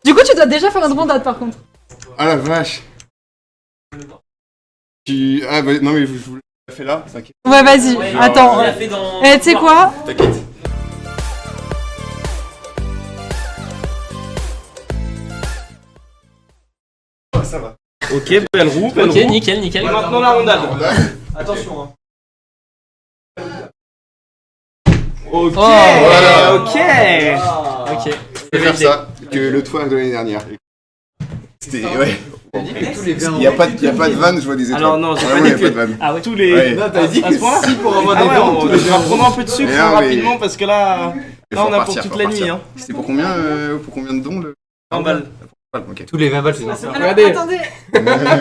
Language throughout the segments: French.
Du coup, tu dois déjà faire une rondade par contre. Ah la vache. Ah bah non mais je vous l'ai fait là, t'inquiète. Ouais, vas-y, attends. Eh, tu sais quoi? T'inquiète. Oh, ça va. Ok, belle roue, belle roue. Ok, nickel. Et maintenant la rondade. Attention hein. Ok, voilà. ok. Ok. Je vais faire ça que le toit de l'année dernière. C'était ouais. Il y a pas de vanne, je vois des étoiles. Alors non, j'ai Vraiment, pas il y dit a pas de que vanne. ah ouais, tous les. Ouais. Non, t'as dit que si pour avoir des dents, on va prendre un peu de sucre Mais non, mais- rapidement parce que là Il on faut a pour repartir, toute faut la repartir. nuit hein. C'était pour combien de dons le 1 balle. Ok. Tous les 20 balles, c'est ça. Alors, Regardez. attendez.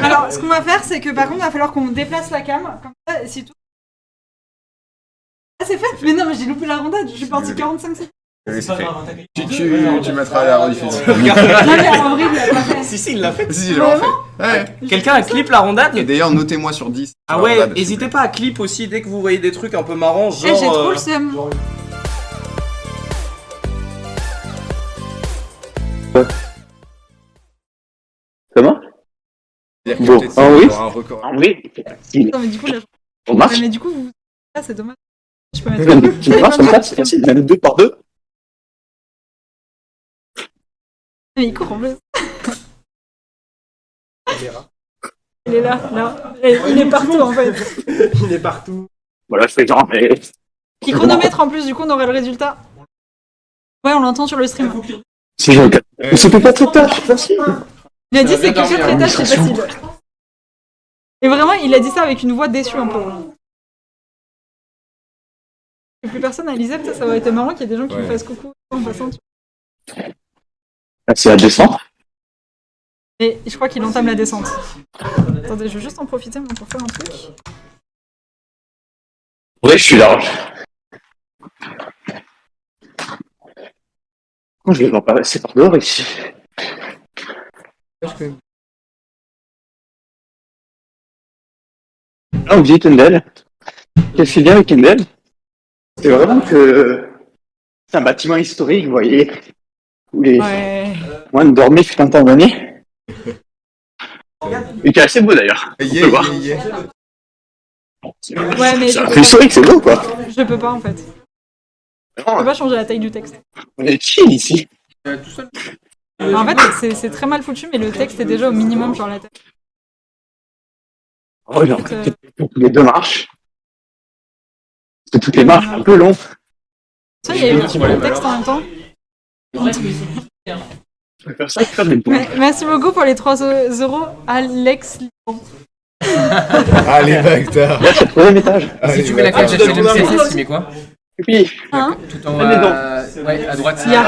Alors, ce qu'on va faire, c'est que par contre, il va falloir qu'on déplace la cam. Comme ça, si tout. Ah, c'est fait? Mais non, mais j'ai loupé la rondade. Je suis parti 45 secondes. Oui, c'est fait. Tu mettras la rediffusion. Non, mais en vrai, il a pas fait. Si, il l'a fait. Si, j'ai vraiment fait. Ouais. Quelqu'un a clip la rondade? Et d'ailleurs, notez-moi sur 10. Ah sur la ouais, rondade, s'il vous n'hésitez plaît. pas à clip aussi dès que vous voyez des trucs un peu marrants, Eh, genre. j'ai trop le seum. Comment? C'est-à-dire Bon, que peut-être ah oui. aura un record. En vrai, il Non, mais du coup, là. marche. Mais du coup, vous. Ah, c'est dommage. Je peux mettre. Tu marches comme ça, c'est facile, même 2 par 2. Mais il court en plus. Il est là, là. Et il est partout en fait. Il est partout. Voilà, je fais genre, mais. Il chronomètre en plus, du coup, on aurait le résultat. Ouais, on l'entend sur le stream. C'est genre, mais c'est pas très tard, c'est facile. Il a dit c'est que 4 étages, c'est facile. Et vraiment, il a dit ça avec une voix déçue un peu. Et plus personne à l'ISEP, ça aurait été marrant qu'il y ait des gens qui me fassent coucou en passant. Ah, c'est la descente. Et je crois qu'il entame la descente. Attendez, je vais juste en profiter moi, pour faire un truc. Ouais, je suis large. Je vais m'en passer par dehors ici. Ah, vous dites Kendall. Qu'est-ce qu'il y a avec Kendall? C'est vraiment que c'est un bâtiment historique, vous voyez, où les moines dormaient fut un temps donné. Et qui est assez beau d'ailleurs. On peut le voir. Ouais, mais C'est un peu historique, c'est beau quoi. je peux pas en fait. Je peux pas changer la taille du texte. On est chill ici. En fait, c'est très mal foutu, mais le texte est déjà au minimum genre la taille. Oh, j'ai fait toutes les 2 marches. Parce que toutes les marches, c'est un peu long. Ça, il y a eu le texte en même temps. Je vais faire ça et faire des points. Merci beaucoup pour les 3 euros, Alex. Allez, Bagdad. Là, c'est le 3e étage. Si tu mets la carte HLMCSS, tu mets quoi? Et puis, Hein? Tout en Les dents. ouais, à droite. Il y a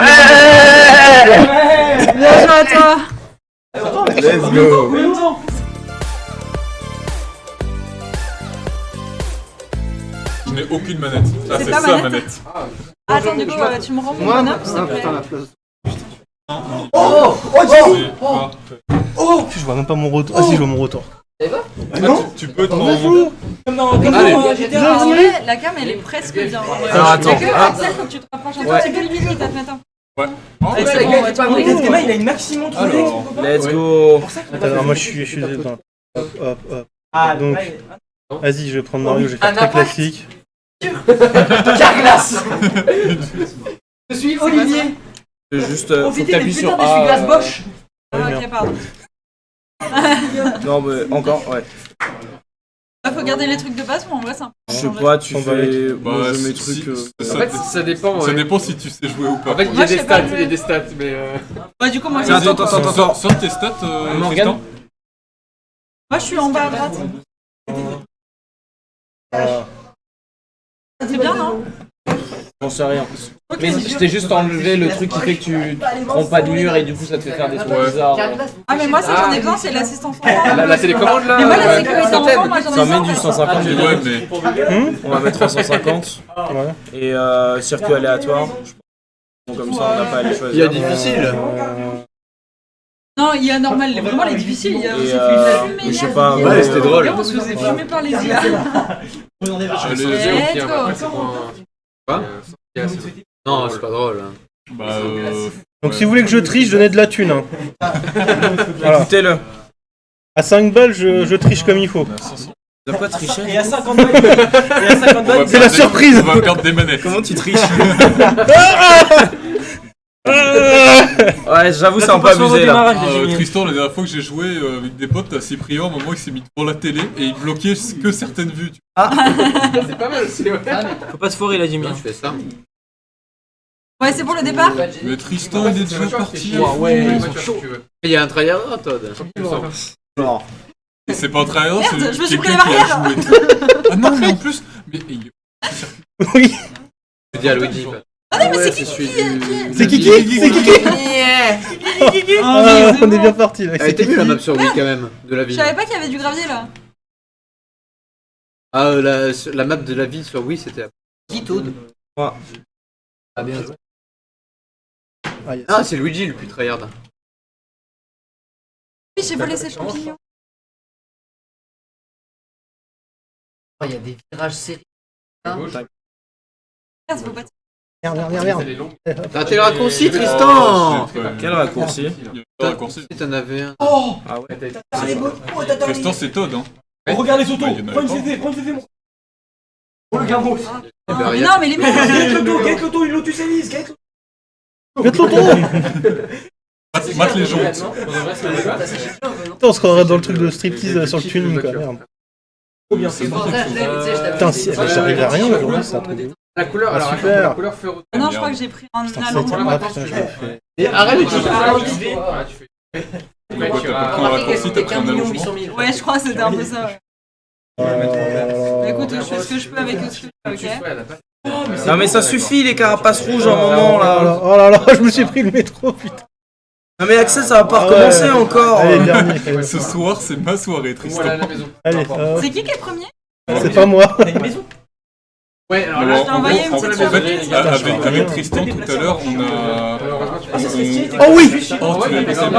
Bien joué à toi. Let's go. Je n'ai aucune manette. Ah, C'est c'est ta ça, manette manette. Attends, du coup, tu me rends mon bonheur, s'il te plaît. Je vois même pas mon retour. Ah si, je vois mon retour. Tu peux te rendre. Allez. En vrai, la cam, elle est presque bien. Alors, attends. Axel, faut que tu te rapproches un petit peu limite, attends. Ouais. Il a une maximum Alors. Let's go. Attends, moi je suis dedans. Hop, hop, hop. Ah, donc. Vas-y, je vais prendre Mario, je vais faire très classique. Carglass. Je suis Olivier. Juste, faut que t'appuies sur glace Bosch. Ah, ok, pardon. Non, mais encore, ouais. Faut garder les trucs de base, mais en vrai, c'est un peu. Je sais pas, tu Bah, fais. Moi, Bah, je mets si- trucs. ça- En fait, ça dépend. Ça Ouais. dépend si tu sais jouer ou pas. En fait, il y Moi, a je des sais pas stats, jouer. il y a des stats, mais. Ouais, du coup, moi, Attends, attends, attends. Sors tes stats, Morgane. Tristan. Moi, je suis en bas à droite. C'est bien, non? J'en sais rien. Ok. Mais je t'ai juste enlevé le truc qui fait que tu prends pas de mur et du coup ça te fait faire des trucs bizarres. Ah, mais moi, ça, j'en ai besoin, c'est l'assistance. La télécommande là. Mais moi, la sécurité enfant, moi, j'en ai Ça met besoin. du 150 Ouais, dedans. mais. On va mettre 150. Et circuit aléatoire. Bon, comme ça, on n'a pas à les choisir. Il y a difficile. Non, il y a normal, vraiment les difficiles, il y a Et aussi fumer. je sais pas. Ouais, c'était drôle. On se faisait fumer par les yeux. Allez, Let's let's go. go. Non, c'est pas drôle. Bah, Donc si vous voulez que je triche, donnez de la thune. Hein. Voilà. Écoutez-le. À 5 balles, je triche comme il faut. De quoi tricher? Et à 50 balles, C'est la surprise. On va perdre des manettes. Comment tu triches? Ouais, j'avoue, c'est un peu abusé là. Tristan, la dernière fois que j'ai joué avec des potes, à Cyprien, à un moment il s'est mis devant la télé et il bloquait que certaines vues. Tu C'est pas mal aussi, ouais. Faut pas se foirer, il a dit bien. Tu fais ça. Ouais, c'est pour le départ. Mais Tristan, il est déjà parti. Ouais, Il y a un trailer, Todd. Non. Et c'est pas un trailer, Merde, c'est je me suis quelqu'un pris qui la a joué. Ah non, mais en plus, mais il est Oui. Je dis à Luigi. Ah non, mais c'est qui C'est Kiki. C'est Kiki. Ah, on est bien parti là. Elle était mieux la map sur Wii quand même, de la Je ville. savais pas qu'il y avait du gravier là. Ah, la map de la ville sur Wii c'était. Qui Toad? Moi. Ah bien. Ah, yes. Ah, c'est Luigi le plus tryhard. Oui, j'ai volé ses champignons. Il y a des virages serrés. Merde, faut pas. Merde. T'as raté le raccourci, Tristan. Quel raccourci? Il y a pas de raccourci. Si t'en avais un. Oh, Ah ouais. Tristan, c'est Todd, hein. oh, regarde les autos. Ouais, il y en a Prends une pas. VV, prends une VV, mon. Oh le garbo. Eh ben, Mais rien. non, mais les mecs. Get l'auto, une Lotus Elise, get l'auto. Faites l'auto. Mate les gens. Putain, on se croirait dans le truc de striptease sur le tuning quoi. Merde. Trop bien. Putain, si j'arrive à rien aujourd'hui, ça. La couleur, Ah, alors super. la couleur feu rouge. Non, je crois que j'ai pris un Putain, allant. ah putain, je l'ai fait. Et arrête de Pourquoi t'as pas pris un raccourci, t'as pris un allongement? Ouais, je crois que c'était un peu ça. Ouais. Bah, écoute, je fais ce que je peux avec ce que je peux, ok? Non mais ça suffit les carapaces rouges en moment là. Oh là là, je me suis pris le métro, putain. Non mais Axel, ça va pas recommencer encore. Allez, dernier. quand même. Ce soir, c'est ma soirée, Tristan. Voilà la maison. Allez, C'est qui est premier? c'est pas moi. T'as une maison? Ouais, alors Alors, là, je t'ai envoyé une petite surprise. avec Tristan tout à l'heure, on a. Oh oui. Oh, tu l'as passé. Oh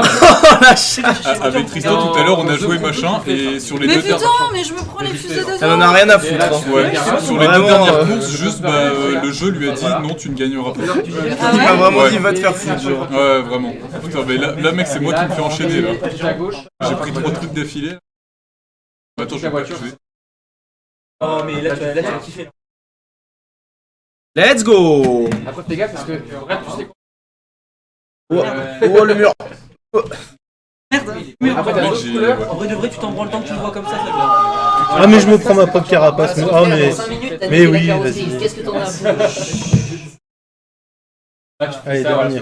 la chienne. Avec Tristan tout à l'heure, on a joué machin et sur les Mais deux putain, dernières. mais je me prends les fusées de Elle en a rien à foutre. Hein. Ouais, sur les deux Vraiment, dernières courses, juste le jeu lui a dit non, tu ne gagneras pas. Ah Il m'a ouais? vraiment dit va te faire foutre genre. Ouais, vraiment. Putain, mais là, mec, c'est moi qui me fais enchaîner là. J'ai pris 3 trucs d'affilée. Attends, je vais pas choisir. Oh, mais là, tu vas kiffer. Let's go. Après, fais gaffe parce que regarde, tu sais Oh, oh, le mur. Merde. Après, t'as d'autres couleurs. En vrai de vrai, tu t'en branles le temps que tu le vois comme ça. Ah mais je me prends ma propre carapace. Mais... Ah mais. 5 minutes, t'as Mais dit oui, la carrosserie. vas-y. Qu'est-ce que t'en as Allez, dernier.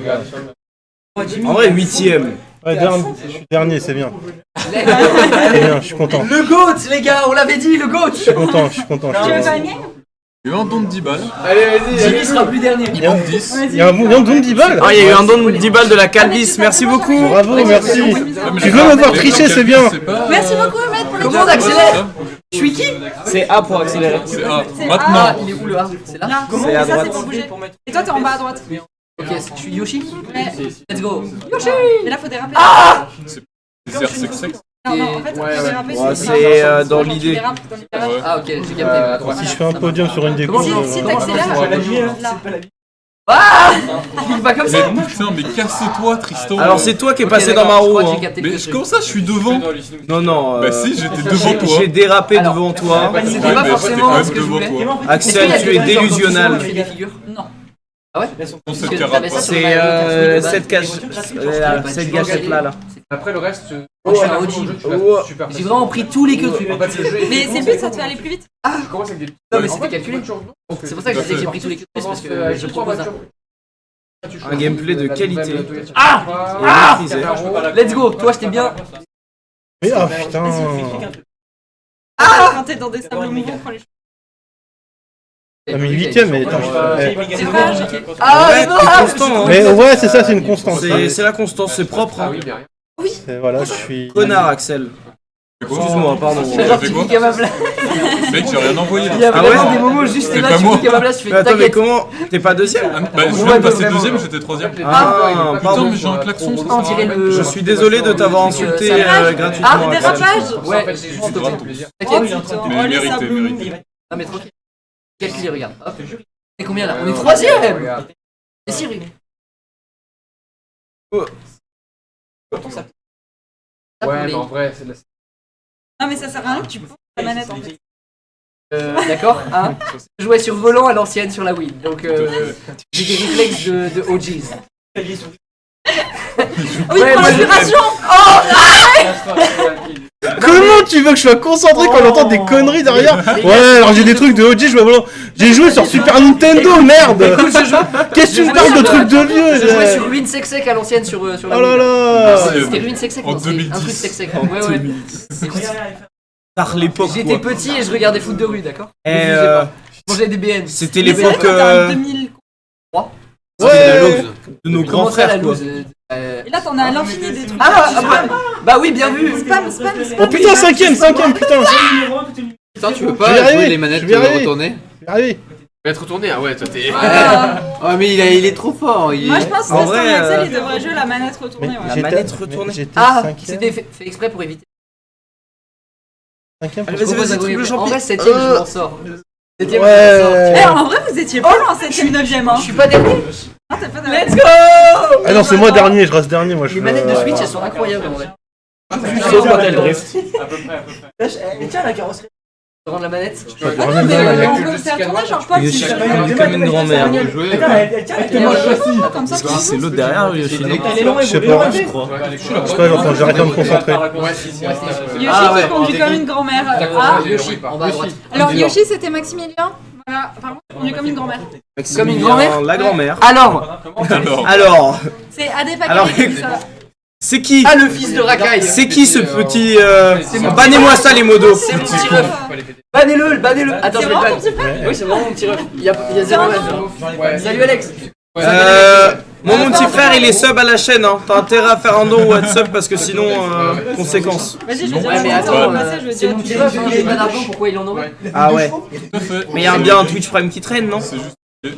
En vrai 8ème. Ouais, dernier. Je suis dernier, c'est bien. C'est bien, je suis content. Le GOAT, les gars, on l'avait dit, le GOAT. Je suis content, je suis content. Tu veux gagner? Il y a eu un don de 10 balles. Allez, vas-y. Jimmy sera plus dernier. Il y a un don de 10 balles. Ah, il y a eu un don de 10 balles de la Calvis, merci beaucoup. Bravo, merci. Ouais, mais Tu les veux cartes- m'avoir les triché, cartes c'est bien. c'est pas, Merci beaucoup, Maître, pour les Comment on cartes. accélère? Je suis qui? C'est A pour accélérer. C'est A. C'est Maintenant. Ah, il est où le A? C'est là? Là, C'est à ça, droite. c'est pour bouger. Et toi, t'es en bas à droite. Ok, je suis Yoshi? Ouais. Let's go. Et là, faut déraper. C'est CR6. Non, non, en fait, faut déraper. Ouais, c'est dans l'idée. Ouais. Ah, ok, j'ai capté. Si je fais un podium sur une des courses. Si t'accélères, La nuit, là, là. c'est pas la vie. Ah! Il va comme ça? Mais putain, mais casse-toi, Tristan. Alors c'est toi qui es Ok, passé dans ma d'accord, je roue. crois que Hein. j'ai capté Mais le truc. comment ça, je suis devant? Non, non. Bah si, j'étais devant toi. J'ai dérapé Alors, devant toi. C'était Ouais, pas mais forcément j'étais quand même ce que je devant voulais. toi. Axel, tu es délusionnal. Tu fais des figures? Non. Ah ouais? Pour Parce cette que t'avais ça carapace. sur le C'est maillot de cette gâchette là. Après, le reste, Oh, je suis un OG. super J'ai vraiment pris tous les queues. En fait, le jeu est- Mais c'est le but, ça te fait aller plus vite. Tu commences avec des. Non, mais En c'était fait, calculé. tu changes, non C'est pour ça que je disais que j'ai pris tous les queues parce que je propose ça. Un gameplay de qualité. Ah! Maîtrisé. Let's go. Toi, je t'ai bien. Mais ah putain. Quand t'es dans des sables mouvants, prends les choses. Ah mais 8ème, mais attends. C'est vrai. Ah, Ouais, non! t'es constant. Hein. Mais ouais, c'est ça, c'est une constante. C'est la constance, c'est propre. Ah Hein. oui, bien. Et voilà, je suis. Connard, Axel. Excuse-moi, pardon. C'est genre, tu piques à ma place. Mec, j'ai rien envoyé. Il y a Ah vraiment ouais des moments juste C'est là, pas tu moi. piques à ma place, tu Mais fais attends, mais t'inquiète. comment? T'es pas deuxième? Bah, je viens de passer deuxième, j'étais troisième. Ah, Putain, pardon. mais j'ai un klaxon. ça Ah, on sert à dirait rien. le. Je suis désolé de t'avoir insulté gratuitement. Ah, Axel. dérapage. Ouais, En fait, c'est juste juste pour côté. ton plaisir. Oh T'inquiète. putain, Mais oh les mérité, sables mérité. mouvants. Ah, mais tranquille. Calculé, regarde. Hop. Et combien là? On est troisième! Et si, Ouais, mais en vrai, c'est de la. Non, mais ça sert à rien que tu pousses la manette en fait. D'accord, hein. Je jouais sur volant à l'ancienne sur la Wii, donc j'ai des réflexes de OGs. Oui, Ouais, pour moi, l'inspiration. Comment tu veux que je sois concentré quand j'entends des conneries derrière? Ouais, alors j'ai des trucs de OG, je vois volant. J'ai joué sur Super Nintendo, merde! Qu'est-ce que tu me parles de trucs de vieux? Je jouais sur Ruin Sec à l'ancienne sur la Oh Wii. là là! C'était Ruin Sec, En non, c'était un 2010. truc Sec. Ouais, ouais. Par l'époque, J'étais petit et je regardais foot de rue, d'accord? Et Je mangeais des BN. c'était Mais c'est vrai l'époque que t'as un 2000. ouais, de nos Comment grands ça, la frères, quoi. loose Et là, t'en as à l'infini des trucs. Bah oui, bien vu. Spam. Oh putain, cinquième, putain! Putain, tu veux Je vais pas y arriver, jouer les manettes je vais y arriver. retournées? Allez! Tu vas être retourné? Ah ouais, toi t'es. Ah. Oh, mais il est trop fort. Moi, je pense que En Nestor vrai, Axel, il devrait jouer la manette retournée. Ouais. La manette retournée. J'étais Ah, cinquième. c'était fait exprès pour éviter. Cinquième. Allez, vas-y, triple En champion. vrai, 7ème, je m'en sors. 7ème, Ouais. Eh, en vrai, vous étiez pas loin en 7ème, 9ème. Hein. je suis pas dernier. Ah, t'as pas de... Let's go. Ah non, c'est moi dernier, je reste dernier, moi je Les manettes de Switch, elles sont incroyables en vrai. Sauf quand elle drift. Tiens, la carrosserie. Tu rends la manette. Ah non, mais on peut faire tourner, genre quoi? Il si est je- comme une grand-mère. Elle tient, Et moi, je fais ça, comme ça. C'est l'autre derrière, Yoshi. Elle est longue, Je sais elle est pas, longue. je crois. Je sais pas, j'entends, j'arrête de me concentrer. Yoshi Ah ouais. qui conduit comme une grand-mère. Ah, Yoshi, en bas à droite. alors Yoshi, c'était Maximilien. Voilà, par contre, il conduit comme une grand-mère. Comme une grand-mère. La grand-mère. Alors, Alors, C'est Adé Alors, Pacari qui dit ça. c'est qui? ah le fils de Rakai. C'est qui ce petit... Bannez-moi ça, les modos. C'est mon petit ref. Bannez-le. Attends, je vais le vraiment ban. ton petit frère Oui, c'est vraiment mon petit ref. Il y a zéro ban. Salut Alex. Moi, mon petit frère, il est sub à la chaîne. Hein. T'as intérêt à faire un don ou à être sub parce que sinon, conséquences. Vas-y, je vais dire Ouais, mais je vais attends, passer, je vais c'est dire mon petit ref, hein, j'ai pas d'argent, pourquoi il en aurait? Ah ouais. Tout à fait. Mais il y a bien un Twitch Prime qui traîne, non?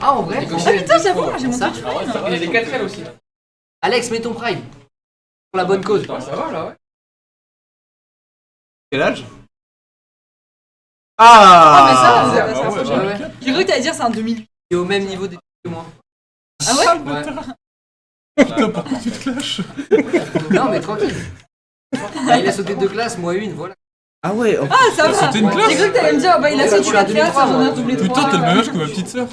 Ah, en vrai? Ah putain, j'avoue, moi j'ai mon Ça Twitch Prime. Il y a des 4 L aussi. Alex, mets ton prime. Pour la bonne cause. Ça va là, ouais. Quel âge? Ah, mais ça, Ah, ça va ouais, s'approcher. Ouais, ouais. J'ai cru que t'allais dire c'est un 2000. Il est au même niveau des que moi. Ah ouais? Ouais. Putain, pourquoi tu te clashes? Non, mais tranquille. Ah, il a sauté 2 classes, moi une, voilà. Ah ouais. Ah, ça va. sauté une classe? J'ai cru que t'allais me dire, bah il a Ouais, sauté je suis à 4 classes, 2003, j'en ai moi. redoublé 3. Putain, t'as le même âge que ma petite sœur.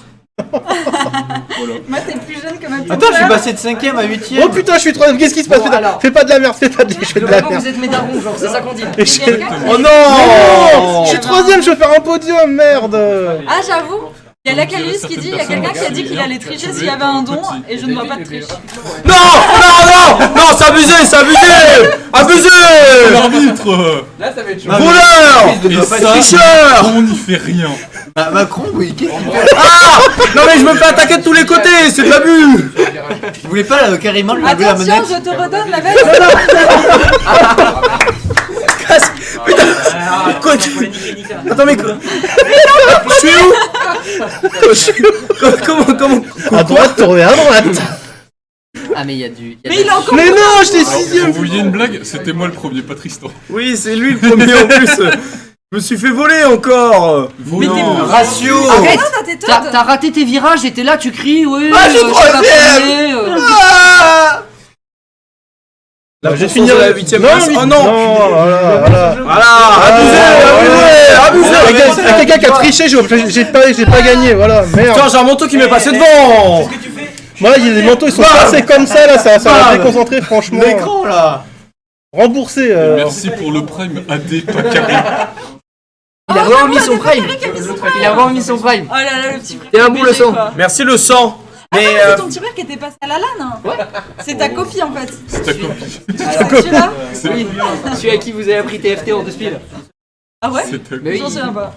Voilà. Moi, t'es plus jeune que ma petite Attends, je suis sœur. passé de 5ème à 8ème. Oh putain, je suis troisième. Qu'est-ce qui se passe? Bon, alors. Fais pas de la merde, je fais de la Globalement, merde. vous êtes mes darons, genre, c'est ça qu'on dit. Et je- Quelqu'un qui- Oh non! Je suis troisième, je veux faire un podium, merde! Ah, j'avoue. Il y a la Calus qui dit, il y a quelqu'un qui a dit qu'il allait tricher s'il y avait un don, et je ne vois pas de triche. Non, c'est abusé, abusé! L'arbitre! Là, ça va être chaud. Voleur! Et ça, tricheur! on n'y fait rien. Macron, oui, qu'est-ce qu'il fait? Ah! Non mais je me fais attaquer de tous les côtés, c'est de l'abus! Vous voulez pas carrément lui lever la Attention, manette? je te redonne la veste. Quoi, Attends mais quoi? Je suis où? Comment? À droite, tournez à droite! Ah, mais il y a du. Mais il a encore. Mais non, j'étais Alors, sixième! pour vous dire une blague, c'était moi le premier, pas Tristan. Oui, c'est lui le premier en plus. Je me suis fait voler encore. Volant. Ratio. Arrête! Ah, t'es T'as Todd. raté tes virages et t'es là, tu cries, oui. Ah, je suis pas troisième. premier, Ah! Là, j'ai fini fini la la 8ème Non, place. Oh non! Non, voilà. Voilà, abusé. Il y a quelqu'un qui a triché, j'ai pas gagné, voilà, merde. Putain, j'ai un manteau qui m'est passé devant. Moi, les manteaux ils sont passés comme ça, là, ça m'a déconcentré, franchement. L'écran là! Remboursé. Merci pour le prime AD Pacari. Il a remis son prime. Il a remis son prime. Oh là là, le petit frère. T'es un bon leçon. Merci le sang. Mais C'est ton petit frère qui était passé à la LAN. Ouais. C'est ta copie en fait. C'est ta copie. C'est celui-là. Oui, celui à qui vous avez appris TFT en 2 speed. Ah ouais? C'est ta Mais J'en oui, souviens pas.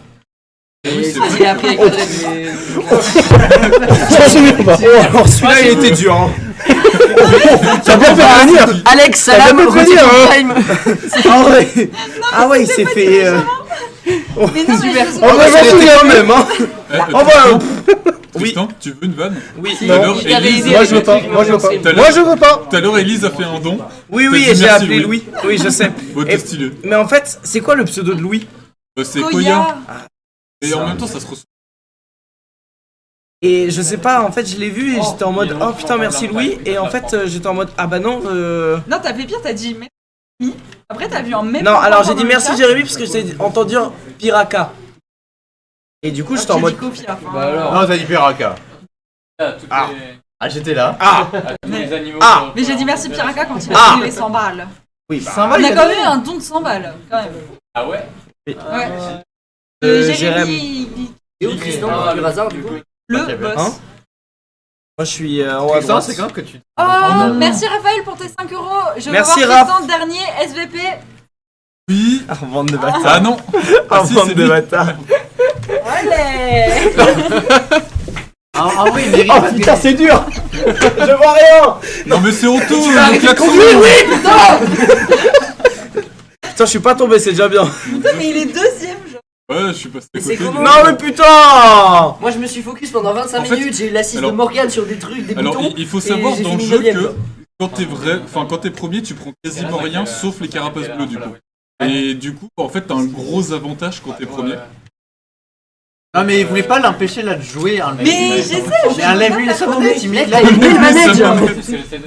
il a appris avec Audrey, mais. Je m'en souviens pas. alors celui-là il était dur. Hein. Ça vient faire venir. Alex, salam, va me retire venir, ton hein. prime. Ah ouais, il s'est fait. Mais non, mais je me souviens Oh, bah, Il j'en souviens était quand même. Hein. Eh, Oh bah. Tristan, tu veux une vanne? Oui. Tout à l'heure, Il t'avait Élise- aidé Moi je veux avec pas, le truc, moi je veux pas. mais Moi je veux pas. Tout à l'heure, Elise a fait un don. Oui, T'as et dit j'ai merci, appelé Louis. Louis. Oui, je sais. Bon, t'es stylé. Mais en fait, c'est quoi le pseudo de Louis? C'est Koya. Koya. Et en même temps, ça se ressemble. Et je sais pas, en fait, je l'ai vu et j'étais en mode oh putain, merci Louis. Et en fait, j'étais en mode ah bah non. Non, t'as fait pire, t'as dit merci. Après, t'as vu en même. Non, alors j'ai dit merci Jérémy parce que je t'ai entendu Piraka. Et du coup, j'étais en mode. Non, t'as dit Piraka. Ah, j'étais là. Mais j'ai dit merci Piraka quand il a donné les 100 balles. Oui, bah. On a quand même eu un don de 100 balles, quand même. Ah ouais? Ouais. Jérémy. Et où Tristan, par hasard, du coup? Le boss. Hein moi je suis en haut à droite. C'est quand que tu. Oh, merci Raphaël pour tes 5 euros. Je Merci, vais voir Raph. Tristan, dernier SVP. Oui. Ah, bande de bâtards. Ah non. Ah, si, bande c'est de lui. bâtards. Allez. Ah oui, mais Oh putain, c'est dur. Je vois rien. Non mais c'est honteux. Arrête de conduire, oui, putain. Putain, je suis pas tombé, c'est déjà bien. Putain, mais il est deuxième, genre. Ouais, je suis passé à C'est côté. comment? Non mais putain. Moi je me suis focus pendant 25 En fait, minutes, j'ai eu l'assise de alors- Morgane sur des trucs, des Alors boutons. il faut et savoir j'ai dans le fini jeu neuvième, que quoi. quand t'es premier, tu prends quasiment rien sauf les carapaces bleues du coup. Et du coup, en fait, t'as un gros avantage quand t'es premier. Non, mais il voulait pas l'empêcher là de jouer. Hein, Mais j'essaie. Mais un lève lui, ça Mais timide. là, il met le manège.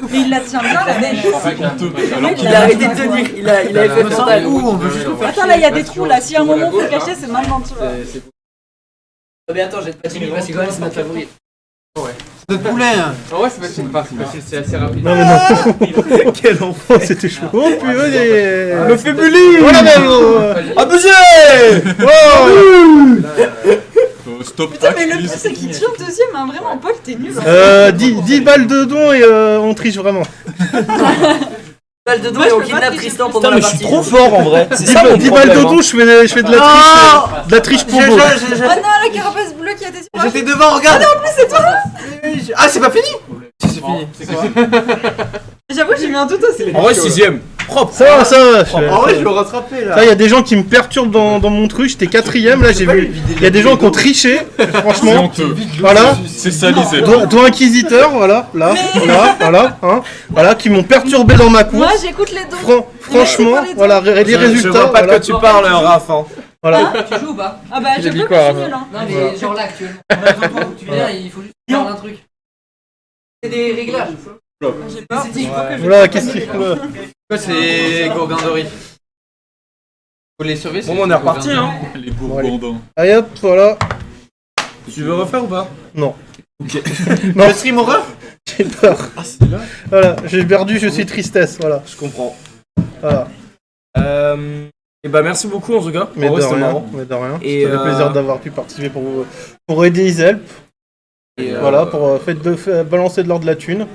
Mais il la tient bien, la neige. C'est honteux. Alors Il a arrêté de tenir, il avait fait frontal. On veut juste le faire. Attends, là, il y a des trous, là. Si à un moment faut cacher, c'est maintenant, tu vois. Mais attends, j'ai pas dit, parce que quand même c'est notre favori. Notre poulet. Hein. Ah ouais, c'est facile, c'est assez rapide. Non, mais non. Quel enfant, c'était chaud. Oh putain, Me fait bully. Voilà, Abusé. stop Putain, hack, mais le please. pire, c'est qu'il tire deuxième, hein. Vraiment, Paul, t'es nul. 10 balles de don et on triche vraiment. Balle de dos Moi, et je on peux pas kidnappe tricher. Tristan Putain, pendant mais la je suis partie. trop fort en vrai. C'est 10 ça mon balles de problème. don, je fais de la triche pour beau. Oh non, la carapace bleue qui a été sur J'étais devant, regarde. En plus, c'est toi. Ah, c'est pas fini. Si, c'est fini. J'avoue, j'ai eu un doute aussi. En vrai, 6ème. Propre. Ça va. En vrai, je veux rattraper là. Là, il y a des gens qui me perturbent dans mon truc. J'étais 4ème. Là, j'ai vu. Il y a des gens qui ont triché. C'est Franchement. honteux. Voilà. C'est salisé. Doigt inquisiteur. Voilà. Là. Voilà. Hein. Voilà. Qui m'ont perturbé dans ma Moi, course. j'écoute les dons. Franchement. Voilà. Les Je résultats. vois pas de voilà. quoi tu parles, Raph. Hein. Voilà. Tu joues ou pas? Ah bah, je J'ai dit peux, quoi, mais je suis Raphaël nul, hein. Non mais genre là actuellement. Tu viens, il faut juste faire un truc. C'est des réglages. J'ai peur. C'est dit, il faut que je- Voilà. Qu'est-ce qu'il faut. Quoi, c'est Gourgandori? Faut les sauver. Bon, on est reparti, hein. Les gourgandins. Allez hop. Voilà. Tu veux refaire ou pas? Non. Ok. Non. Le stream horreur. J'ai peur. Voilà. J'ai perdu. Je suis tristesse. Voilà. Je comprends. Voilà. Et bah merci beaucoup en tout cas. Mais En vrai, de c'était rien. marrant. Mais de rien. Et, Ça fait plaisir d'avoir pu participer pour aider Iselp. Et, Voilà, pour balancer de l'ordre de la thune.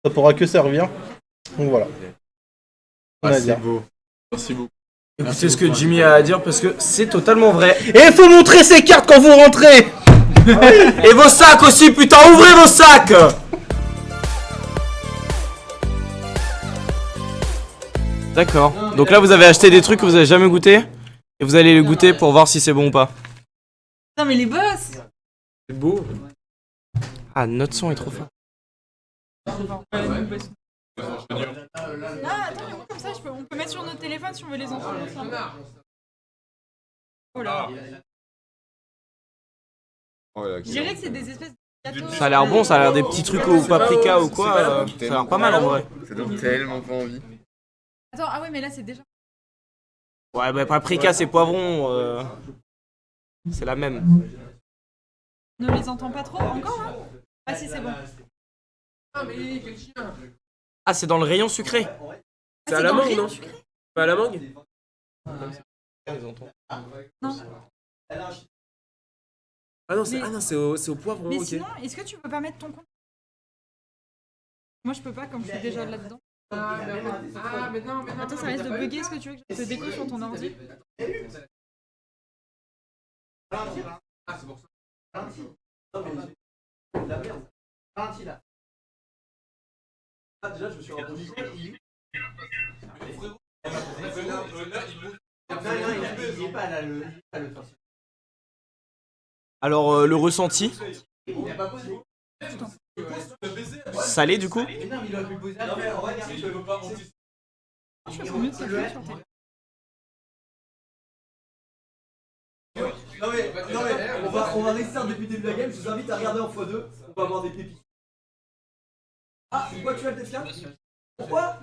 Ça pourra que servir. Donc voilà. On a à dire. beau. Merci beaucoup. Écoutez ce que Jimmy a à dire parce que c'est totalement vrai. Et il faut montrer ses cartes quand vous rentrez. Et vos sacs aussi, putain, ouvrez vos sacs. D'accord. Donc là, vous avez acheté des trucs que vous avez jamais goûté et vous allez les goûter pour voir si c'est bon ou pas. Putain, mais les boss. C'est beau. Ah, notre son est trop fort. Ah, attends, mais moi, comme ça, on peut mettre sur notre téléphone si on veut les entendre. Oh là. Je dirais que c'est des espèces de gâteaux. Ça a l'air bon, ça a l'air des petits trucs au paprika ou quoi. Ça a l'air pas mal en vrai. Ça donne tellement pas envie. Attends, ah ouais, mais là, c'est déjà. Ouais, bah paprika c'est poivron. C'est la même. Ne les entend pas trop encore, hein. Ah si, c'est bon. Ah, c'est dans le rayon sucré. C'est à la mangue, non? Pas à la mangue. Non. Ah non, Mais- c'est au poivron. Mais sinon, est-ce que tu peux pas mettre ton compte? Moi, je peux pas, comme je suis déjà là-dedans. mais non. Attends, ça risque de bugger. Est-ce que tu veux que je te déco sur ton ordi? Alors, le ressenti. Salé du coup. Je fais mieux de te sur tes... Non mais, on va on va restart depuis le début de la game, je vous invite à regarder en x2, on va avoir des pépites. Ah, pourquoi tu as le défiant? Pourquoi?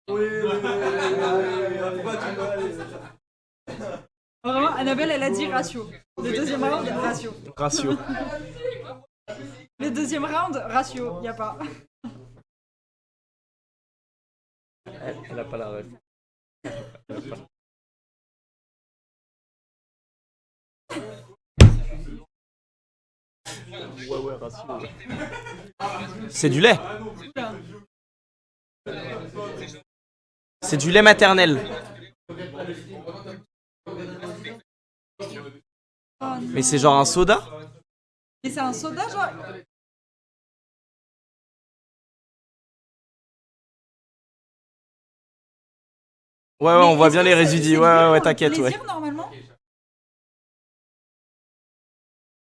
Oui, pourquoi tu vas? Vraiment, Annabelle, elle a dit ratio. Le deuxième round, ratio. Ratio. Le deuxième round, ratio, y a pas. Elle a pas la ref. Ouais, ratio. C'est du lait. C'est du lait maternel. Mais c'est genre un soda? Et c'est un soda, genre. Ouais, on voit bien les résidus. Ouais, t'inquiète, ouais. Plaisir, normalement.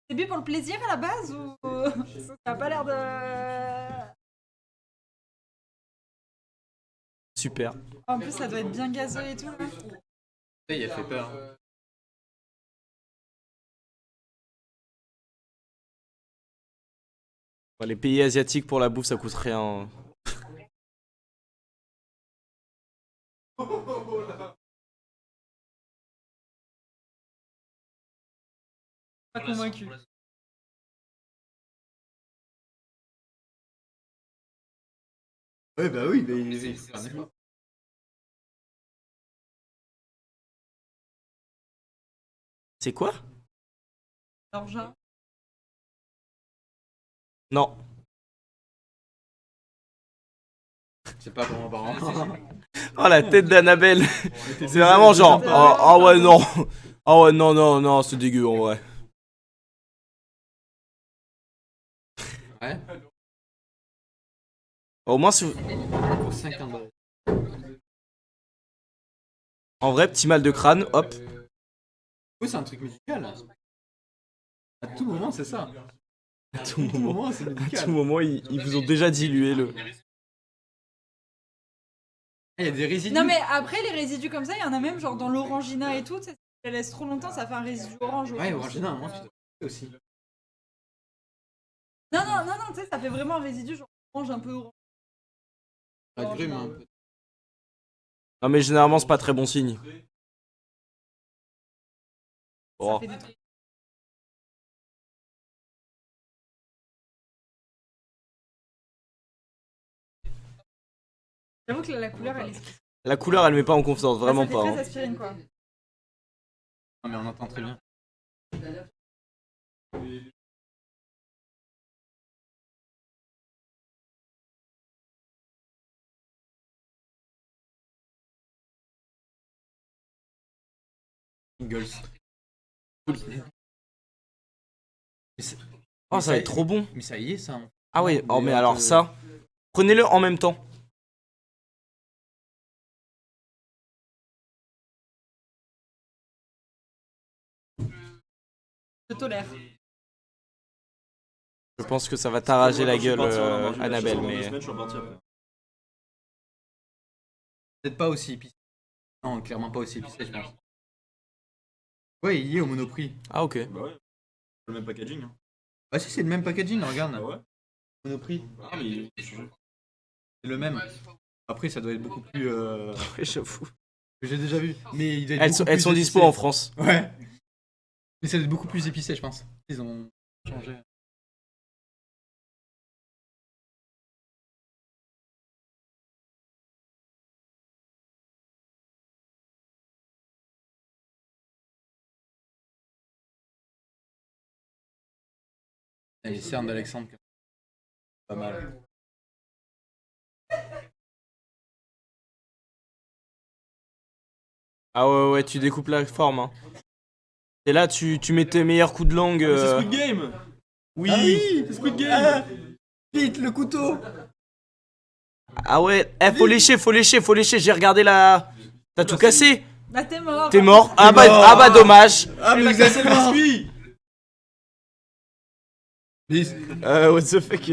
C'est bu pour le plaisir à la base ou ça a pas l'air de. Super. En plus, ça doit être bien gazeux et tout. Là. Il a fait peur. Les pays asiatiques pour la bouffe, ça coûte rien. Pas convaincu. Ouais, bah oui, mais il faut faire un effort. C'est quoi? L'orgeat. Non. C'est pas bon, apparemment. Oh, la tête d'Annabelle. C'est vraiment genre. Oh ouais, non. Oh ouais, non, c'est dégueu en vrai. Ouais. Au moins, si... Pour 50 balles. En vrai, petit mal de crâne, hop. Oui, c'est un truc médical. À tout moment, c'est ça. À tout moment, c'est à médical. tout moment, ils vous ont déjà dilué le. Il y a des résidus. Non, mais après, les résidus comme ça, il y en a même genre dans l'orangina et tout. Tu sais, si tu les laisses trop longtemps, ça fait un résidu orange. Ouais, orangina, moi, tu dois aussi. Non, tu sais, ça fait vraiment un résidu genre orange un peu orange. Pas de grume, un peu. Non, mais généralement, c'est pas très bon signe. Oh. Ça fait des trucs. J'avoue que la couleur, elle est. La couleur, elle met pas en confiance, vraiment ça fait pas. très Hein. aspirine, quoi. Non, mais on entend très bien. Eagles. Oh, ça va être trop bon. Mais ça y est, ça. Hein. Ah oui, oh, mais alors ça. Prenez-le en même temps. Je tolère. Je pense que ça va t'arrager la gueule, Annabelle, mais. Peut-être pas aussi épicé. Non, clairement pas aussi épicé, je pense. Ouais, il y est au Monoprix. Ah, ok. Bah ouais. Le même packaging. Hein. Ah si, c'est le même packaging, regarde. Ah ouais. Monoprix. Ah mais c'est le même. Après, ça doit être beaucoup plus. Ouais, j'avoue. J'ai déjà vu. Mais il doit être Elles beaucoup sont, plus elles sont dispo épicé. en France. Ouais. Mais ça doit être beaucoup plus épicé, je pense. Ils ont changé. Et les cernes d'Alexandre. Pas mal. Ah ouais, tu découpes la forme. Hein. Et là, tu mets tes meilleurs coups de langue. C'est Squid Game. Oui. Ah oui, C'est Squid Game. Vite, le couteau. Ah ouais, faut lécher, j'ai regardé la... T'as tout cassé. Bah, t'es mort. T'es mort. Ah bah dommage. Ah, mais vous êtes mort. What the fuck.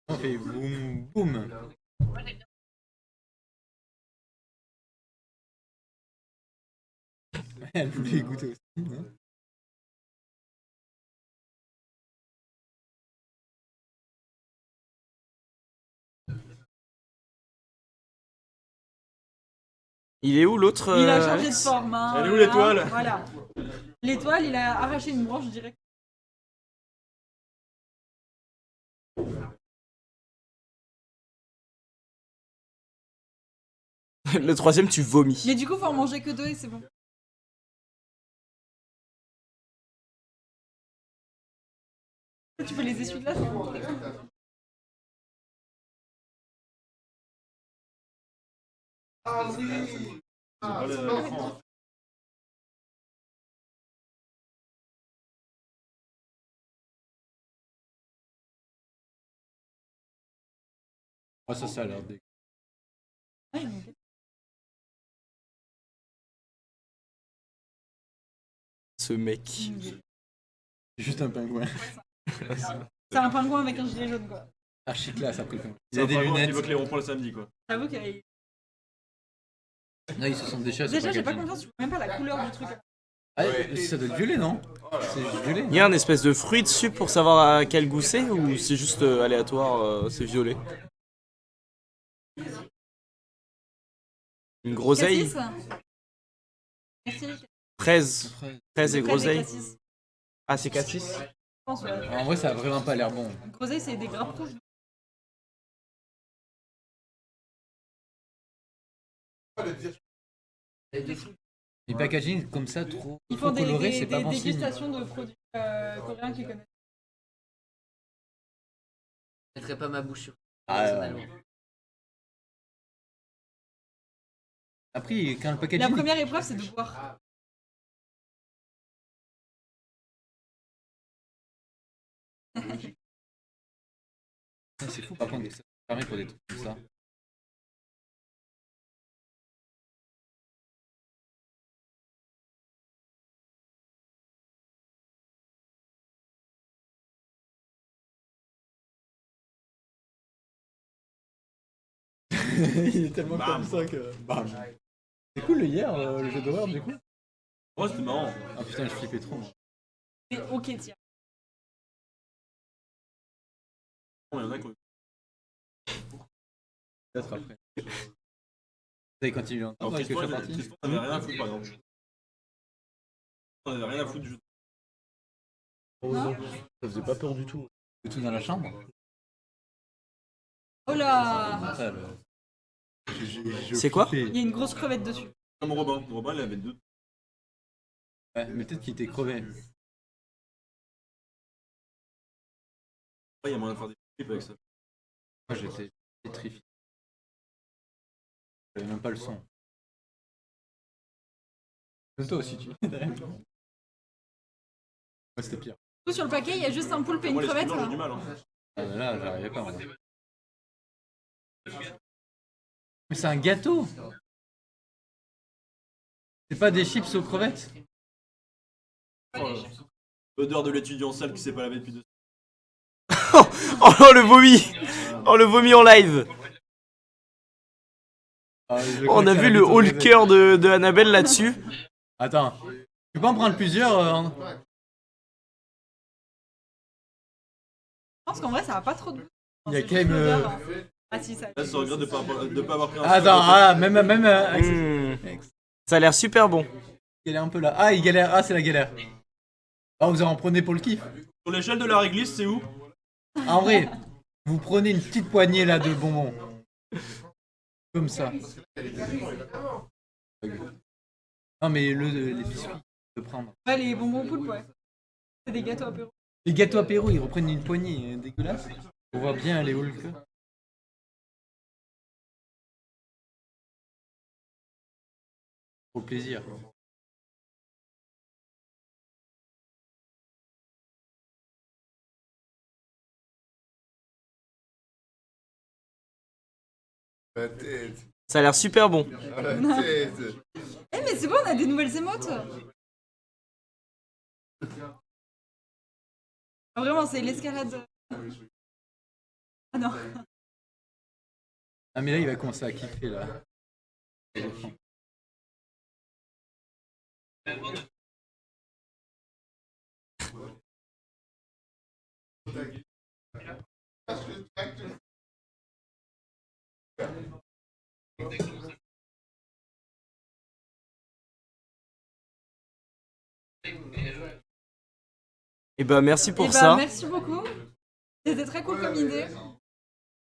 On fait boum, boum. Elle voulait goûter aussi. Hein. Il est où l'autre Il a changé de Alex forme. Hein, Elle est où l'étoile? Voilà. L'étoile, il a arraché une branche direct. Le troisième, tu vomis. Mais du coup, faut en manger que 2 et c'est bon. Tu peux les essuyer de là, c'est bon. Ah, ça a l'air dégueu. Ce mec. C'est juste un pingouin. C'est un pingouin avec un gilet jaune, quoi. Archi classe après le pingouin. Il a des lunettes. Il évoque les ronds-points le samedi, quoi. J'avoue qu'il Non, ils se sont déchirés. Déjà, j'ai pas confiance, je vois même pas la couleur du truc. Ah, ça doit être violet, non? C'est juste violet. Il y a un espèce de fruit dessus pour savoir à quel goût c'est ou c'est juste aléatoire, c'est violet. Une groseille. Cassis. Fraise. Fraise et groseille. Cassis. Ah, c'est cassis. Je pense, ouais. En vrai, ça a vraiment pas l'air bon. Groseille, c'est des grappes rouges. Les packaging comme ça, trop Ils font colorés, c'est pas bon signe. dégustations de produits coréens qu'ils connaissent. Je mettrais pas ma bouche sur. Après, quand le packaging. La première épreuve, c'est de boire. C'est fou, par contre, ça permet pour des trucs comme ça. Il est tellement comme ça que. Bam. C'est cool le hier, le jeu d'horreur du coup. Ouais, c'était marrant. Ah putain, je flippais trop. Moi. C'est ok, tiens. Il y en a qui ont... Peut-être après. Vous avez continué longtemps avec Tristan, le parti. Tristan, on avait rien à foutre, par exemple. On avait rien à foutre du jeu. Ça faisait pas peur du tout. Tout dans la chambre. Oh là! Ça, le... C'est quoi? Il y a une grosse crevette dessus. Comme Robin. Robin, il avait 2. Ouais, mais peut-être qu'il était crevé. Il y a moyen de faire des clips avec ça. Moi j'étais pétrifié. J'avais même pas le son. Même toi aussi tu. Ouais, c'était pire. Du coup, sur le paquet, il y a juste un poulpe et une Moi, les crevette. suivants, Là. j'ai du mal. Hein. Ah, mais là, j'arrivais pas. Moi. Mais c'est un gâteau. C'est pas des chips aux crevettes. L'odeur de l'étudiant sale qui s'est pas lavé depuis 2 Oh le vomi. Oh le vomi en live. Ah, On a vu le haut cœur de Annabelle là-dessus. Attends. Tu peux en prendre plusieurs Je pense qu'en vrai, ça va pas trop de goût. Il y a C'est quand même. juste l'odeur. Ah si, ça. Là, ça regrette de pas avoir pris un Attends, ah, même. Ça a l'air super bon. Il galère un peu là. Ah, il galère. Ah, c'est la galère. Ah, vous en prenez pour le kiff. Sur l'échelle de la réglisse, c'est où? En vrai, vous prenez une petite poignée là de bonbons. Comme ça. Non, mais les biscuits, de prendre. Ouais, les bonbons poulpes, ouais. C'est des gâteaux apéro. Les gâteaux apéro, ils reprennent une poignée dégueulasse. On voit bien les Hulk. Pour le plaisir. La tête. Ça a l'air super bon. La tête. Eh, mais c'est bon, on a des nouvelles émotes. Ah, vraiment, c'est l'escalade. Ah non. Ah, mais là, il va commencer à kiffer là. Et bah merci pour Et ça. merci beaucoup. C'était très cool comme idée.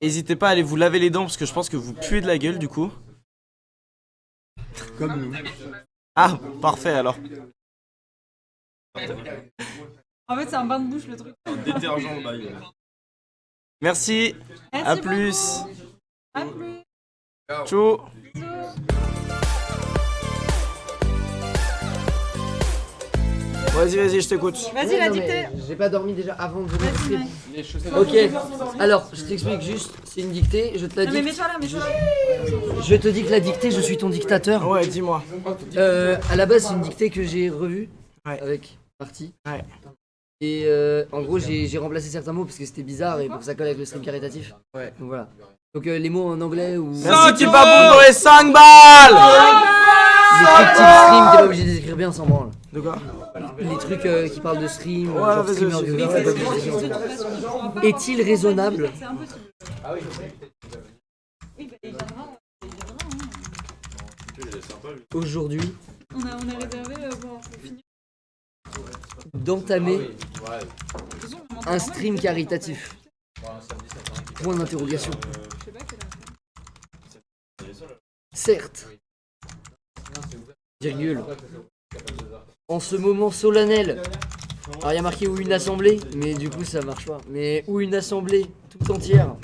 N'hésitez pas à aller vous laver les dents parce que je pense que vous puez de la gueule du coup. Comme nous. Ah, parfait alors. En fait, c'est un bain de bouche le truc. Détergent, bail. Merci. Merci À plus. beaucoup. À plus. Ciao. Bisous. Vas-y, je t'écoute. Vas-y, la non, mais dictée. J'ai pas dormi déjà avant de venir. Vas-y, Mike. Ok, alors je t'explique juste, c'est une dictée, je te la Non, mais dis. mets-toi là, mets-toi là. Je te dis que la dictée, je suis ton dictateur. Ouais, dis-moi. À la base, c'est une dictée que j'ai revue Ouais. avec Party. Ouais. Et en gros, j'ai remplacé certains mots parce que c'était bizarre et pour que ça colle avec le stream caritatif. Ouais. Donc voilà. Donc les mots en anglais ou. Merci Kipabou pour les 5 balles. Les trucs type stream, t'es pas obligé de les écrire bien sans branle. De quoi? Les trucs qui parlent de stream, Ouais, genre vas-y, streamer vas-y. viewer, t'es pas obligé de les écrire. Est-il raisonnable C'est impossible. Oui, bah, il viendra. aujourd'hui On a réservé pour finir. d'entamer un stream caritatif? Point d'interrogation. Je sais pas quelle heure. Certes. Virgule. En ce moment solennel. Alors il y a marqué ou une assemblée, mais du coup ça marche pas. Mais ou une assemblée tout entière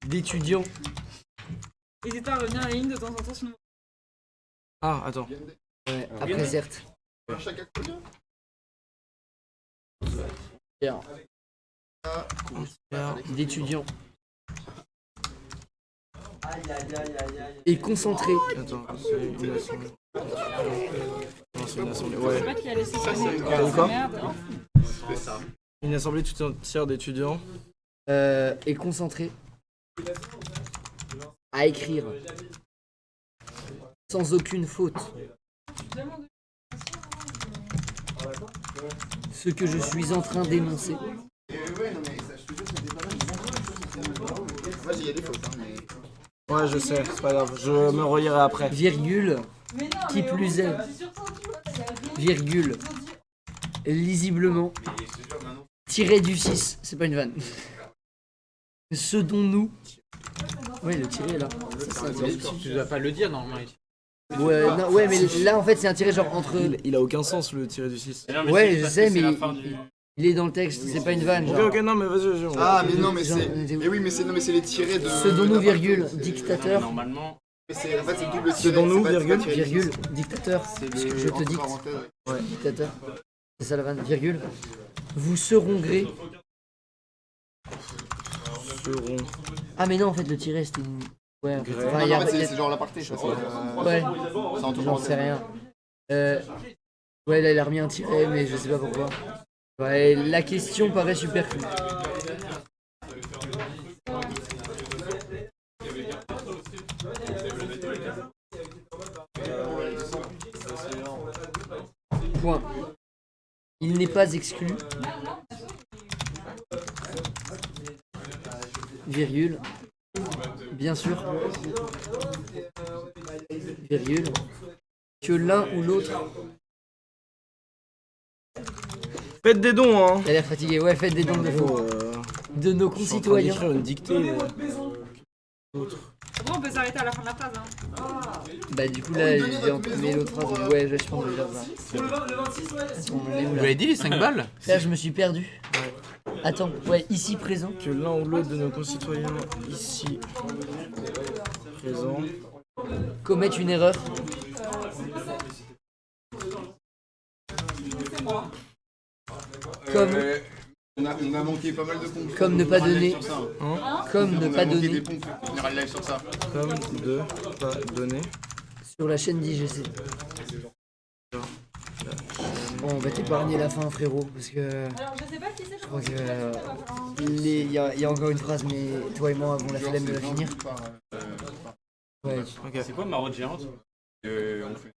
d'étudiants. N'hésite pas à revenir à la ligne de temps en temps sinon. Ah, attends. Ouais, après certes. D'étudiants. Et concentré. Attends, c'est une assemblée. Non, c'est une assemblée. Ouais. Je sais pas qui a laissé ça. Quoi Merde. Une assemblée tout entière d'étudiants. Et concentré à écrire sans aucune faute ce que je suis en train d'énoncer. Moi j'y ai des fautes, hein, mais. Ouais, je sais, c'est pas grave, je me relirai après. Virgule, qui plus est, virgule, lisiblement, tiré du 6, c'est pas une vanne. Ce dont nous... Ouais, le tiré là. Tu dois pas le dire normalement. Ouais, non, ouais, mais là en fait c'est un tiré genre entre... Il a aucun sens le tiré du 6. Ouais, je sais, mais il est dans le texte, c'est pas une vanne. Genre. Ok, non, mais vas-y, vas-y. Ah, mais non, mais c'est. Mais oui, mais c'est les tirés de. Ce dont nous, virgule, dictateur. Normalement. En fait, c'est double Ce dont nous, virgule, virgule, dictateur. Je te dicte. Ouais. Dictateur. C'est ça la vanne, virgule. Vous seront gré. Seront. Ah, mais non, en fait, le tiré c'était une. Ouais, en fait, enfin, En fait, c'est genre l'aparté, je crois. Ouais, C'est en tout j'en sais rien. Ouais, là il a remis un tiré, mais je sais pas pourquoi. Ouais, la question paraît superflue. Point. Il n'est pas exclu. Virgule. Bien sûr. Virgule. Que l'un ou l'autre. Faites des dons, hein. Il a l'air fatigué, ouais, faites des dons de faux. De nos Je suis en train concitoyens. d'écrire une dictée. Après, on peut s'arrêter à la fin de la phrase. Hein. Bah, du coup, là, j'ai imprimé l'autre phrase. Ouais, je pense que je vais faire ça. Vous l'avez dit les 5 balles? Là, je me suis perdu. Attends, ouais, ici présent. Que l'un ou l'autre de nos concitoyens ici présents Commettent une erreur. Comme. On a manqué pas mal de pompes. Comme ne pas donner. Comme ne pas donner. Des pompes. On ira live sur ça. comme de pas donner. Sur la chaîne d'IGC. Bon, on va t'épargner la fin, frérot, parce que. Alors, je sais pas qui c'est. Je crois que. Il y a encore une phrase, mais toi et moi avons la flemme de la finir. Ouais. Ok. C'est quoi Marotte géante? On fait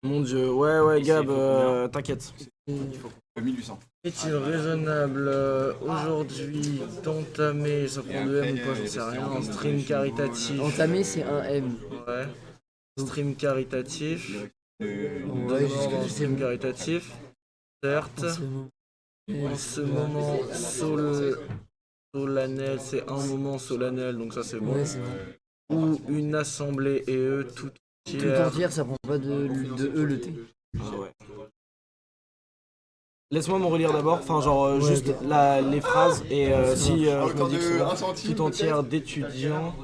Mon dieu, ouais, Gab, t'inquiète. 1800. Est-il raisonnable aujourd'hui d'entamer, ça prend 2 M ou pas, j'en sais rien, un stream caritatif? Entamer, c'est un M. Ouais. Stream caritatif. Ouais, Un stream caritatif. Certes. En ce moment, solennel, c'est un moment solennel, donc ça c'est bon. Ouais, c'est bon. Ou une assemblée et eux tout Tout entière. entière, ça prend pas de E le T. Ah ouais. Laisse-moi me relire d'abord, enfin genre juste les phrases et si je me dis que c'est tout entière d'étudiants,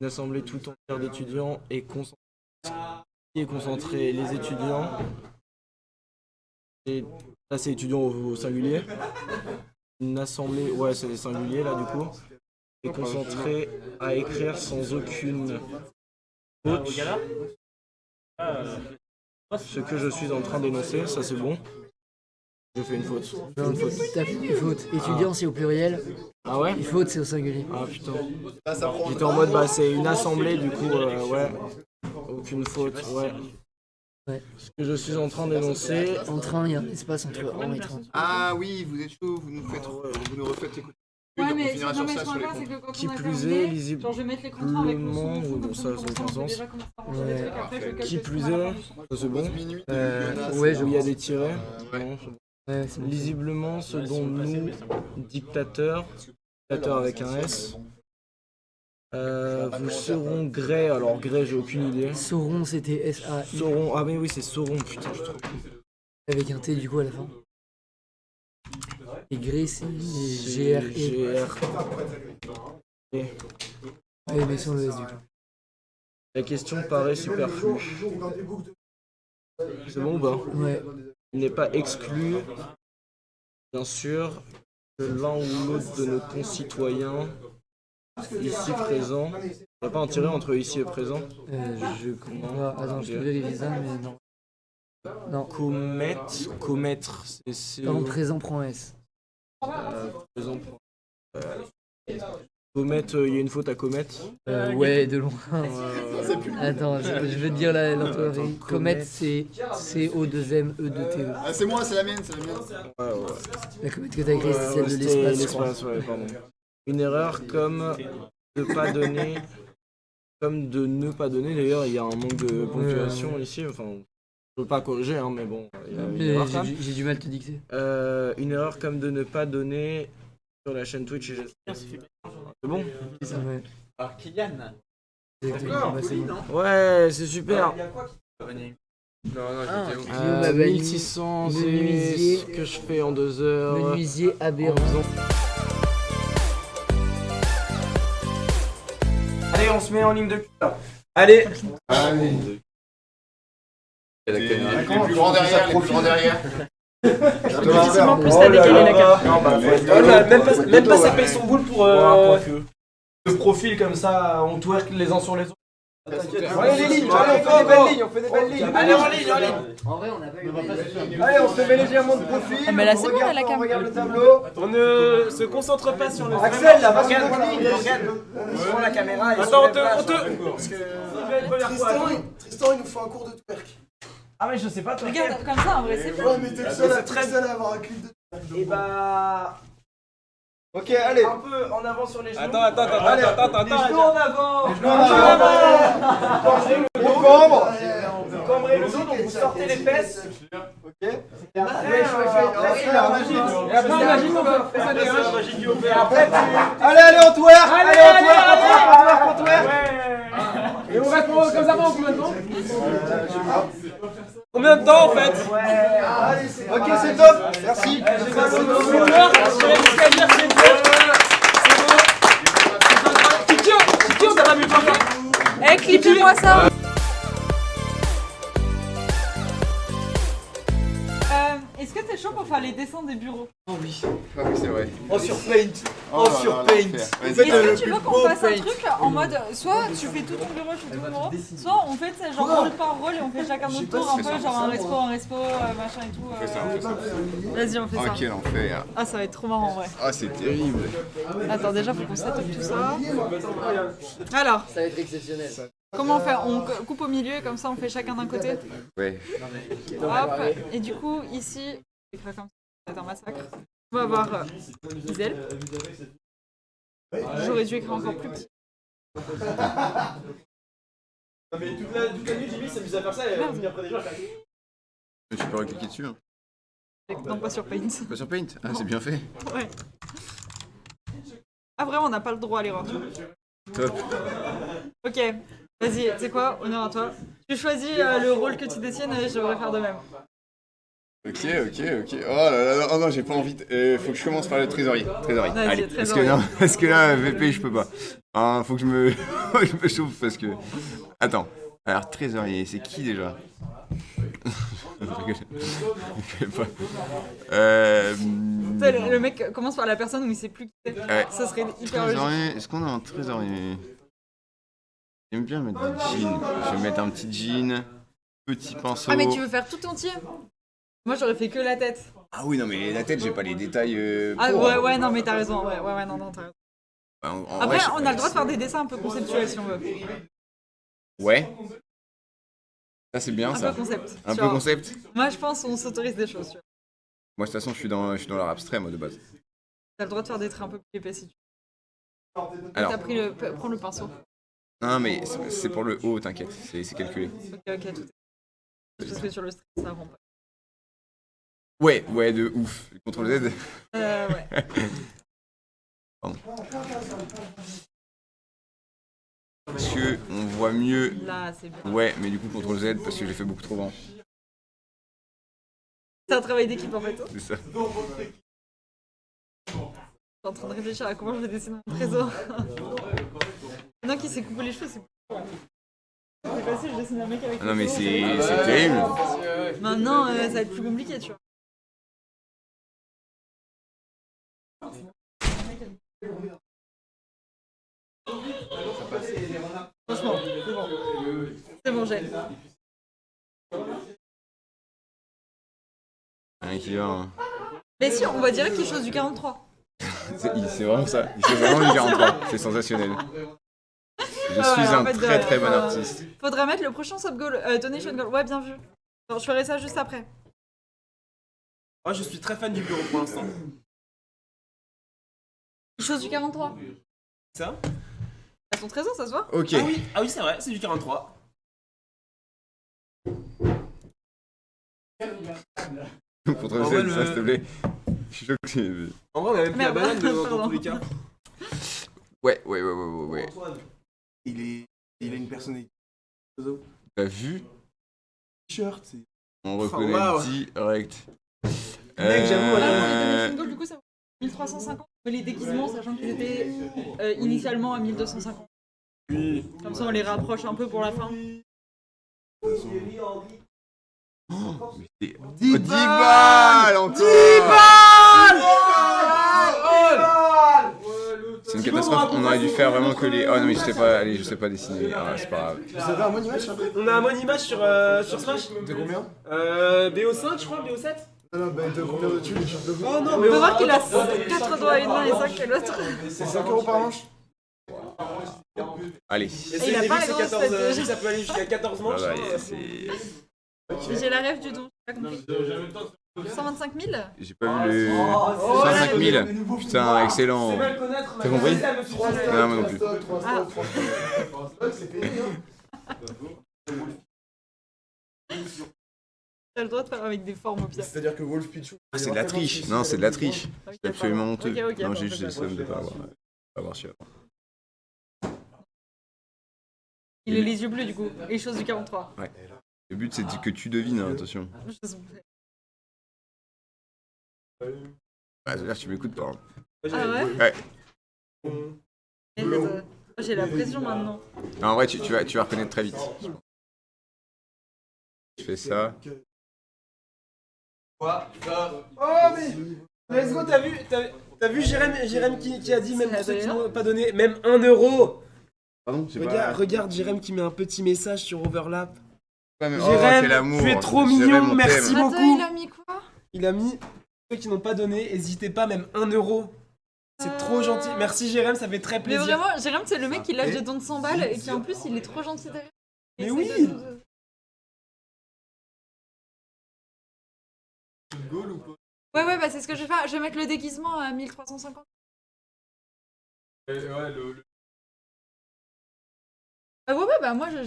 une assemblée tout entière d'étudiants et qui est concentré les étudiants. Et là c'est étudiants au singulier. Une assemblée, ouais c'est singulier là du coup. Est concentré à écrire sans aucune faute. Ce que je suis en train d'énoncer, ça c'est bon. Je fais une faute. T'as fait une faute. Étudiant, c'est au pluriel. Ah ouais? Une faute, c'est au singulier. Ah putain. J'étais en mode, bah c'est une assemblée, du coup, ouais. Aucune faute, ouais. Ouais. Ce que je suis en train d'énoncer. En train, il y a un espace entre en et train. Ah oui, vous êtes chaud, vous nous refaites écouter. Ouais, mais on finira sur ça sur les c'est que quand Qui on a plus terminé, est, lisible. genre je vais mettre les contrats avec le son. Ou bon, ça n'a aucun sens. Qui plus est, ça c'est bon. Ouais, Où il y a des tirets. Non, c'est bon. Ouais, c'est bon. Lisiblement, ce dont nous, dictateurs avec un S, vous serons gré. Alors gré, j'ai aucune idée. Sauron, c'était S-A-I. Sauron, ah mais oui, c'est Sauron, putain, je trouve. Avec un T du coup à la fin. Et Gré, c'est G-R-E. Ouais, mais sans le S du coup. La question paraît superflue. C'est bon ou pas? Ouais. Il n'est pas exclu, bien sûr, que l'un ou l'autre de nos concitoyens ici présents. Il n'y a pas un tiret entre ici et présent? Je comprends. Attends, je peux vérifier ça, mais non. Non. Commettre, c'est. Par contre, présent prend S. Présent. Commettre, il y a une faute à commettre. Ouais, de loin. Attends, je vais te dire l'orthographe. Comète, c'est C-O-2-M-E-2-T-E. Ah, c'est moi, c'est la mienne, c'est la mienne. Ouais. La comète que t'as écrite, c'est celle de l'espace. Ouais, pardon. Une erreur comme de pas donner. Comme de ne pas donner, d'ailleurs, il y a un manque de ponctuation ici. Enfin, je peux pas corriger, hein, mais bon. J'ai du mal à te dicter. Une erreur comme de ne pas donner sur la chaîne Twitch. C'est bon? Ouais. Alors, Kylian. D'accord, bah, c'est bon. Ouais, c'est super. Guillaume 1600, c'est ce que je fais en 2 heures. Menuisier aberrant. Allez, on se met en ligne de cul là. Allez. Les plus grands derrière, les plus grands derrière. Effectivement, plus t'as décalé la carte. Même pas ça paye son boule pour le profil comme ça, on twerk les uns sur les autres. Allez les lignes, allez, on fait des belles lignes. Allez, en ligne. En vrai, on n'a pas eu Allez, on se fait légèrement de profil. Ah, mais là, c'est bon, là, la cam. On regarde le tableau. On ne se concentre pas sur le. Axel, là, va sur Regarde, le ligne. on prend la caméra et attends, on te. Tristan, il nous faut un cours de twerk. Ah, mais je sais pas, toi. Regarde, comme ça, en vrai, c'est Ouais, mais t'es le seul à avoir un clip de twerk. Et bah. Ok, allez. Un peu en avant sur les genoux. Attends. Les genoux en avant. Les genoux en avant. On cambre. Vous cambrez le dos, donc vous sortez les fesses. Ok. Et après, Allez, on twerk. On twerk. Et on reste comme ça pendant combien de temps? Combien de temps en fait? Ok, c'est top. Merci. Titi, on t'a mieux parlé? Eh, clippez-moi ça. Est-ce que t'es chaud pour faire les dessins des bureaux? Ah oui, c'est vrai. Oh, sur Paint. Sur Paint. Est-ce que tu veux qu'on fasse un truc en mode soit tu fais tout ton bureau, je fais tout mon bureau, soit on fait genre rôle par rôle et on fait chacun notre tour, un peu genre un respo, machin et tout. On fait ça. Vas-y, on fait ça. Oh, quel enfer. Ah, ça va être trop marrant en vrai. Ah, c'est terrible. Attends, déjà faut qu'on setup tout ça. Alors, Ça va être exceptionnel. comment on fait? On coupe au milieu et comme ça on fait chacun d'un côté. Ouais. Hop, et du coup ici, j'écris comme ça, ça va être un massacre. On va avoir Isel. J'aurais dû écrire encore plus petit. Mais toute la nuit, Jimmy s'amuse à faire ça et venir après des gens. Tu peux recliquer dessus. Hein. Non, pas sur Paint. Pas sur Paint? Ah, c'est bien fait. Ouais. Ah, vraiment, on n'a pas le droit à l'erreur. Top. Ok, vas-y, tu sais quoi, honneur à toi. Tu choisis le rôle que tu dessines et je devrais faire de même. Ok. Oh là là, oh non, j'ai pas envie. Faut que je commence par le trésorier. Trésorier. Vas-y, Allez. trésorier. Parce que là, VP, je peux pas. Hein, faut que je me, je me chauffe parce que. Attends. Alors, trésorier, c'est qui déjà? Je rigole pas. Tu sais, le mec commence par la personne où il sait plus qui c'est. Ouais. Ça serait hyper logique. Trésorier, est-ce qu'on a un trésorier? J'aime bien mettre des jeans. Je vais mettre un petit jean, petit pinceau. Ah, mais tu veux faire tout entier? Moi, j'aurais fait que la tête. Ah oui, non, mais la tête, j'ai pas les détails. Ah, pour, ouais, non, mais t'as raison. Ouais, non, t'as raison. En Après, vrai, on a le droit de faire des dessins un peu conceptuels si on veut. Ouais. Ça, c'est bien, Un ça. peu concept. Un tu peu vois. concept. Moi, je pense qu'on s'autorise des choses. Tu vois. Moi, de toute façon, je suis dans l'art abstrait, moi, de base. T'as le droit de faire des traits un peu plus épais si tu veux. Alors. T'as pris prends le pinceau. Non, mais c'est pour le haut, t'inquiète. C'est calculé. Ok, tout est. Parce que sur le stress, ça rend pas. Ouais, de ouf. CTRL Z. Ouais. Pardon. Est-ce que on voit mieux? Là, c'est bien. Ouais, mais du coup, CTRL Z parce que j'ai fait beaucoup trop grand. C'est un travail d'équipe en fait. C'est ça. Je suis en train de réfléchir à comment je vais dessiner mon trésor. Non, qui s'est coupé les cheveux, c'est c'est facile, je dessine un mec avec. Ah non, mais les c'est cheveux. terrible. Maintenant, ça va être plus compliqué, tu vois. Franchement, c'est bon, j'ai. Rien qui va. Hein. Mais si, on va dire qu'il chose du 43. C'est vraiment ça. C'est vraiment du 43. C'est sensationnel. Je suis un très bon artiste. Faudrait mettre le prochain sub goal, donation goal. Ouais, bien vu. Non, je ferai ça juste après. Moi, je suis très fan du bureau pour l'instant. Chose du 43. Ça? À son trésor, ça se voit? Ok. Ah oui, c'est vrai, c'est du 43. CTRL Z, ça, s'il te plaît. Je suis choqué. En vrai, on a même plus la Merde. banane dans tous les cas. Ouais. Il a une personnalité. T'as vu? T-shirt, c'est. On reconnaît direct. Mec, j'avoue, Ah, les donation goal, du coup, ça vaut 1350. Mais les déguisements, sachant qu'ils étaient initialement à 1250. Oui. Comme ça, on les rapproche un peu pour la fin. Oh, mais c'est 10 balles encore. C'est une catastrophe, on aurait dû faire vraiment que les... Oh non mais je sais pas dessiner, ah, c'est pas grave. Vous avez un money match après? On a un money match sur Smash. T'es combien? BO5, je crois, BO7. Non, bah t'as combien de thunes? Oh non, On mais peut voir qu'il a 4 doigts à une main et 5 à l'autre. C'est 5 € par manche? Allez. il a pas les grosses têtes. Ça peut aller jusqu'à 14 manches. Ah bah, hein. c'est... J'ai la rêve du don, j'ai pas compris. 125 000? J'ai pas vu le... 105 000. Putain, excellent. C'est mal connaître. T'as compris? Non, moi non plus. Ah. T'as le droit de faire avec des formes au pire. C'est-à-dire que Wolf Pichu. Ah, c'est de la triche. Non, c'est de la triche. Ok, C'est absolument honteux. ok, Non, bon, j'ai juste c'est le seum de pas avoir su avant. Il a les yeux bleus du coup, et chose du 43. Ouais. Le but c'est que tu devines, hein, attention. Bah, c'est-à-dire que tu m'écoutes pas. Hein. Ah ouais? Ouais. J'ai la pression maintenant. Non, en vrai, tu vas reconnaître très vite. Je fais ça. Oh mais let's go, t'as vu Jérém qui a dit même pour ceux qui n'ont pas donné même 1 €. Pardon, j'ai pas... Regarde Jérém qui met un petit message sur Overlap. Ouais, mais... Jérém, quel amour. tu es trop Jérém, mignon, on merci t'aime. beaucoup. Il a mis quoi? Il a mis ceux qui n'ont pas donné, n'hésitez pas, même 1 €. C'est trop gentil. Merci Jérém, ça fait très Mais plaisir. vraiment, Jérém, c'est le mec qui lâche des dons de 100 balles et qui en plus il est trop gentil derrière. Mais oui. Ouais, bah c'est ce que je vais faire. Je vais mettre le déguisement à 1350. Ah ouais, bah moi oui.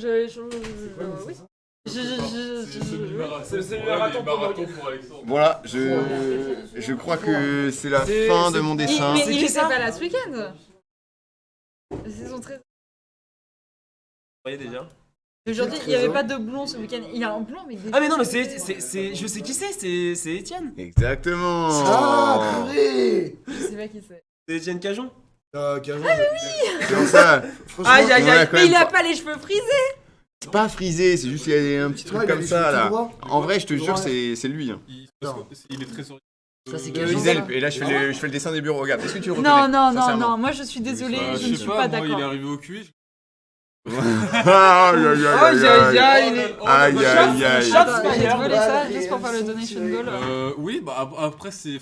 C'est le marathon pour Alexandre. Voilà, je crois que c'est la fin de mon dessin. Mais il était pas là ce week-end. C'est son très. Vous voyez déjà. Aujourd'hui, il n'y avait pas de blond ce week-end. Il y a un blond, mais. Ah mais non, mais c'est je sais qui c'est Étienne. Exactement. Ah, purée. Je sais pas qui c'est. C'est Étienne Cajon. Cajon. Ah mais oui. C'est pour ça. Aïe aïe on a aïe. quand Mais même il a pas- pas les cheveux frisés. C'est pas frisé, c'est juste qu'il y a un petit truc Ouais, il a comme les ça cheveux là. tout droits. En vrai, je te jure, Ouais. c'est lui. Hein. Il est très orienté. Ça, c'est Cajon. Gisèle, et là je fais le dessin des bureaux. Regarde, est-ce que tu le reconnais? Non non non sincèrement non. Moi je suis désolée, Bah, je ne sais suis pas, pas moi, il est d'accord. arrivé au QI. Aïe aïe aïe aïe aïe. il est. Aïe aïe aïe. Attends, j'ai Meilleur. volé ça juste pour faire le donation goal. Oui, bah après c'est.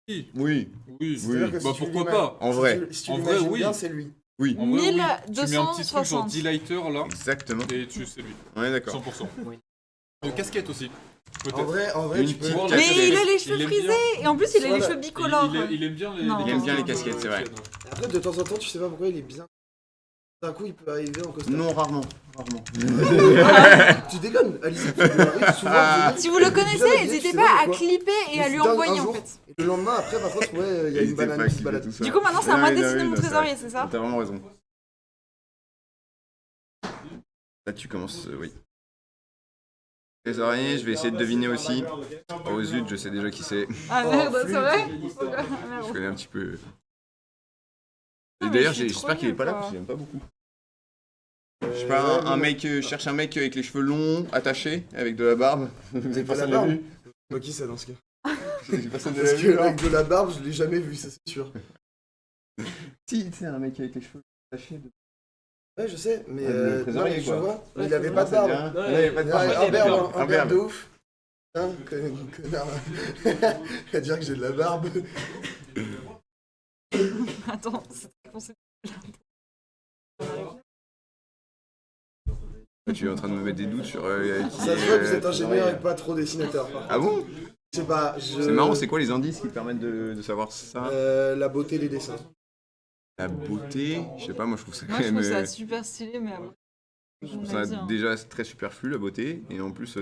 Oui, Oui, oui, C'est-à-dire bah pourquoi pas? en vrai. Si tu En vrai, l'imagines oui. bien, c'est lui. Oui, En vrai, oui. Tu mets un petit truc genre 1260. D-lighter là, exactement. et c'est lui. On est d'accord. 100%. Une casquette aussi. En Peut-être. vrai, Une tu peux. petite Mais casquette. il a les Il cheveux aime frisés bien. et en plus il a les Voilà. cheveux bicolores. Il aime bien les. Non. Il aime bien les casquettes, c'est vrai. Après, de temps en temps, tu sais pas pourquoi il est bien. D'un coup, il peut arriver en costard. Non, rarement. Rarement. Tu déconnes, Alice. Tu arrives souvent. Si vous le connaissez, Jamais, n'hésitez tu sais pas à pourquoi. clipper et à lui Il se donne envoyer un en jour, fait. Et le lendemain, après, par contre, ouais, il y a une N'hésitez pas banane à qui se cliquer balade. tout ça. Du coup maintenant c'est à moi de Ouais, dessiner ouais, mon ouais, trésorier, ça. c'est ça? T'as vraiment raison. Là, tu commences, oui. Trésorier, je vais essayer de deviner aussi. Oh zut, je sais déjà qui c'est. Ah Oh, merde, c'est flûte. vrai? Je Merde. connais un petit peu. Ah, Et mais d'ailleurs, je suis j'espère trop qu'il est nulle, pas là quoi. parce que j'aime pas beaucoup. Je sais pas, un mec, je cherche un mec avec les cheveux longs, attachés, avec de la barbe. Avec de la Personne l'a barbe. vu. Moi, qui ça dans ce cas? Personne ne Parce l'a que vu, là. avec de la barbe, je l'ai jamais vu, ça c'est sûr. Si, tu sais, un mec avec les cheveux attachés. Ouais, je sais, mais, Ah, le non, trésorier, mais je quoi. vois. Mais il avait pas de Ça te dit barbe. rien Ouais, il avait pas de Ouais, barbe. un Un berbe de berbe. ouf. Hein, connard. Il va dire que j'ai de la barbe. Attends, c'est très foncé. Tu es en train de me mettre des doutes sur qui Ça se voit que vous êtes est, ingénieur et pas trop dessinateur. par contre. Ah bon? Je sais pas, C'est marrant, c'est quoi les indices qui te permettent de savoir ça? La beauté des dessins. La beauté, je sais pas, moi je trouve ça Moi quand je même. trouve ça super stylé, mais Je trouve on ça a dit, hein. déjà très superflu la beauté et en plus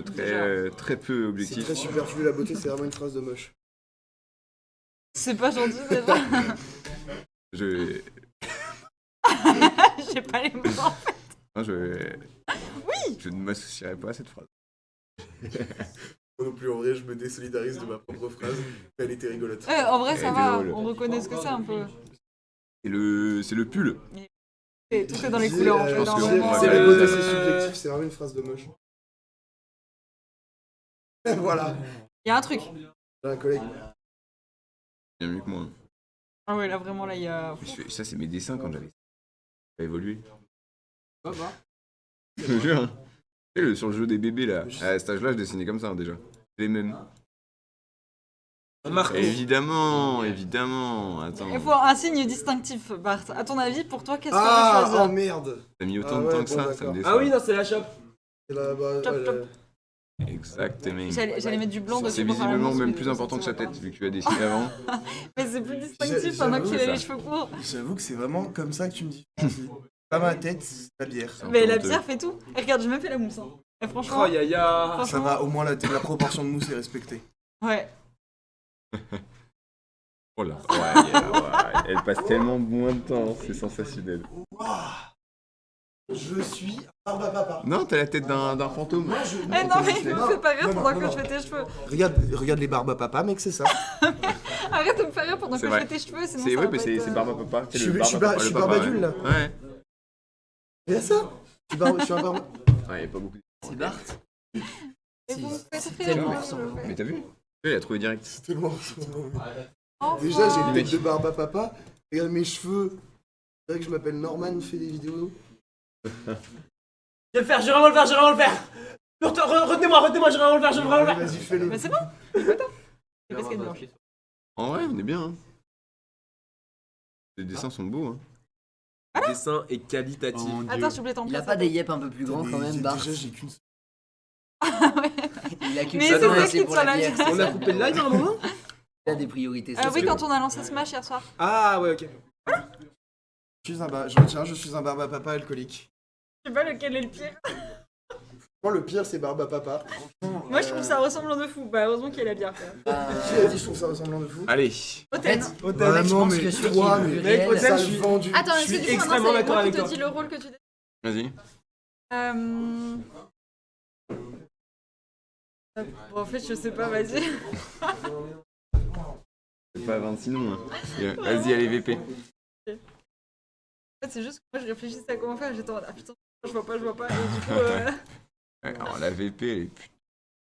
très peu C'est objectif. très superflu, la beauté, c'est vraiment une phrase de moche. C'est pas gentil déjà. Je. J'ai pas les mots en fait. Non, je. Oui! Je ne m'associerai pas à cette phrase. Moi non plus, en vrai, je me désolidarise de ma propre phrase. Elle était rigolote. En vrai ça Elle est va, drôle. on reconnaît ce que c'est un peu. C'est le pull. Et tout est dans les couleurs en fait. pense que normalement. on C'est va la faire beauté, une- c'est subjectif, c'est vraiment une phrase de moche. Voilà. Il y a un truc. J'ai un collègue. Bien mieux que moi. Ah ouais, là vraiment, là il y a. Ça, c'est mes dessins quand j'avais. Ça a évolué. Ça va. Je te jure. Hein. Tu sais, sur le jeu des bébés là. À cet âge-là, je dessinais comme ça hein, déjà. Les mêmes. Marco. Évidemment. Attends. Il faut un signe distinctif, Bart. À ton avis, pour toi, qu'est-ce qu'on va Ah, oh choisir? merde. T'as mis autant Ah de ouais, temps que bon, ça, ça d'accord. me déçoit. Ah oui, non, c'est la chope. C'est la, bah, Chop, ouais, chop. Exactement. J'allais mettre du blanc dessus. C'est pour faire la visiblement mousse, même mais plus je important que sais sa pas. tête, vu que tu as dessiné avant. Mais c'est plus distinctif pendant qu'il a les cheveux courts. J'avoue que c'est vraiment comme ça que tu me dis. Pas ma tête, c'est la bière. C'est un Mais peu la honteux. bière fait tout. Et regarde, j'ai même fait la mousse. Hein. Et franchement, Oh, ya ya. Ça va, au moins la proportion de mousse est respectée. ouais. Oh là. Ouais. Elle passe tellement moins de temps, c'est sensationnel. Je suis barbe à papa. Non, t'as la tête d'un fantôme. Moi, je... Eh non, mais il me fait pas rire non, pendant non, que non. je fais tes cheveux. Regarde les barbes à papa, mec, c'est ça. Arrête de me faire rire pendant que C'est je vrai. fais tes cheveux, sinon C'est ça ouais, va mais pas c'est être, barbe à papa. Je suis barbadule, là. Ouais. Y'a ça je suis un barbe. Ouais, y a pas beaucoup. C'est Bart. Et vous me faites C'est rire, tellement moi, ressemblant. je le fais. Mais t'as vu? Il a trouvé direct. C'est tellement... Enfin. Déjà, j'ai une tête de barbe à papa. Regarde mes cheveux. C'est vrai que je m'appelle Norman, fait des vidéos. Je vais le faire, je vais vraiment le faire. Retenez-moi, je vais vraiment le faire. Vas-y, fais-le. Mais c'est bon. C'est pas top. Les baskets blanches. En vrai, on est bien. Hein. Les dessins sont beaux. Hein. Le dessin est qualitatif. Attends, s'il vous plaît, t'en Il a place, pas attends. des yep un peu plus grands quand même, Bart. Déjà, j'ai qu'une seule. Il a qu'une Mais seule c'est main, ça c'est qui pour te la sur la bière. On a coupé le live à un moment. Il a des priorités. Ah oui, quand on a lancé Smash hier soir. Ah ouais, ok. Je retiens, je suis un barbe à papa alcoolique. Je sais pas lequel est le pire. Moi, le pire, c'est Barbe à Papa. Moi, je trouve ça ressemblant de fou. Bah, heureusement qu'il y a la bière. Quoi. Qui a dit je trouve ça ressemblant de fou? Allez. Oten. Bah, je non, pense mais que celui toi, qui est le mais plus mec, réel, Oten, ça, je suis vendu. Attends, Je est-ce que suis du coup, maintenant, extrêmement c'est d'accord moi qui avec te toi. dis le rôle que tu décides? Vas-y. Bon, en fait, je sais pas, vas-y. C'est pas 26 noms. Hein. Vas-y, allez, VP. En fait, c'est juste que moi, je réfléchissais à comment faire. J'étais en mode, ah putain, je vois pas. Et du coup, Ouais, alors la VP, elle est plus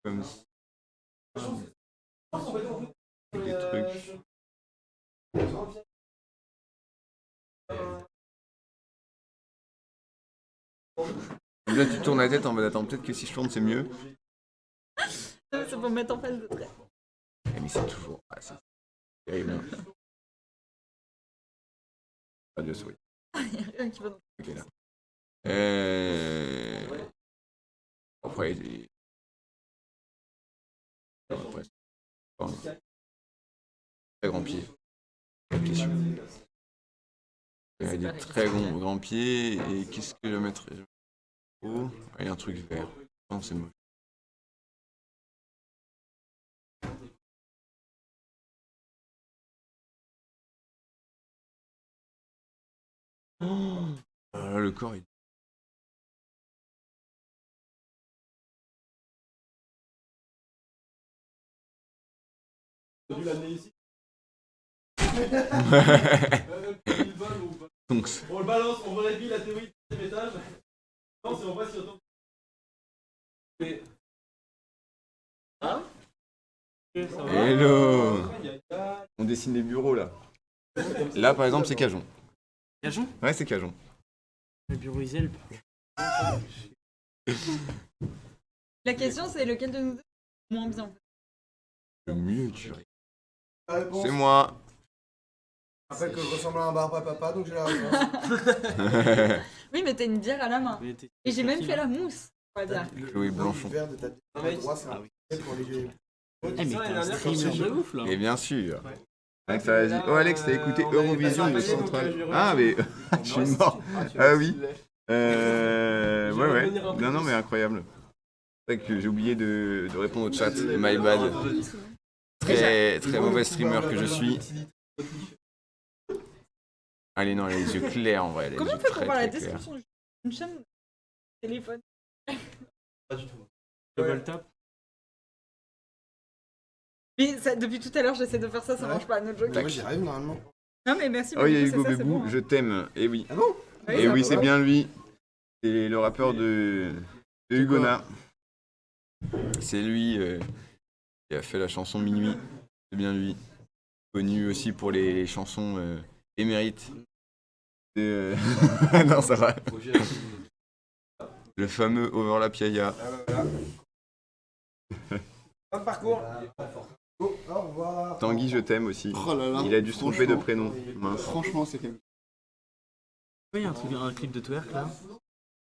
comme ça. Des trucs. Là, tu tournes la tête en mode attends, peut-être que si je tourne, c'est mieux. c'est pour me mettre en face de trait. Mais c'est toujours. Ah, c'est terrible. Hein. Radio souris. Il y a rien qui va dans Ok, là. Après, il... Après, enfin, très grand pied. Pied sûr. Il y a des très grands pieds. Et qu'est-ce que je vais mettre? Oh, il y a un truc vert. Non, c'est moche. Oh, là, le corps, il... Donc, On le balance, on vérifie la théorie du deuxième étage. Non, c'est on voit si on tombe. Hein? hello! On dessine les bureaux là. Là par exemple c'est Cajon. Cajon? Ouais c'est Cajon. Le bureau Iselp. La question, c'est lequel de nous deux est moins bien. Le mieux tu ris. C'est moi. Je rappelle que je ressemble à un Barbe à Papa, donc j'ai la réponse. Oui, mais t'as une bière à la main. Et j'ai même fait la mousse. On va dire. Chloé Blanchon. Le verre de ta droite, c'est un pour les Mais t'es un streamer de ouf là. Et bien sûr. Alex, ça vas-y. Oh Alex, t'as écouté Eurovision de Central. Ah mais je suis mort. Ah oui. Ouais. Non mais incroyable. C'est vrai que j'ai oublié de répondre au chat. My bad. Très mauvais streamer que je suis. Allez non, les yeux clairs en vrai. Les Comment yeux on fait pour très, voir la très clairs. description d'une chaîne de téléphone? Pas du tout. Double tap. Mais ça, depuis tout à l'heure, j'essaie de faire ça, ça marche pas. No joke. Moi, j'y arrive normalement. Non, mais merci. Oh, il y a beaucoup, Hugo c'est ça, c'est Bébou, bon. je t'aime. Et oui. Ah bon? Et oui, c'est bien lui. C'est le rappeur de Hugona. C'est lui qui a fait la chanson Minuit. C'est bien lui. Connu aussi pour les chansons émérites. Non, ça va. Le fameux Overlap Yaya. Fin de parcours. Au revoir. Tanguy, je t'aime aussi. Oh là là, Il a dû se tromper de prénom. Mince. Franchement, c'est quelque Oui, il y a un clip de twerk là.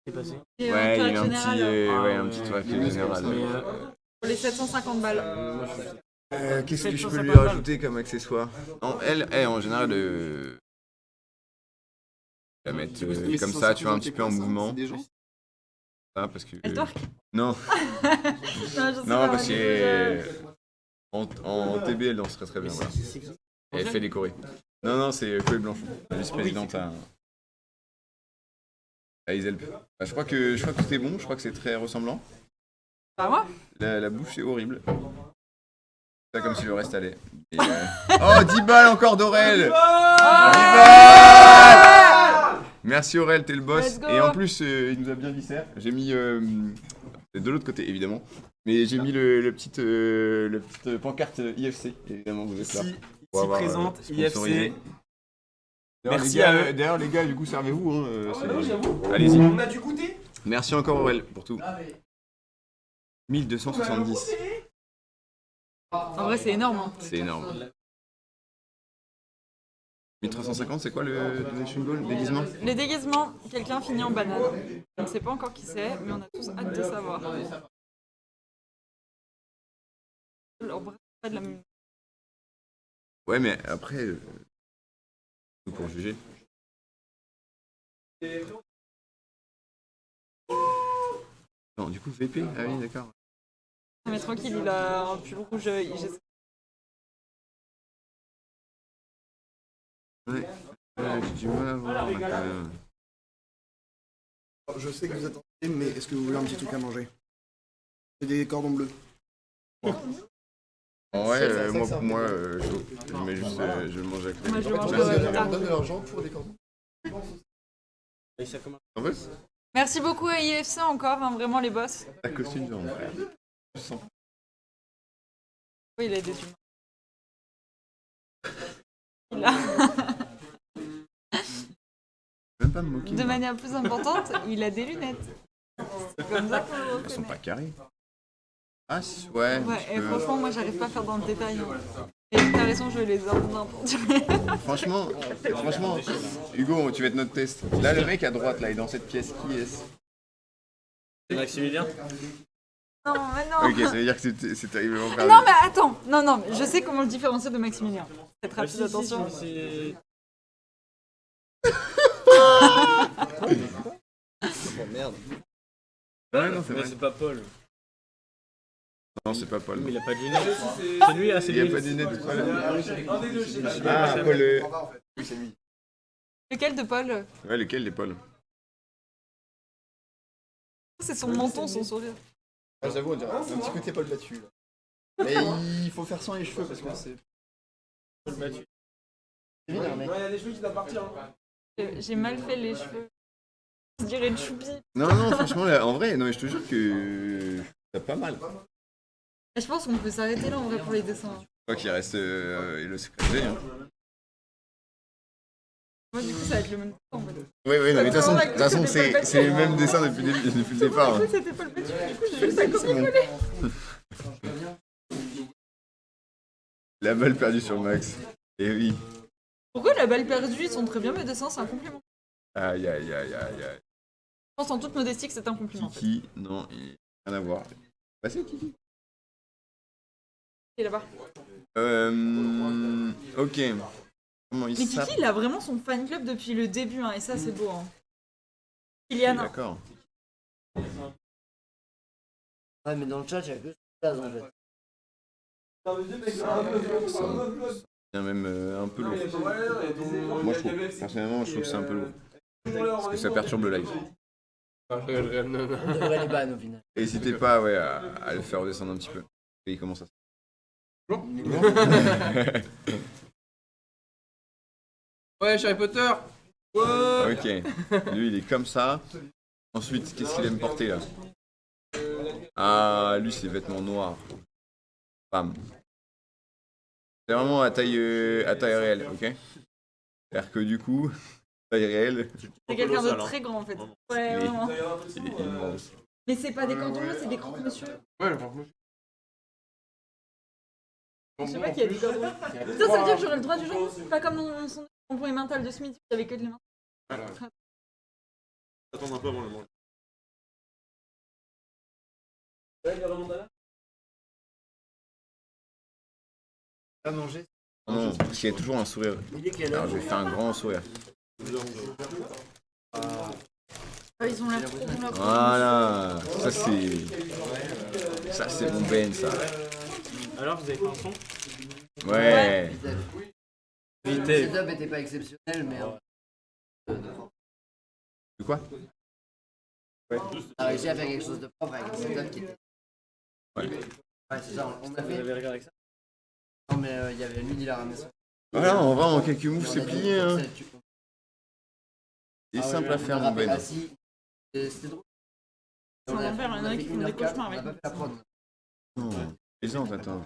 C'est passé. Et Ouais, il y a un général, petit twerk général. pour les 750 balles. Qu'est-ce que je peux lui 750 rajouter comme accessoire? Non, elle, en général, la mettre comme ça, tu vois, un petit peu en mouvement. Ça, parce que. Elle twerk? Non. Non, je sais Non, pas, parce moi, que. En TB, elle danse très bien. Voilà. Et elle fait des chorés. Non, c'est Chloé Blanchon, la vice-présidente à Iselp. Bah, je crois que tout est bon, je crois que c'est très ressemblant. Pas moi? La bouche est horrible. C'est comme si le reste allait. Et, Oh, 10 balles encore d'Aurel! 10 balles! Merci Aurel, t'es le boss. Let's go. Et en plus, il nous a bien vissé. J'ai mis. C'est de l'autre côté, évidemment. Mais j'ai mis le petite pancarte IFC, évidemment, vous êtes là. Si Pour avoir, présente, sponsorisé. IFC. D'ailleurs, Merci les gars, à eux. D'ailleurs, les gars, du coup, servez-vous. Hein, non, j'avoue. Allez-y. On a du goûter. Merci encore Aurel pour tout. 1270. En vrai, c'est énorme. Hein. C'est énorme. 1350, c'est quoi le donation goal? Déguisement? Les déguisements, quelqu'un finit en banane. On ne sait pas encore qui c'est, mais on a tous hâte de savoir. Alors, bref, pas de la même. Ouais, mais après, pour juger. Non, du coup, VP. Ah oui, d'accord. Non, mais tranquille, il a un pull rouge IGC. Ouais. J'ai du mal à voir quand même. Je sais que vous êtes en stream, mais est-ce que vous voulez un petit truc à manger? C'est des cordons bleus. Ouais, moi, je mets juste, je le mange avec les. Moi, je mange On donne de l'argent pour des cordons. En fait, Merci beaucoup à IFC encore, hein, vraiment les boss. ta costume de mon frère. Je sens. Oui, il a des humains. Il a... Même pas me moquer. De manière plus importante, il a des lunettes. C'est comme ça qu'on le Elles sont reconnaît. pas carrées. Ah, ouais. Ouais, et franchement, moi j'arrive pas à faire dans le détail. Hein. Et t'as raison, je vais les ordonner pour dire. Franchement, Hugo, tu vas être notre test. Là, le mec à droite, là, est dans cette pièce. Qui est-ce? C'est Maximilien? Non, mais non. Ok, ça veut dire que c'est terriblement grave. Non, mais attends. Non, mais je sais comment le différencier de Maximilien. Faites rapide, attention. Oh merde. Ouais, non, c'est Mais vrai. c'est pas Paul. Non, c'est pas Paul. Mais il a pas de lunettes. C'est lui, ah, c'est Il lui. y a pas de lunettes de Paul. Ah, Paul. Oui, c'est lui. Lequel de Paul? Ouais, lequel, les Paul? C'est son menton, son sourire. Ah, j'avoue, on dirait un petit côté Paul Battu. Là. Mais il faut faire sans les cheveux parce que c'est. Paul Mathieu. C'est bien, mec. Non, il y a des cheveux qui doivent partir. Hein. J'ai mal fait les cheveux. Je dirais une choupi. Non, franchement, là, en vrai, non, mais je te jure que t'as pas mal. Et je pense qu'on peut s'arrêter là en vrai pour les dessins. Je crois qu'il reste le secret. Hein. Moi, du coup, ça va être le même temps en fait. Oui, non, mais de toute façon, C'était pas le c'est les mêmes dessins depuis le départ. Du Hein. coup, c'était pas le petit. Du coup, j'ai juste à copier-coller. La balle perdue sur Max. Et oui. Pourquoi la balle perdue? Ils sont très bien mes dessins, c'est un compliment. Aïe. Je pense en toute modestie que c'est un compliment. En fait. Kiki, non, il rien à voir. Bah, c'est Kiki. Il est là-bas. Ok. Comment il Mais s'appelle? Kiki, il a vraiment son fan club depuis le début, hein, et ça, c'est beau. Hein. Oui, Kylian. d'accord. Ouais, mais dans le chat, il y a que Staz en fait. C'est même un peu lourd. Moi, je trouve. Personnellement, je trouve que c'est un peu lourd. Parce que ça perturbe le live. On devrait les ban au final. N'hésitez pas à le faire redescendre un petit peu. Et il commence à. Ouais, Harry Potter. Ok. Lui, il est comme ça. Ensuite, qu'est-ce qu'il aime porter là? Ah, lui, c'est vêtements noirs. Bam. C'est vraiment à taille réelle, ok? C'est-à-dire que du coup, taille réelle. C'est quelqu'un de très grand en fait. Ouais, Il est- vraiment. Il est immense. Mais c'est pas des cordons, c'est des croque-monsieur. Ouais, le croque-monsieur. Je sais pas qui a des cordons. Ça veut dire que j'aurais le droit du genre. Pas comme dans son emploi mental de Smith, il y avait que de les mains. Attends un peu avant le moment. Pas manger. Non, parce qu'il y a toujours un sourire. Il est quelle Alors, heure? je vais faire un grand sourire. Ah, ils ont l'air trop bons là. Voilà. Ça, c'est mon Ben, ça. Alors, vous avez fait un son? Ouais. Le setup était pas exceptionnel, mais. De quoi? On a réussi à faire quelque chose de propre avec un setup qui était. Ouais. Ouais, c'est ça, on a Vous fait. avez regardé avec ça? Non, mais il y avait lui, il a ramené son. Voilà, en vrai, en quelques moves, c'est plié. Hein. C'est C'est simple à faire, mon Ben. assis. C'était drôle. C'est en enfer, il y en a qui font des cauchemars avec On a pas fait la prod. Non, plaisante, attends.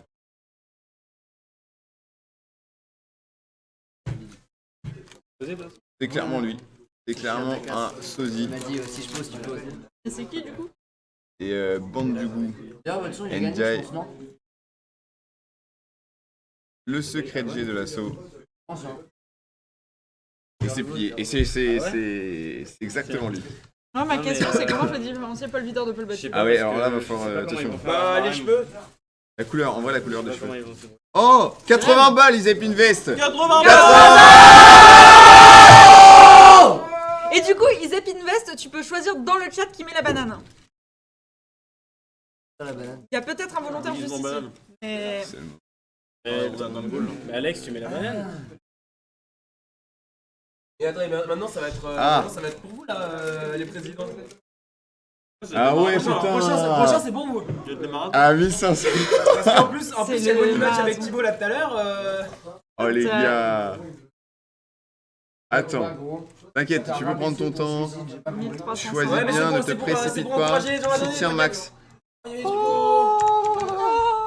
C'est clairement lui. C'est clairement un sosie. Il m'a dit si je pose, tu poses. Et c'est qui du coup? Et bande du goût. D'ailleurs, votre son, il a gagné, Ndiaye. je pense, non? Le secret de G de l'assaut. Je pense, hein. Et c'est plié. Et c'est exactement lui. Non, ma question c'est comment je vais différencier Paul Vidor de Paul Battu? Ah ouais, alors là, va falloir attention. Bah, les cheveux. La couleur, en vrai, la couleur de Comment cheveux. ils vont se voir? Oh 80 balles, ils avaient une veste. 80 Et du coup, Isep Invest, tu peux choisir dans le chat qui met la banane. La banane. Il y a peut-être un volontaire juste ici. Mais... Mais Alex, tu mets la banane. Et attends, maintenant ça va être, ça va être pour vous là, les présidents. Ah ouais, putain. Prochain c'est pour vous. Ah 1500. Parce qu'en plus, il y a le match avec Thibaut là tout à l'heure. Oh les gars. Attends. T'inquiète, tu peux prendre ton temps. 1300. Choisis bien, ne te précipite pas. Soutiens Max.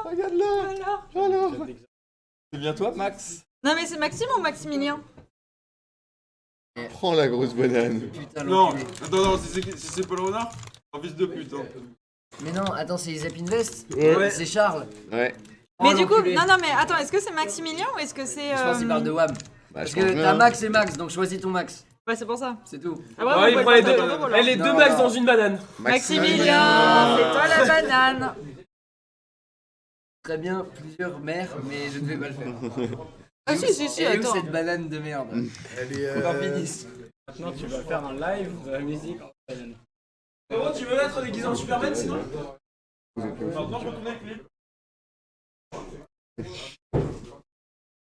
Regarde-le. C'est bien toi, Max? Non mais c'est Maxime ou Maximilien? Prends la grosse banane. Putain, Non, l'enculé. attends, si c'est Paul Renard, un fils de pute. Hein. Mais non, attends, c'est Isaac Invest. Ouais. C'est Charles. Ouais. Mais Oh, du coup, l'enculé. non mais attends, est-ce que c'est Maximilien ou est-ce que c'est... Je pense qu'il parle de WAM. Bah, Parce je que pense t'as bien. Max et Max, donc choisis ton Max. Ouais, c'est pour ça. C'est tout. Ah ouais, Ouais, il prend les deux. voilà. Elle est deux Max dans une banane. Maximilien, c'est toi la banane. Très bien, plusieurs mères, mais je ne vais pas le faire. Ah si, Et où attends. cette banane de merde? Elle est. Faut qu'on finisse. Maintenant, tu vas faire un live de la musique en banane. Comment tu veux être déguisé en Superman sinon? Maintenant, je retourne avec lui.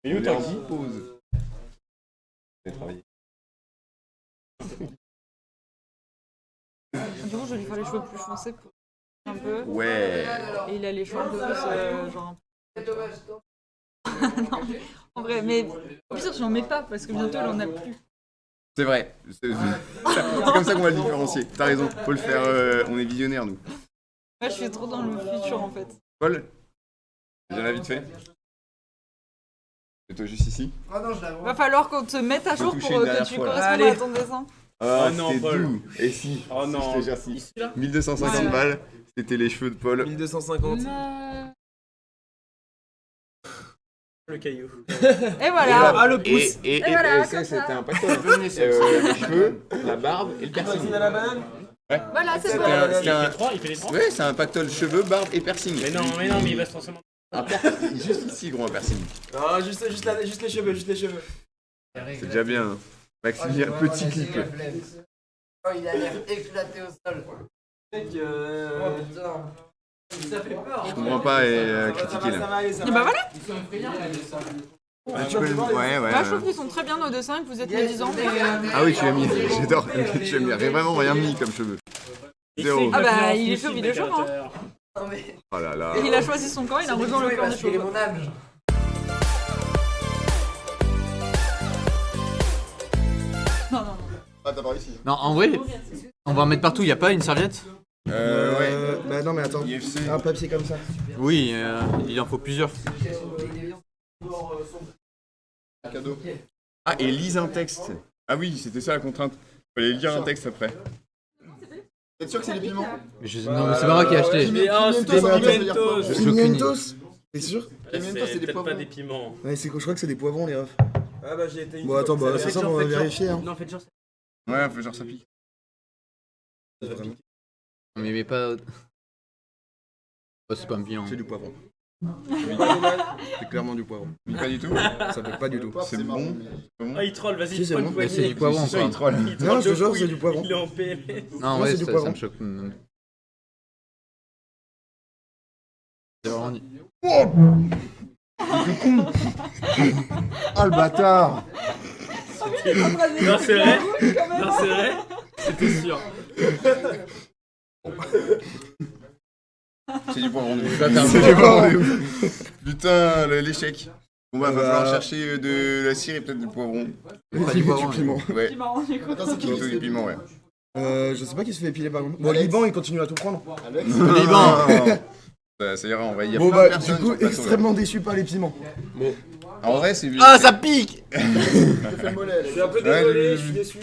Et où t'as qui pause? Je vais travailler. Du coup, je vais lui faire les cheveux plus foncés pour un peu. Ouais. Et il a les cheveux un peu plus genre... non, en vrai, mais au pire, j'en mets pas parce que bientôt il en a plus. C'est vrai. C'est comme ça qu'on va le différencier. T'as raison. Faut le faire. On est visionnaires, nous. Ouais, je suis trop dans le futur en fait. Paul? Viens là vite fait. C'est toi juste ici. Ah non, je la vois. Va falloir qu'on te mette à Faut jour toucher pour une que dernière tu fois, là. correspondes à ton dessin. Ah non, c'était Paul. doux. Et si? Oh non. Si, je te jure, si. Ici là 1250 Ouais. balles. C'était les cheveux de Paul. 1250. Le caillou. Et voilà. Ah, le pouce. Et voilà, ça, comme ça. c'était un pactole. Les cheveux, la barbe et le piercing. à la banane. Voilà, c'est bon. Il fait les 3. Ouais, c'est un pactole cheveux, barbe et piercing. Mais non, mais il va se transformer en... Un piercing. Juste ici, gros, un piercing. Ah, juste les cheveux, juste les cheveux. C'est déjà bien. Hein. Maximilien, petit clip. Oh, il a l'air éclaté au sol. Mec, Oh putain. ça fait peur. Je comprends pas et critiquer là. Et bah voilà. Ah, tu peux le... Ouais, ouais. Moi, je trouve qu'ils sont très bien nos dessins et que vous êtes médisants. Mais Ah oui, tu l'as mis. J'adore. Tu l'as mis. Vraiment rien mis comme cheveux. Zéro. Ah bah, il est chaud, il est chaud. Hein. Non mais. Oh là là. Il a choisi son camp, il a rejoint le camp des cheveux. mon âge. Non, non, Ah, t'as pas réussi. Non, en vrai, on va en mettre partout, y a pas une serviette? Ouais. Bah non, mais attends. IFC. Un papier comme ça. Oui, il en faut plusieurs. Cadeau. Ah, et lise un texte. Ah oui, c'était ça la contrainte. Fallait lire un texte après. T'es sûr que c'est des piments? Non, mais c'est pas moi qui ai acheté. Pimientos. T'es sûr? Pimientos, c'est des poivrons. des piments. Ouais, c'est que je crois que c'est des poivrons, les refs. Ah bah j'ai été... Bon, attends, bah c'est ça, on va vérifier. Hein. Non, faites genre... Ouais, faut genre ça pique. Vraiment. Mais pas. Oh, c'est pas un bilan. C'est du poivron. C'est clairement du poivron. Mais pas du tout. Ça pique pas du tout. C'est bon. Ah, il troll, vas-y, Si, c'est prends bon. une Mais c'est du poignée. poivron C'est ça, il quoi. troll. Il troll Non, je te de jure, fou, c'est du poivron. Il est en PLS. Non, Non, ouais, c'est du ça poivron. me choque. C'est vraiment dit. Ah le bâtard! Non, c'est vrai. Non, c'est vrai. C'était sûr. C'est du poivron de ouf. C'est C'est du poivron de ouf. Putain, l'échec. Bon bah, va falloir chercher de la cire et peut-être du poivron. Du piment. Ouais. Tu m'as rendu compte. Attends, c'est qui Plutôt du piment, ouais. Je sais pas qui se fait épiler par contre. Bon, Liban, il continue à tout prendre. Liban. Ça ira, on va y Bon, plein de bah, personnes du sur coup, le plateau, là. extrêmement déçu par les piments. En vrai, c'est Ah, ça pique! Je suis un peu désolé, je suis déçu.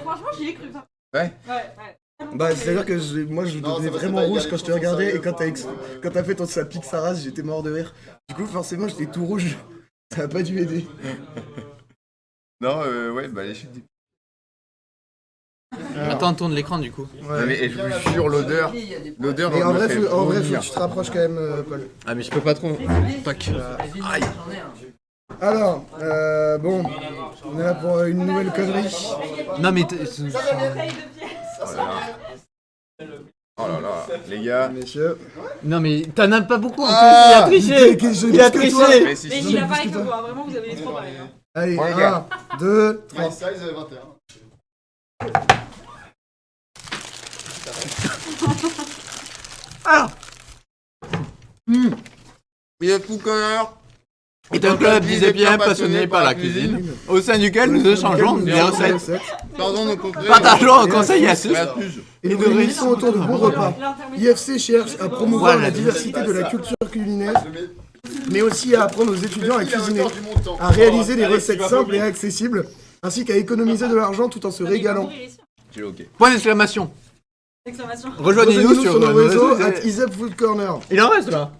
Franchement, j'y ai cru. Ça. Ouais. Bah, c'est-à-dire que moi je devenais vraiment rouge quand je te regardais et quand t'as fait ton ça pique sa race, j'étais mort de rire. Du coup, forcément, j'étais tout rouge. Ça a pas dû aider. Non, ouais, bah l'échec des... Attends, tourne l'écran du coup. Non, mais je vous jure, l'odeur Mais en me vrai, fait faut que vomir. tu te rapproches quand même, Paul. Ah, mais je peux pas trop. Tac. Aïe. Alors, bon, on est là pour une nouvelle connerie. Non, mais. Oh là là, les gars. Messieurs, Non mais t'en as pas beaucoup en plus, Ah, il a triché. il a triché. Mais si, Mais si. il a pareil que moi, vraiment, vous avez les 3 pareils. Hein. Allez, Regarde. 1, 2, 3. My size 21. Il est fou connard. est un club disépien passionné par la cuisine, au sein duquel nous échangeons des recettes, Pardon, nos conseils. partageons nos conseils et astuces, Et nous réunissons autour de bons repas. IFC cherche à promouvoir la diversité de la culture culinaire, mais aussi à apprendre aux étudiants à cuisiner, à réaliser des recettes simples et accessibles, ainsi qu'à économiser de l'argent tout en se régalant. Point d'exclamation. Exclamation. Rejoignez-nous sur nos réseaux réseaux. @isep Food Corner. Il en reste là.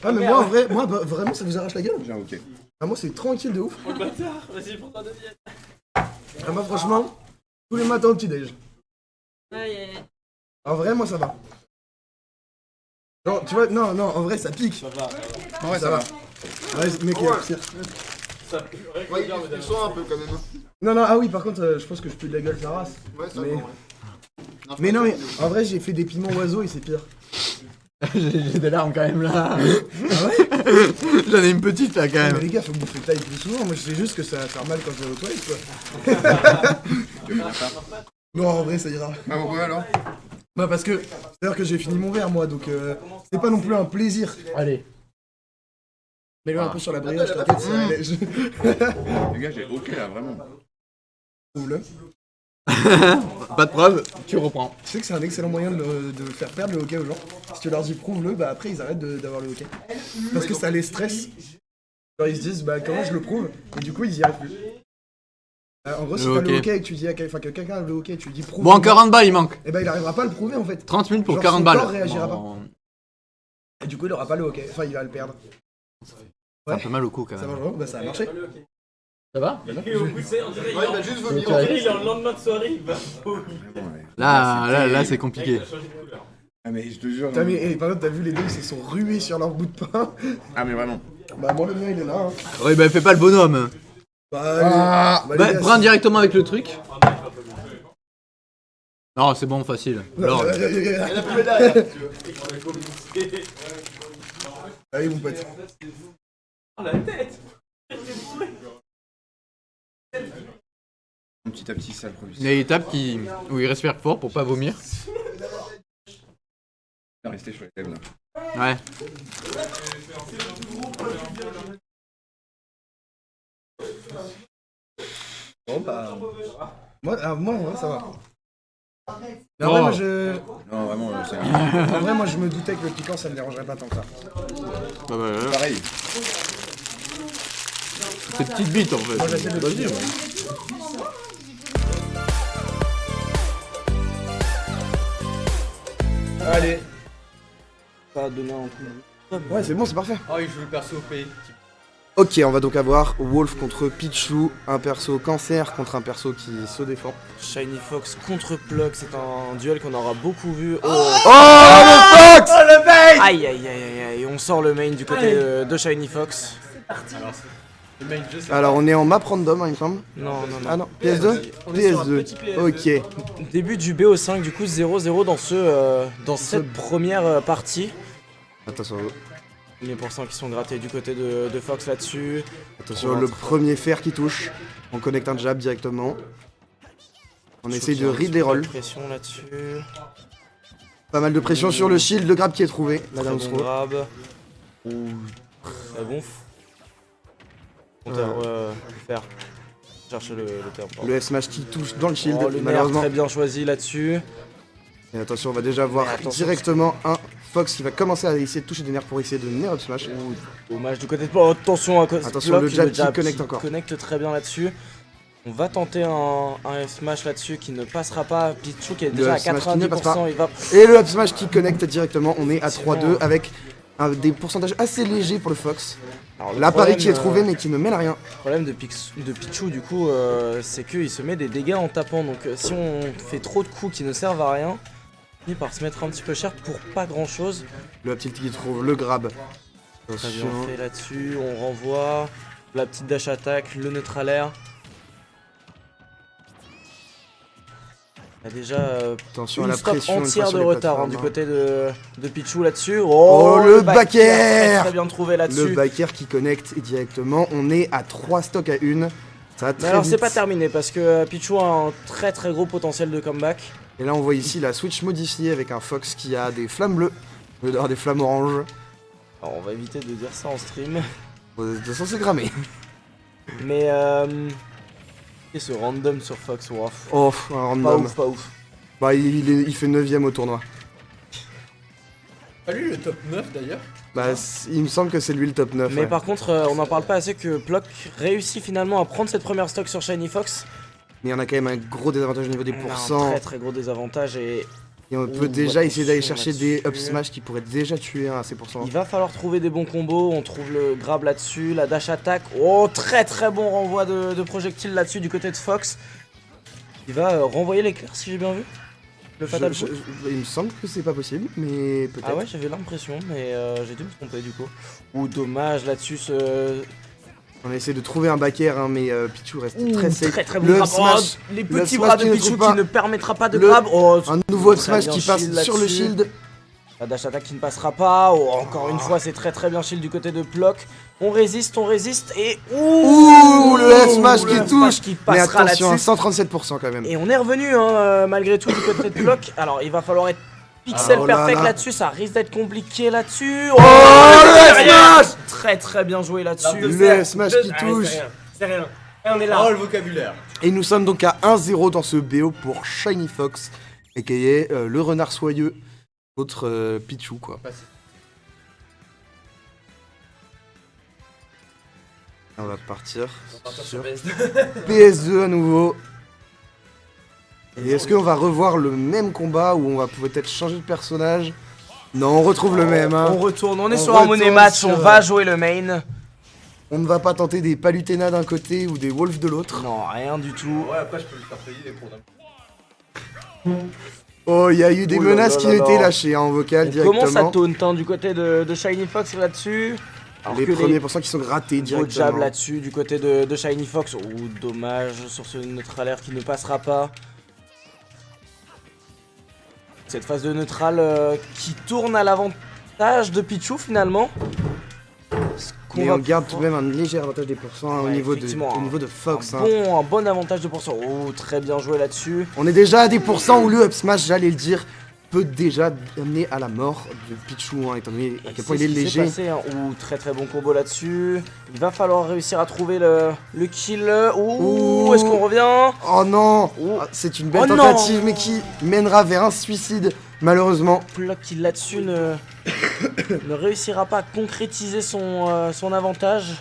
Ah mais moi en vrai, moi bah, vraiment ça vous arrache la gueule. Ok. Ah moi c'est tranquille de ouf. Oh le bâtard, vas-y prends ta deuxième. Ah moi franchement, tous les matins au petit déj. Aïe, aïe, aïe. En vrai moi ça va. Non tu vois, non en vrai ça pique. En vrai, ça va. Ouais mec il y a pire. Ouais, il sent un peu quand même. Non ah oui par contre je pense que je pue de la gueule sa race. Ouais, ça Mais- va. Mais non mais en vrai j'ai fait des piments oiseaux et c'est pire. J'ai des larmes quand même là. Ah ouais. J'en ai une petite là quand Mais même. les gars faut que vous faites taille plus souvent, moi je sais juste que ça va faire mal quand je vais aux toilettes quoi. Non en vrai ça ira. Ah, pourquoi alors? Bah parce que c'est à dire que j'ai fini mon verre moi donc c'est pas non plus un plaisir. Allez. Mets-le un peu sur la brioche, t'inquiète, ça allège. Les gars, j'ai ok là, vraiment. Trouve-le. Pas de preuve, tu reprends. Tu sais que c'est un excellent moyen de faire perdre le hockey aux gens. Si tu leur dis prouve-le, bah après ils arrêtent d'avoir le hockey. Parce que ça les stresse. Genre ils se disent bah comment je le prouve et du coup ils y arrivent plus. En gros si Le t'as le hockey. hockey et que tu dis à quelqu'un, enfin que quelqu'un a le hockey et tu lui dis prouve. Bon, 40 balles il manque. Et bah il arrivera pas à le prouver en fait. 30 minutes pour Genre, 40 son balles. corps réagira Bon, Et du coup il aura pas le hockey, enfin il va le perdre. ça fait mal au cou quand Ça même. marche vraiment, bah ça a marché. Ça va? Et au bout, c'est on dirait Ouais, il a juste vomi. on dirait il est en lendemain de soirée, il va vomir. Là c'est compliqué. Ah, mais je te jure. Putain, mais par contre t'as vu les deux ils se sont rués sur leur bout de pain. Ah, mais vraiment. Bah moi le mien il est là. Hein. Ouais bah fais pas le bonhomme. Bah, allez, Bah les gars, prends si- directement avec le truc. Non c'est bon facile. Alors, Il y en a plus derrière, si tu veux. Allez mon pote. Oh la tête. Petit à petit, ça le produit. il y a une étape où il respire fort pour pas vomir. Il va rester sur les lèvres là. Ouais. Bon bah. Moi en vrai ça va. Mais en vrai, moi, je... Non, vraiment, c'est en vrai, moi je me doutais que le piquant ça me dérangerait pas tant que ça. Bah, bah, pareil. c'est petite bite en fait. Moi j'essaie de le dire. Allez. Ça a donné un coup. Ouais, c'est bon, c'est parfait. Oh il joue le perso OP. Ok, on va donc avoir Wolf contre Pichu, un perso cancer contre un perso qui se défend. Shiny Fox contre Plug, c'est un duel qu'on aura beaucoup vu. Oh, le Fox! le main! Aïe aïe aïe aïe aïe, on sort le main du côté de Shiny Fox. Alors on est en map random, hein, il me semble. Non, non, non. Ah non, PS2? On est sur un PS2. petit PS2. Ok. Début du BO5, du coup 0-0 dans cette première partie. Attention, 1000% qui sont grattés du côté de Fox là-dessus. attention, le premier fer qui touche. On connecte un jab directement. On essaye de read les rolls. Pression là-dessus. Pas mal de pression sur le shield, le grab qui est trouvé. La Très down bon throw. grab. Très bon. Faire. Chercher le terme. pardon. Le F-smash qui touche dans le shield, Oh, le nerf malheureusement. très bien choisi là-dessus. Et attention, on va déjà voir attention, directement un Fox qui va commencer à essayer de toucher des nerfs pour essayer de nerf up smash. Dommage du côté de Plug. Attention à cause Attention, Plug, le jab qui connecte encore. Connecte très bien là-dessus. On va tenter un F-smash là-dessus qui ne passera pas. Pichu qui est déjà à F-smash qui ne passe pas. 90%. Il va... Et le up smash qui connecte directement, on est à 3-2 avec des pourcentages assez légers pour le Fox. Alors, le L'appareil qui est problème, trouvé mais qui ne mène à rien. Le problème de Pichu du coup c'est qu'il se met des dégâts en tapant, donc si on fait trop de coups qui ne servent à rien, il finit par se mettre un petit peu cher pour pas grand chose. Le up tilt qui trouve le grab. Très bien Attention. fait là-dessus, on renvoie, la petite dash attack, le neutral air. Il y a déjà Attention à une la stock pression une fois entière sur de les retard plateformes, du hein. côté de Pichou là-dessus. Oh, le très, backer très bien trouvé là-dessus. Le backer qui connecte directement. On est à 3 stocks à 1. Ça va très Mais alors vite. c'est pas terminé parce que Pichou a un très très gros potentiel de comeback. Et là on voit ici la Switch modifiée avec un Fox qui a des flammes bleues au lieu d'avoir des flammes oranges. Alors on va éviter de dire ça en stream. De toute façon c'est cramé. Mais et ce random sur Fox, wow. Oh, un random. Pas ouf. Bah il fait 9ème au tournoi. Pas lui le top 9 d'ailleurs. Bah il me semble que c'est lui le top 9. Mais ouais. par contre on n'en parle pas assez que Plock réussit finalement à prendre cette première stock sur Shiny Fox. Mais il y en a quand même un gros désavantage au niveau des On a pourcents. un très très gros désavantage et on peut déjà essayer d'aller chercher des up smash qui pourraient déjà tuer à ces pourcents. il va falloir trouver des bons combos. On trouve le grab là-dessus, la dash attack. Oh, très très bon renvoi de projectiles là-dessus du côté de Fox. Il va renvoyer l'éclair si j'ai bien vu. Le fatal coup. Il me semble que c'est pas possible, mais peut-être. Ah ouais, j'avais l'impression, mais j'ai dû me tromper du coup. Ou dommage là-dessus On a essayé de trouver un backer, hein, mais Pichou reste très safe. Très très bon Le grab. smash, Oh, les le petits smash bras de qui ne Pichou trouve pas. qui ne permettra pas de Le- grab. Oh, un nouveau très smash bien qui passe shield sur le là-dessus. shield. La dash attack qui ne passera pas. Oh, encore une fois, c'est très très bien shield du côté de Plock. On résiste et Ouh, le F-smash qui le touche. F-smash qui Mais passera attention, là-dessus. 137% quand même. Et on est revenu hein, malgré tout du côté de Plock. Alors il va falloir être pixel Oh là perfect là. là-dessus, ça risque d'être compliqué là-dessus. Oh, le F-smash. Très très bien joué là-dessus. Le F-smash qui touche. C'est rien. Et on est là. Oh le vocabulaire. Et nous sommes donc à 1-0 dans ce BO pour Shiny Fox, aka le renard soyeux, autre Pichou quoi. On va partir sur PS2 à nouveau. Et est-ce qu'on va revoir le même combat ou on va peut-être changer de personnage? Non, on retrouve le même. Hein. On retourne, on est On sur un money retourne match, sur- on va jouer le main. On ne va pas tenter des Palutena d'un côté ou des Wolves de l'autre. Non, rien du tout. Ouais, après je peux lui faire payer des cours d'impôt. Oh, il y a eu des Oh là menaces là qui là ont été là. lâchées hein, en vocal On directement. commence à taunt hein, du côté de Shiny Fox là-dessus. Alors Les que premiers pourcents qui sont grattés gros directement. jab là-dessus du côté de Shiny Fox. Oh, dommage sur ce neutral air qui ne passera pas. Cette phase de neutral qui tourne à l'avantage de Pichou finalement. Mais on garde tout de même un léger avantage des pourcents hein, au, Ouais, niveau de, effectivement, au niveau de Fox. hein. un bon avantage de pourcent. Oh, très bien joué là-dessus. On est déjà à des pourcents où le up smash, j'allais le dire, peut déjà amener à la mort de Pichou, hein, étant donné à quel point il est C'est ce qui s'est léger. passé, hein. Ouh, très très bon combo là-dessus. Il va falloir réussir à trouver le kill. Ouh, est-ce qu'on revient? Oh non Ouh. Ah, c'est une belle Oh non. tentative, mais qui mènera vers un suicide, malheureusement. Plock qui là-dessus ne réussira pas à concrétiser son avantage.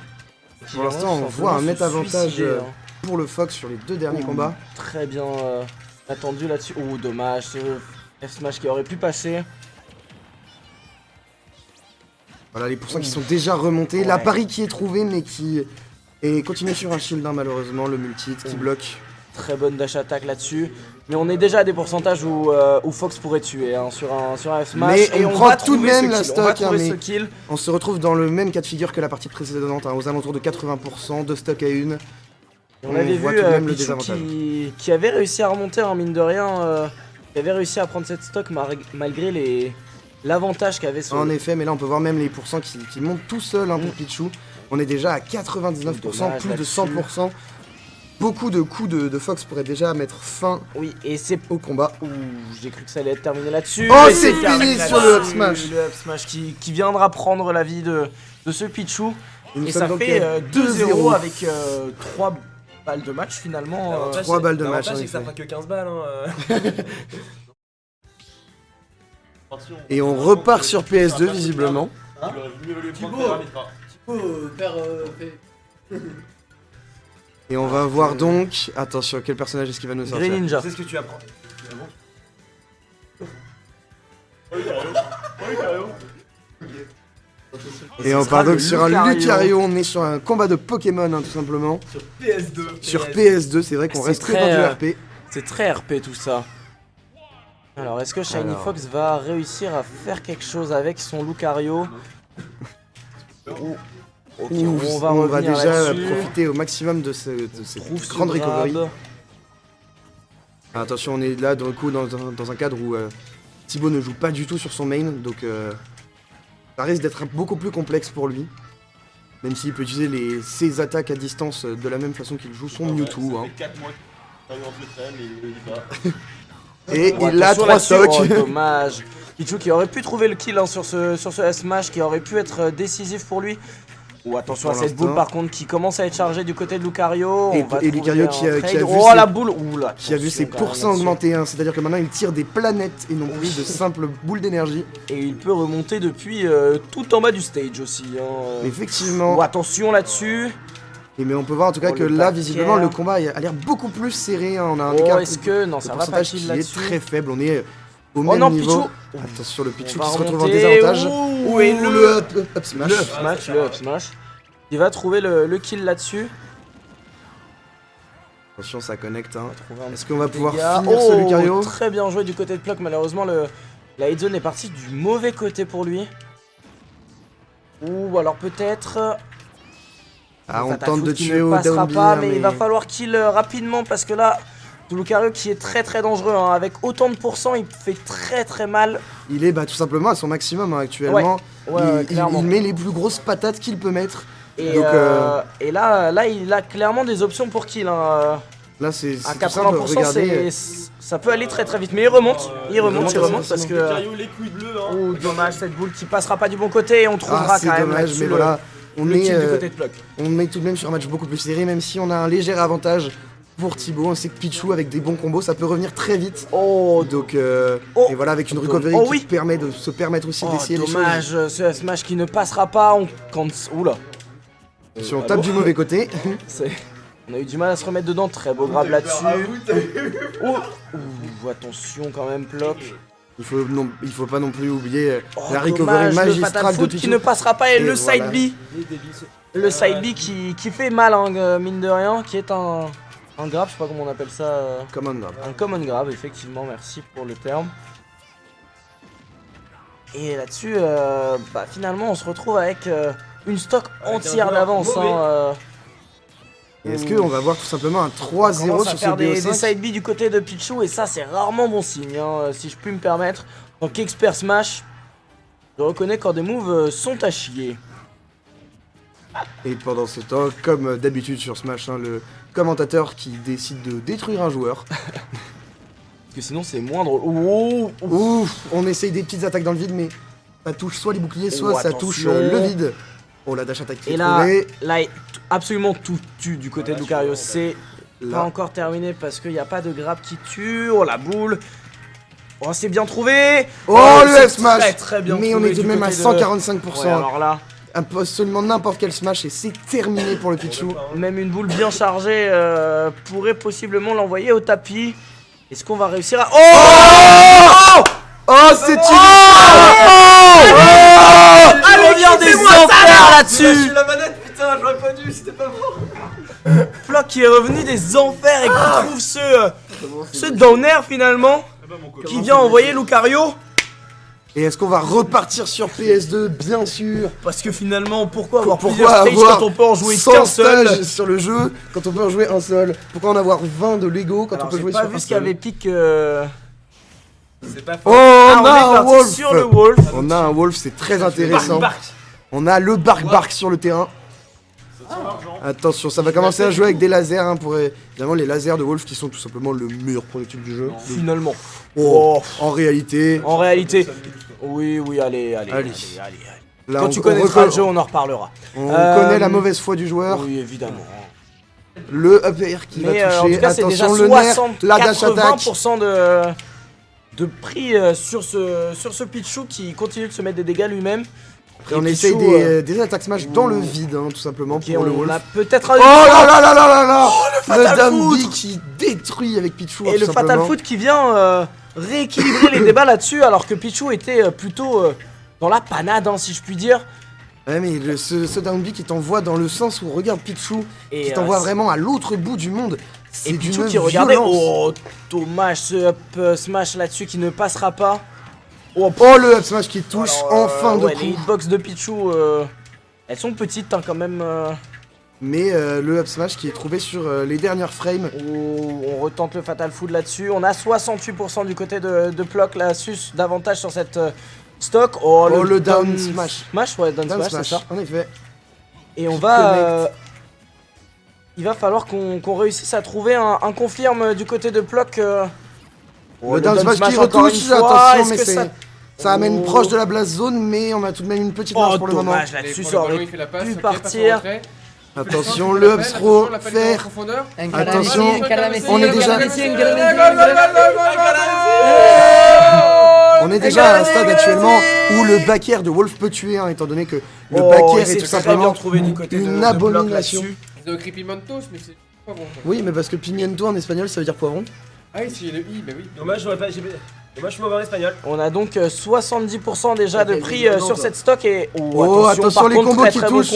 Pour l'instant, on voit un net avantage pour le Fox sur les deux derniers combats. Très bien attendu là-dessus. Ouh, dommage. Ce F-smash qui aurait pu passer. Voilà, les pourcents qui sont déjà remontés. La pari qui est trouvée, mais qui est continué sur un shield, hein, malheureusement. Le multi qui bloque. Très bonne dash attack là-dessus. Mais on est déjà à des pourcentages où Fox pourrait tuer hein, sur un F-smash. Mais et on va prend tout de trouver même ce la kill. On va stock, hein, trouver mais ce kill. on se retrouve dans le même cas de figure que la partie précédente, hein, aux alentours de 80%, de stock à une. On avait voit vu tout de même le Pichou désavantage. qui avait réussi à remonter, hein, mine de rien, qui avait réussi à prendre cette stock malgré l'avantage qu'avait ce... En effet, mais là on peut voir même les pourcents qui montent tout seuls hein, pour Pichou. On est déjà à 99%, Dommage plus de là-dessus. 100%. Beaucoup de coups de Fox pourraient déjà mettre fin Oui, et c'est... au combat. Ouh, j'ai cru que ça allait être terminé là-dessus. Oh, Et c'est fini terminé sur le là-dessus. up smash. Le up smash qui viendra prendre la vie de ce Pichou. nous Et sommes ça donc fait à 2-0 avec 3 balles de match finalement. L'avantage, 3 c'est- balles de match, l'avantage, en c'est que ça effet. fera que 15 balles. Hein. Et on repart sur PS2 visiblement. Et on va voir donc... Attention, quel personnage est-ce qui va nous sortir? Green Ninja. C'est ce que tu apprends. Et on part donc sur un Lucario, on est sur un combat de Pokémon hein, tout simplement. Sur PS2. Sur PS2, c'est vrai qu'on C'est reste que très, dans du RP. C'est très RP tout ça. Alors est-ce que Shiny Alors. Fox va réussir à faire quelque chose avec son Lucario? Ok, Ouh, on va on revenir va déjà là-dessus. profiter au maximum de cette Trouve ce grande recovery. grab. Attention, on est là d'un coup dans un cadre où Thibaut ne joue pas du tout sur son main, donc ça risque d'être beaucoup plus complexe pour lui. Même s'il peut utiliser ses attaques à distance de la même façon qu'il joue son Mewtwo. Hein. Et il a 3 stocks. Oh, dommage. Pichu qui aurait pu trouver le kill hein, sur ce S-Smash, qui aurait pu être décisif pour lui. Ou attention à cette boule par contre qui commence à être chargée du côté de Lucario. Et Lucario qui a vu, la boule. Qui a vu ses pourcents augmenter, hein. C'est-à-dire que maintenant il tire des planètes et non plus de simples boules d'énergie. Et il peut remonter depuis tout en bas du stage aussi. Hein. Effectivement. Oh, attention là-dessus. Mais on peut voir en tout cas que là visiblement le combat a l'air beaucoup plus serré. Hein. On a un écart de pourcentage qui est très faible. On est au même niveau. Pichu. Attention le Pichu qui se retrouve en désavantage. Et le up smash. Le up smash. Il va trouver le kill là-dessus. Attention, ça connecte. Hein. Est-ce qu'on va pouvoir finir ce Oh, Lucario? très bien joué du côté de Pluck. Malheureusement, la hit zone est partie du mauvais côté pour lui. Ou alors peut-être. Ah, on tente de tuer au down B, mais il va falloir kill rapidement parce que là, Lucario qui est très très dangereux. Hein. Avec autant de pourcents, il fait très très mal. Il est tout simplement à son maximum hein, actuellement. Il met les plus grosses patates qu'il peut mettre. Et, donc, et là, il a clairement des options pour kill. Hein. Là, c'est à 80%, ça peut aller très très vite. Mais il remonte parce que. Oh, dommage, cette boule qui passera pas du bon côté et on trouvera quand même. C'est dommage, mais voilà. On est du côté de Pluck. On est tout de même sur un match beaucoup plus serré, même si on a un léger avantage pour Thibaut. On sait que Pichu, avec des bons combos, ça peut revenir très vite. Oh, donc, et voilà, avec une recovery qui permet de se permettre aussi d'essayer les choses. Dommage, ce smash qui ne passera pas. Oula. Si on tape du mauvais côté. On a eu du mal à se remettre dedans. Très beau grab là-dessus. Attention quand même, Pluck. Il faut pas non plus oublier la recovery magistrale de Pichu qui ne passera pas et le side B. Le side B qui fait mal, hein, mine de rien, qui est un grab, je sais pas comment on appelle ça. Common grab. Un common grab, effectivement, merci pour le terme. Et là-dessus, finalement, on se retrouve avec une stock entière d'avance. Est-ce qu'on va voir tout simplement un 3-0 sur ce BO5 des side B du côté de Pichu et ça c'est rarement bon signe hein, si je puis me permettre. Donc expert smash, je reconnais quand des moves sont à chier. Et pendant ce temps, comme d'habitude sur Smash, hein, le commentateur qui décide de détruire un joueur. Parce que sinon c'est moins drôle. Ouf, on essaye des petites attaques dans le vide mais ça touche soit les boucliers, soit ça touche le vide. Oh la dash attaque qui est trouvée. Là, absolument tout tue du côté de Lucario. C'est pas encore terminé parce qu'il n'y a pas de grab qui tue. Oh la boule. Oh c'est bien trouvé. Oh le F-Smash. Très bien mais on est tout de même à 145%. Ouais, alors là. Seulement n'importe quel smash et c'est terminé pour le Pichu. Même une boule bien chargée pourrait possiblement l'envoyer au tapis. Est-ce qu'on va réussir à... Oh c'est Allez, viens des enfers là-dessus. Lâchez la manette, putain, j'aurais pas dû, c'était pas bon. Flock qui est revenu des enfers et qui trouve ce downer finalement, qui vient envoyer Lucario. Et est-ce qu'on va repartir sur PS2? Bien sûr. Parce que finalement, pourquoi avoir plusieurs stages quand on peut en jouer qu'un seul sur le jeu, quand on peut en jouer un seul? Pourquoi en avoir 20 de Lego quand on peut jouer sur un seul? J'ai pas vu ce qu'il y avait pique... C'est pas faux. Oh, on a un Wolf sur le Wolf. On a un Wolf, c'est très intéressant. On a le Bark sur le terrain. Attention, ça va commencer à jouer avec des lasers hein, pour évidemment les lasers de Wolf qui sont tout simplement le meilleur projectile du jeu. Finalement. En réalité. Oui, allez. Là, quand tu connaîtras le jeu, on en reparlera. On connaît la mauvaise foi du joueur. Oui, évidemment. Le up air qui va toucher. En tout cas, c'est déjà 80% de prix sur ce Pichu qui continue de se mettre des dégâts lui-même. Après, on essaye des attaques smash dans le vide, hein, tout simplement, pour le Wolf. Peut-être oh là le Down B qui détruit avec Pichu. Et le Fatal Foot qui vient rééquilibrer les débats là-dessus, alors que Pichu était plutôt dans la panade, hein, si je puis dire. Ouais, mais ce Down B qui t'envoie dans le sens où regarde Pichu, qui t'envoie vraiment à l'autre bout du monde. Et Pichu qui regardait. Oh, dommage ce up smash là-dessus qui ne passera pas. Oh le up smash qui touche en fin de coup. Les hitbox de Pichu, elles sont petites hein, quand même. Mais le up smash qui est trouvé sur les dernières frames. Oh, on retente le Fatal Food là-dessus. On a 68% du côté de Plock, la sus d'avantage sur cette stock. Oh, le down smash. Ouais, down smash, c'est ça. En effet. Et on va... il va falloir qu'on réussisse à trouver un confirme du côté de Plock. Le down smash qui retouche, attention, mais ça amène proche de la blast zone, mais on a tout de même une petite marge pour le moment. Dommage, là-dessus, ça aurait pu partir. Attention, le up throw, faire. Attention, on est déjà... On est déjà à un stade actuellement où le back air de Wolf peut tuer, étant donné que le back air est tout simplement une abomination. Ils ont écrit Pimentos, mais c'est pas bon. Oui, mais parce que pimiento en espagnol ça veut dire poivron. Ah oui, c'est le I, bah oui. Dommage, dommage, je suis mauvais en espagnol. On a donc 70% déjà de prix sur cette stock et... Oh, attention les combos qui touchent.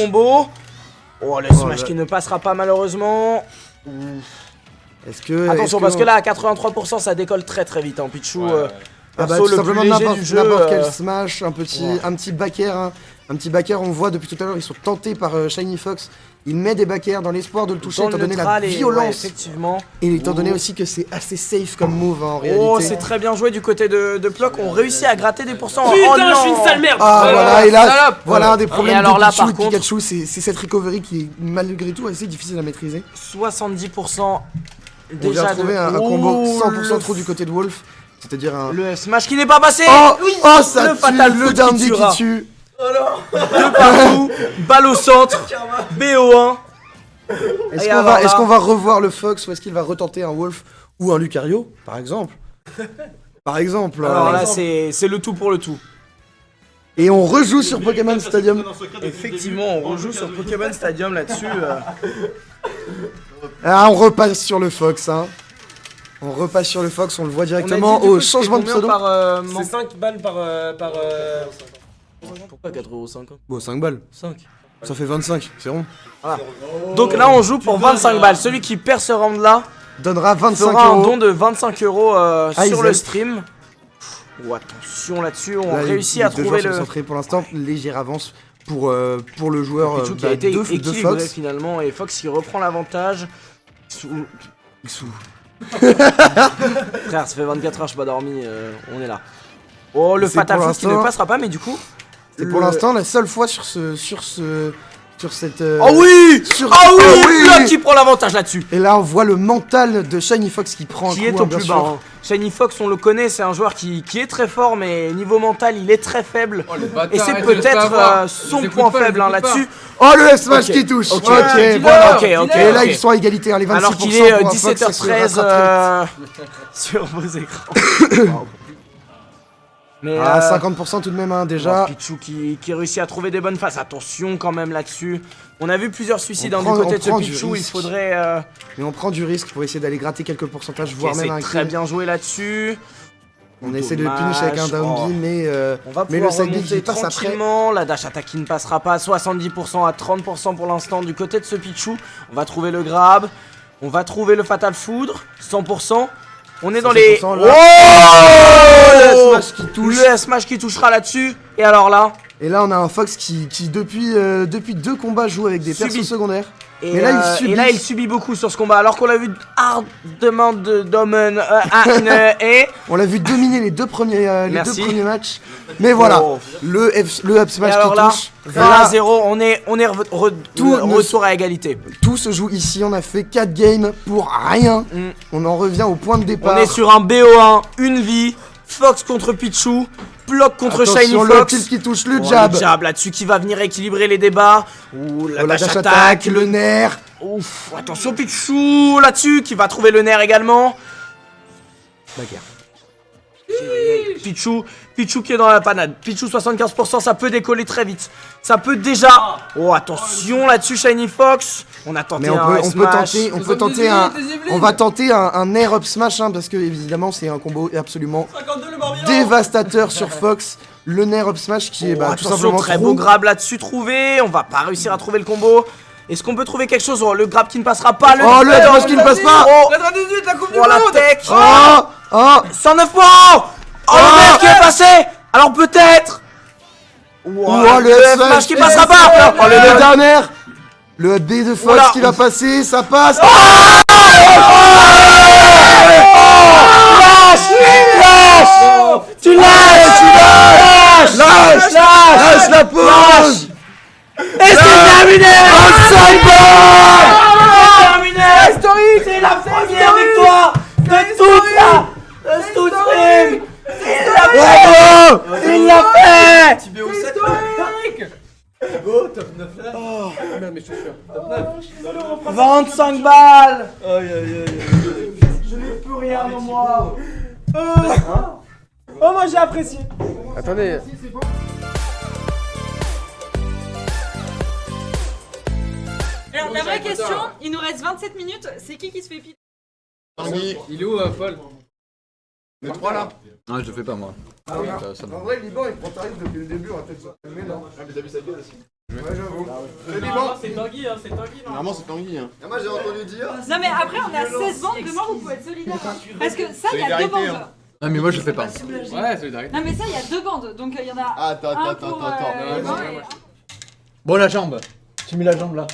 Oh, le smash qui ne passera pas malheureusement. Attention, parce que là, à 83%, ça décolle très très vite. Hein. Pichou, tout simplement n'importe quel smash, un petit back air. Un petit back air, on voit depuis tout à l'heure, ils sont tentés par Shiny Fox. Il met des back air dans l'espoir de le toucher, étant donné la violence. Effectivement. Et étant donné aussi que c'est assez safe comme move en réalité. Oh, c'est très bien joué du côté de Plock. On réussit à gratter des pourcents. Putain, je suis une sale merde. Ah, voilà, et là, voilà un des problèmes alors de là, Pichou par et contre, Pikachu, c'est cette recovery qui est malgré tout assez difficile à maîtriser. 70% déjà. On vient trouver un combo 100% trop du côté de Wolf. C'est-à-dire un... Le smash qui n'est pas passé. Oh, ça le fatal le down qui tue. De partout, balle au centre, BO1. Est-ce qu'on va revoir le Fox ou est-ce qu'il va retenter un Wolf ou un Lucario, par exemple? Alors là, c'est le tout pour le tout. Et on rejoue sur Pokémon Stadium. Effectivement, on rejoue sur Pokémon Stadium là-dessus. Ah, on repasse sur le Fox, hein. On repasse sur le Fox, on le voit directement au changement de pseudo. C'est 5 balles par... Pourquoi 4,50 €? Bon, 5 balles. 5. Ça fait 25, c'est rond. Voilà. Donc là, on joue pour 25 balles. Celui qui perd ce round-là donnera 25 fera un € don de 25 € sur le stream. Oh, attention là-dessus, on réussit à trouver le... Pour l'instant, légère avance pour le joueur Pichou qui a été de équilibré Fox. finalement, et Fox qui reprend l'avantage. Frère, ça fait 24 heures, je suis pas dormi, on est là. Oh, le Fatal Foot qui ne passera pas, mais du coup... C'est pour l'instant la seule fois sur cette... Oh oui! Plock qui prend l'avantage là-dessus. Et là on voit le mental de Shiny Fox qui prend un coup, qui est au plus bas. Hein. Shiny Fox, on le connaît, c'est un joueur qui est très fort, mais niveau mental il est très faible. Et c'est peut-être son point faible là-dessus. Oh, le S-Smash qui touche. Ok, voilà. Et là ils sont à égalité, hein, les 26%. Alors qu'il est 17h13 sur vos écrans. Mais 50% tout de même, hein, déjà. Pichou qui réussit à trouver des bonnes phases. Attention quand même là-dessus. On a vu plusieurs suicides du côté de ce Pichou. Il faudrait... Mais on prend du risque pour essayer d'aller gratter quelques pourcentages, voire même un kill. C'est très bien joué là-dessus. On essaie de punish avec un down B, mais le side B qui passe après. La dash attack qui ne passera pas. 70% à 30% pour l'instant du côté de ce Pichou. On va trouver le grab. On va trouver le Fatal Foudre. 100%. On est dans les... Oh, le S-Smash qui touche. Le S-Smash qui touchera là-dessus. Et alors là... Et là on a un Fox qui depuis 2 combats joue avec des persos secondaires. Et là il subit beaucoup sur ce combat. Alors qu'on l'a vu hardement dominer et... On l'a vu dominer les deux premiers matchs. Mais voilà, le up smash qui touche. 20-0, on est retour à égalité. Tout se joue ici, on a fait 4 games pour rien. On en revient au point de départ. On est sur un BO1, une vie, Fox contre Pichou, Block contre Shiny Fox. Le kill qui touche, le jab. Le jab là-dessus qui va venir équilibrer les débats. La dash attack, le nerf. Ouf, attention Pichou là-dessus qui va trouver le nerf également. Bagarre. Pichou qui est dans la panade. Pichou 75%, ça peut décoller très vite. Ça peut déjà... Oh, attention là-dessus Shiny Fox. On a tenté on va tenter un air up smash, hein, parce que évidemment c'est un combo absolument dévastateur sur Fox. Le nair up smash qui est tout simplement très beau grab là-dessus trouvé. On va pas réussir à trouver le combo. Est-ce qu'on peut trouver quelque chose? Oh, le grab qui ne passera pas. Le smash qui ne passe pas. La 18, la coupe du monde. la tech. 109 points. Oh, le nerf qui est passé. Alors peut-être. Le smash qui passera pas. Oh, le dernier. Le B de Fox qui va passer, ça passe. Tu lâches la pause. Et c'est terminé. 25 balles. Terminé. Historique. C'est la première victoire de toute stream. Il l'a fait. Tibéo 7 Go, top 9 là. Oh, merde, mes chaussures. Top 9. 25 balles. Aïe aïe aïe. Je n'ai plus rien en moi. Oh, moi j'ai apprécié. Attendez. Alors, la vraie question, il nous reste 27 minutes, c'est qui se fait piler? Tanguy. Il est où, Paul? Les 3 là. Non, je le fais pas moi. Ah oui. En vrai, Liban, il prend tarif depuis le début, on va peut-être se calmer, non? Ah, mais t'as vu sa gueule aussi. Ouais, j'avoue. Le Liban. C'est Tanguy, hein, c'est Tanguy. Normalement, c'est Tanguy. Hein. Moi, j'ai entendu dire. Non, mais après, on a 16 bandes, demain vous pouvez être solidaires. Parce que ça, il y a 2 Solidarité, bandes. hein. Non, mais moi je le fais pas. Ouais, solidarité. Non, mais ça, il y a 2 bandes, donc il y en a. Attends. Bon, la jambe. Tu mets la jambe là.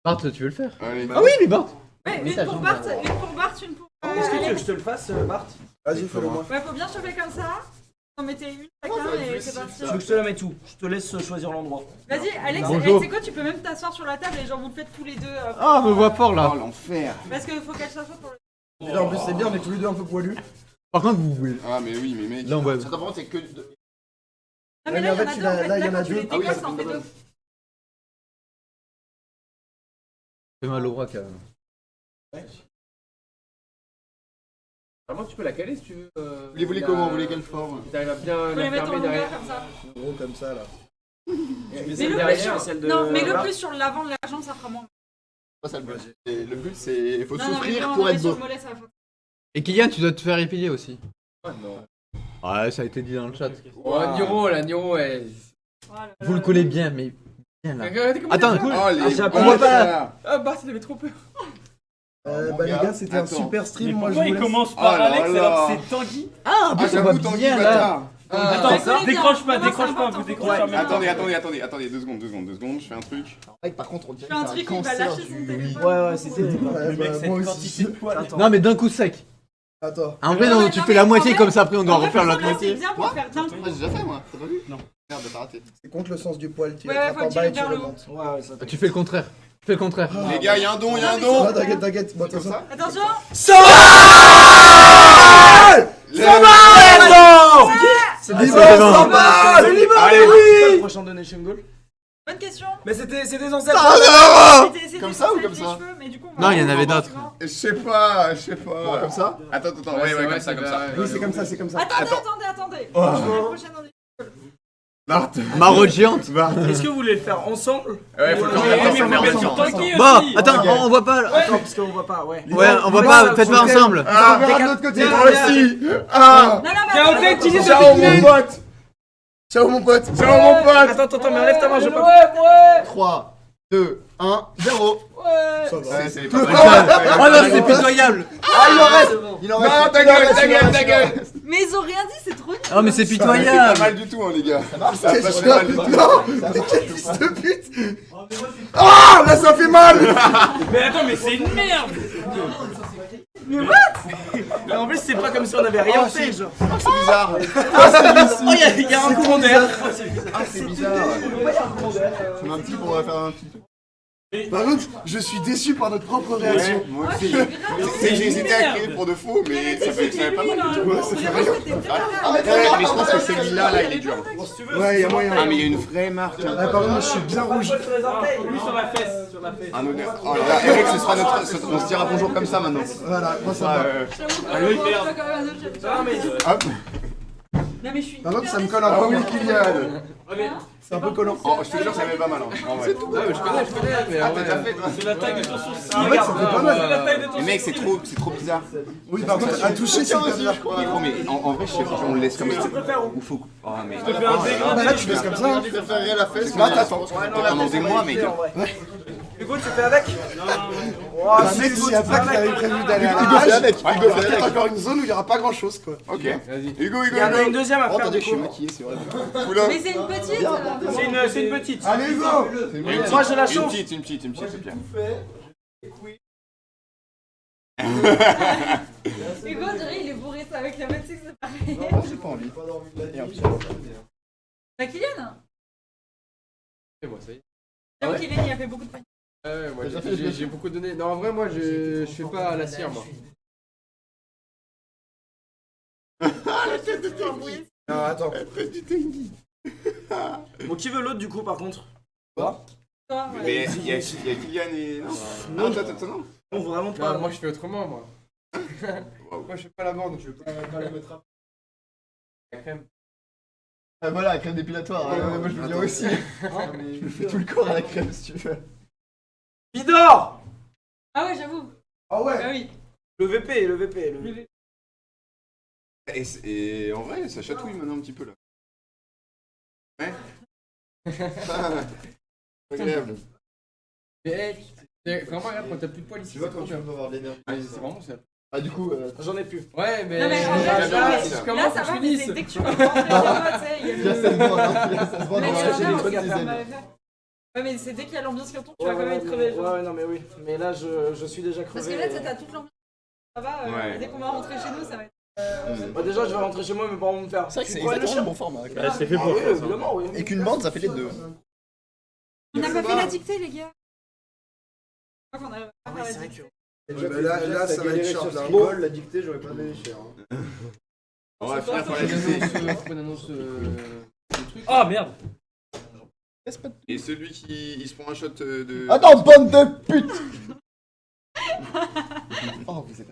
Bart, tu veux le faire? Allez. Ah oui, mais Bart. Ouais, une pour Bart, une pour. Est-ce que tu veux que je te le fasse, Bart? Vas-y, fais-le moi. Ouais, faut bien chauffer comme ça. Vous en mettez une chacun et c'est parti. Tu veux que je te la mette où? Je te laisse choisir l'endroit. Vas-y, Alex, Bonjour. tu sais quoi, tu peux même t'asseoir sur la table et genre vous le faites tous les deux. Ah, me voit fort là. Oh, l'enfer. Parce qu'il faut qu'elle s'assoie pour le. Là, en plus, c'est bien, on est tous les deux un peu poilus. Par contre, vous voulez. Ah, mais oui, mais mec. Là, on voit. Ça, par contre, c'est que. Non, mais là, il y en a deux en fait. là, il y en Là, a quand tu deux. les Ah oui, décales, là, ça en fait c'est 2. Fais mal au bras quand même. Vraiment, tu peux la caler si tu veux. Vous voulez comment? Vous voulez quelle forme? T'arrives à bien Faut les la mettre en fermer longueur derrière. comme ça. Gros comme ça, là. Mais le plus sur. Non, mais le plus sur l'avant de la jambe, ça fera moins. C'est pas ça le but. Le but, c'est. Il faut Non, non, mais souffrir quand on pour met être sur beau. le mollet, ça va. Et Kylian, tu dois te faire épiler aussi. Ouais, non. Ouais, ça a été dit dans le chat. Oh, Niro, là, Niro, ouais. Vous le collez bien, mais bien là. Regardez comment Attends, il est cool. Oh, les. on voit pas. Ah, Bart, il avait trop peur. Bah, les gars, c'était un super stream. Moi, je Pourquoi vous il laisse. commence Oh par là Alex là. alors que c'est Tanguy? Ah, en plus, on voit j'avoue, Tanguy, bien là. bâtard. Attends, décroche pas, Attends, vous décroche en même temps. Attendez, 2 secondes, je fais un truc. Par contre, on dirait Fais un truc, il va lâcher son téléphone. Ouais, c'était. Ouais, bah, moi aussi. Quantité de poils. Attends. Non, mais d'un coup sec. Attends. En vrai, Non, non, mais tu non, fais mais la en moitié vrai- comme ça, après on doit En vrai, refaire la franchement, là, moitié. C'est bien pour faire d'un coup. Moi, j'ai déjà fait, moi. T'as pas vu? Non. Merde, t'as raté. C'est contre le sens du poil. Tu Ouais, l'attrapes faut en que bas tu et le tu vers le haut. remontes. Ouais, ça. Tu fais le contraire. Tu fais le contraire. Les gars, y'a un don, Non, t'inquiète. Bon, de toute façon. Attention. C'est Liban, bon. 100 balles. Allez. le prochain Donation Goal? Bonne question. Mais c'était ancêtres. C'était Comme ça ou comme les ça? cheveux, mais du coup, on Non, va- il y en avait d'autres. Je sais pas. Bon, comme ça? Attends, ouais, comme ça. Oui, c'est comme ça. Attendez. La prochaine on est- Bart. Marotte géante. Est-ce que vous voulez le faire ensemble? Ouais, faut le Mais faire faut mettre sur ensemble. Tanguy Bon, aussi. attends, on voit pas. Attends, parce qu'on voit pas, ouais. Ouais, on voit pas, faites pas ensemble. Ah, On verra de l'autre côté. moi aussi. Ah. Non, mais Tiens, attends, on fait utiliser ce Ciao, petit mon pote. Ciao, mon pote. Attends, mais enlève ta main, je peux pas. 3, 2, 1, 0. Ça va. Ouais, c'est pas mal. Oh non, c'est pitoyable. Ah, il en reste. Non, ta gueule. Mais ils ont rien dit, c'est trop nul. Oh, mais c'est C'est pas pitoyable. mal du tout, hein, les gars. Ça a pas Qu'est-ce fait mal du tout. Non, mais quel fils de pute. Ah, là, ça fait mal. Mais attends, mais c'est une merde. Mais en plus, c'est pas comme si on avait rien fait, genre. C'est bizarre. Oh, il y a un courant d'air. Ah, c'est bizarre. Tu mets un petit pour faire un petit. Par contre, je suis déçu par notre propre réaction. Ouais, moi aussi. C'est que j'ai hésité à créer pour de faux, mais ça fait pas mal du tout. Ouais, ça fait rien. Ouais, mais je pense que celui-là, là, il est dur. Ouais, y'a moyen. Ah, mais il y a une vraie marque. Ah, par contre, moi, je suis bien rouge. Lui sur la fesse. Un honneur. Oh là là, Eric, ce sera notre. On se dira bonjour comme ça maintenant. Voilà, moi, ça Ah, va. Hop. Non, mais je suis. Par contre, ça me colle un peu. oui, Kylian. C'est un peu collant. Oh, je te jure, ça met pas mal. En vrai. Je connais, mais Ah, t'as déjà fait, toi. c'est la taille de ton sourcil. En fait, ça fait pas mal. C'est la taille de ton Mais mec, c'est trop bizarre. Oui, par contre, à toucher, c'est pas bien. Mais gros, mais en vrai, je sais pas si on le laisse comme ça. Ou faut. Oh, mais. Je te fais un dégât. Bah là, tu laisses comme ça. Je préférerais la fesse. Attends, pendant des mois, mais. Hugo, tu fais avec? Un mec, s'il n'y a pas qui avait prévu d'aller à la Hugo, fais rage, avec, il y Hugo, aura fais peut-être avec. encore une zone où il n'y aura pas grand chose quoi. Ok. Vas-y. Hugo, Il y en a une deuxième à Oh, faire attendez, du je suis coup. maquillé, c'est vrai. Oula. Mais c'est une petite C'est une petite. Allez Hugo. Moi je la Une chauffe. petite, c'est bien. Hugo, on dirait il est bourré ça avec la moitié, c'est pareil. Non, j'ai pas envie. Et un petit peu. Bah Kylian C'est bon, ça y est. J'avoue Kylian il a fait beaucoup de panique. Ouais, moi j'ai beaucoup donné. Non, en vrai, moi je fais pas la cire, moi. La tête de Tengi. Non, attends. La tête du Tengi. Bon, qui veut l'autre du coup par contre? Toi, ouais. Mais il y a Kylian et. Non, attends, non. Non, vraiment pas. Non, moi je fais autrement, moi. Moi je fais pas la bande, je vais pas la mettre à. La crème. Ah voilà, la crème dépilatoire. Moi je veux bien aussi. Je me fais tout le corps à la crème si tu veux. Bidor. Ah ouais, j'avoue. Ah ouais. Bah oui. Le VP. Et en vrai, ça chatouille maintenant un petit peu là. Ouais. Agréable. Mais vraiment, regarde, quand t'as plus de poils ici, Tu vois c'est quand trop tu bien. veux avoir de l'énergie. C'est vraiment ça. Ah du coup, J'en ai plus. Ouais, mais. Non mais en J'avais vrai, envie, ça. là ça va, mais c'est dès que tu vas rentrer chez moi, tu sais, il y a il y a ça se voit, hein, il y a ça se voit Mais dans il y la en j'ai a des aussi bonnes à faire dizaines. mal faire. Ouais mais c'est dès qu'il y a l'ambiance qui retombe, tu Ouais, vas quand même être crevé. genre. Ouais, non mais oui. Mais là je suis déjà Parce crevé. que là t'as toute l'ambiance. Ça va, Ouais. dès qu'on va rentrer chez nous, ça va être... Bah déjà je vais rentrer chez moi, mes parents vont me faire. C'est vrai que c'est Tu crois, exactement le le bon format. chien C'est fait pour ça. Évidemment, oui. Et qu'une bande, ça fait les deux. On n'a pas fait la dictée les gars. Je crois qu'on arrive à faire la dictée. Là, ça va être short. Là. Bon, la dictée, j'aurais pas donné cher. On va finir par la dictée. On annonce le truc. Ah merde. Et celui qui il se prend un shot de. Attends, bande de pute. Oh, vous êtes.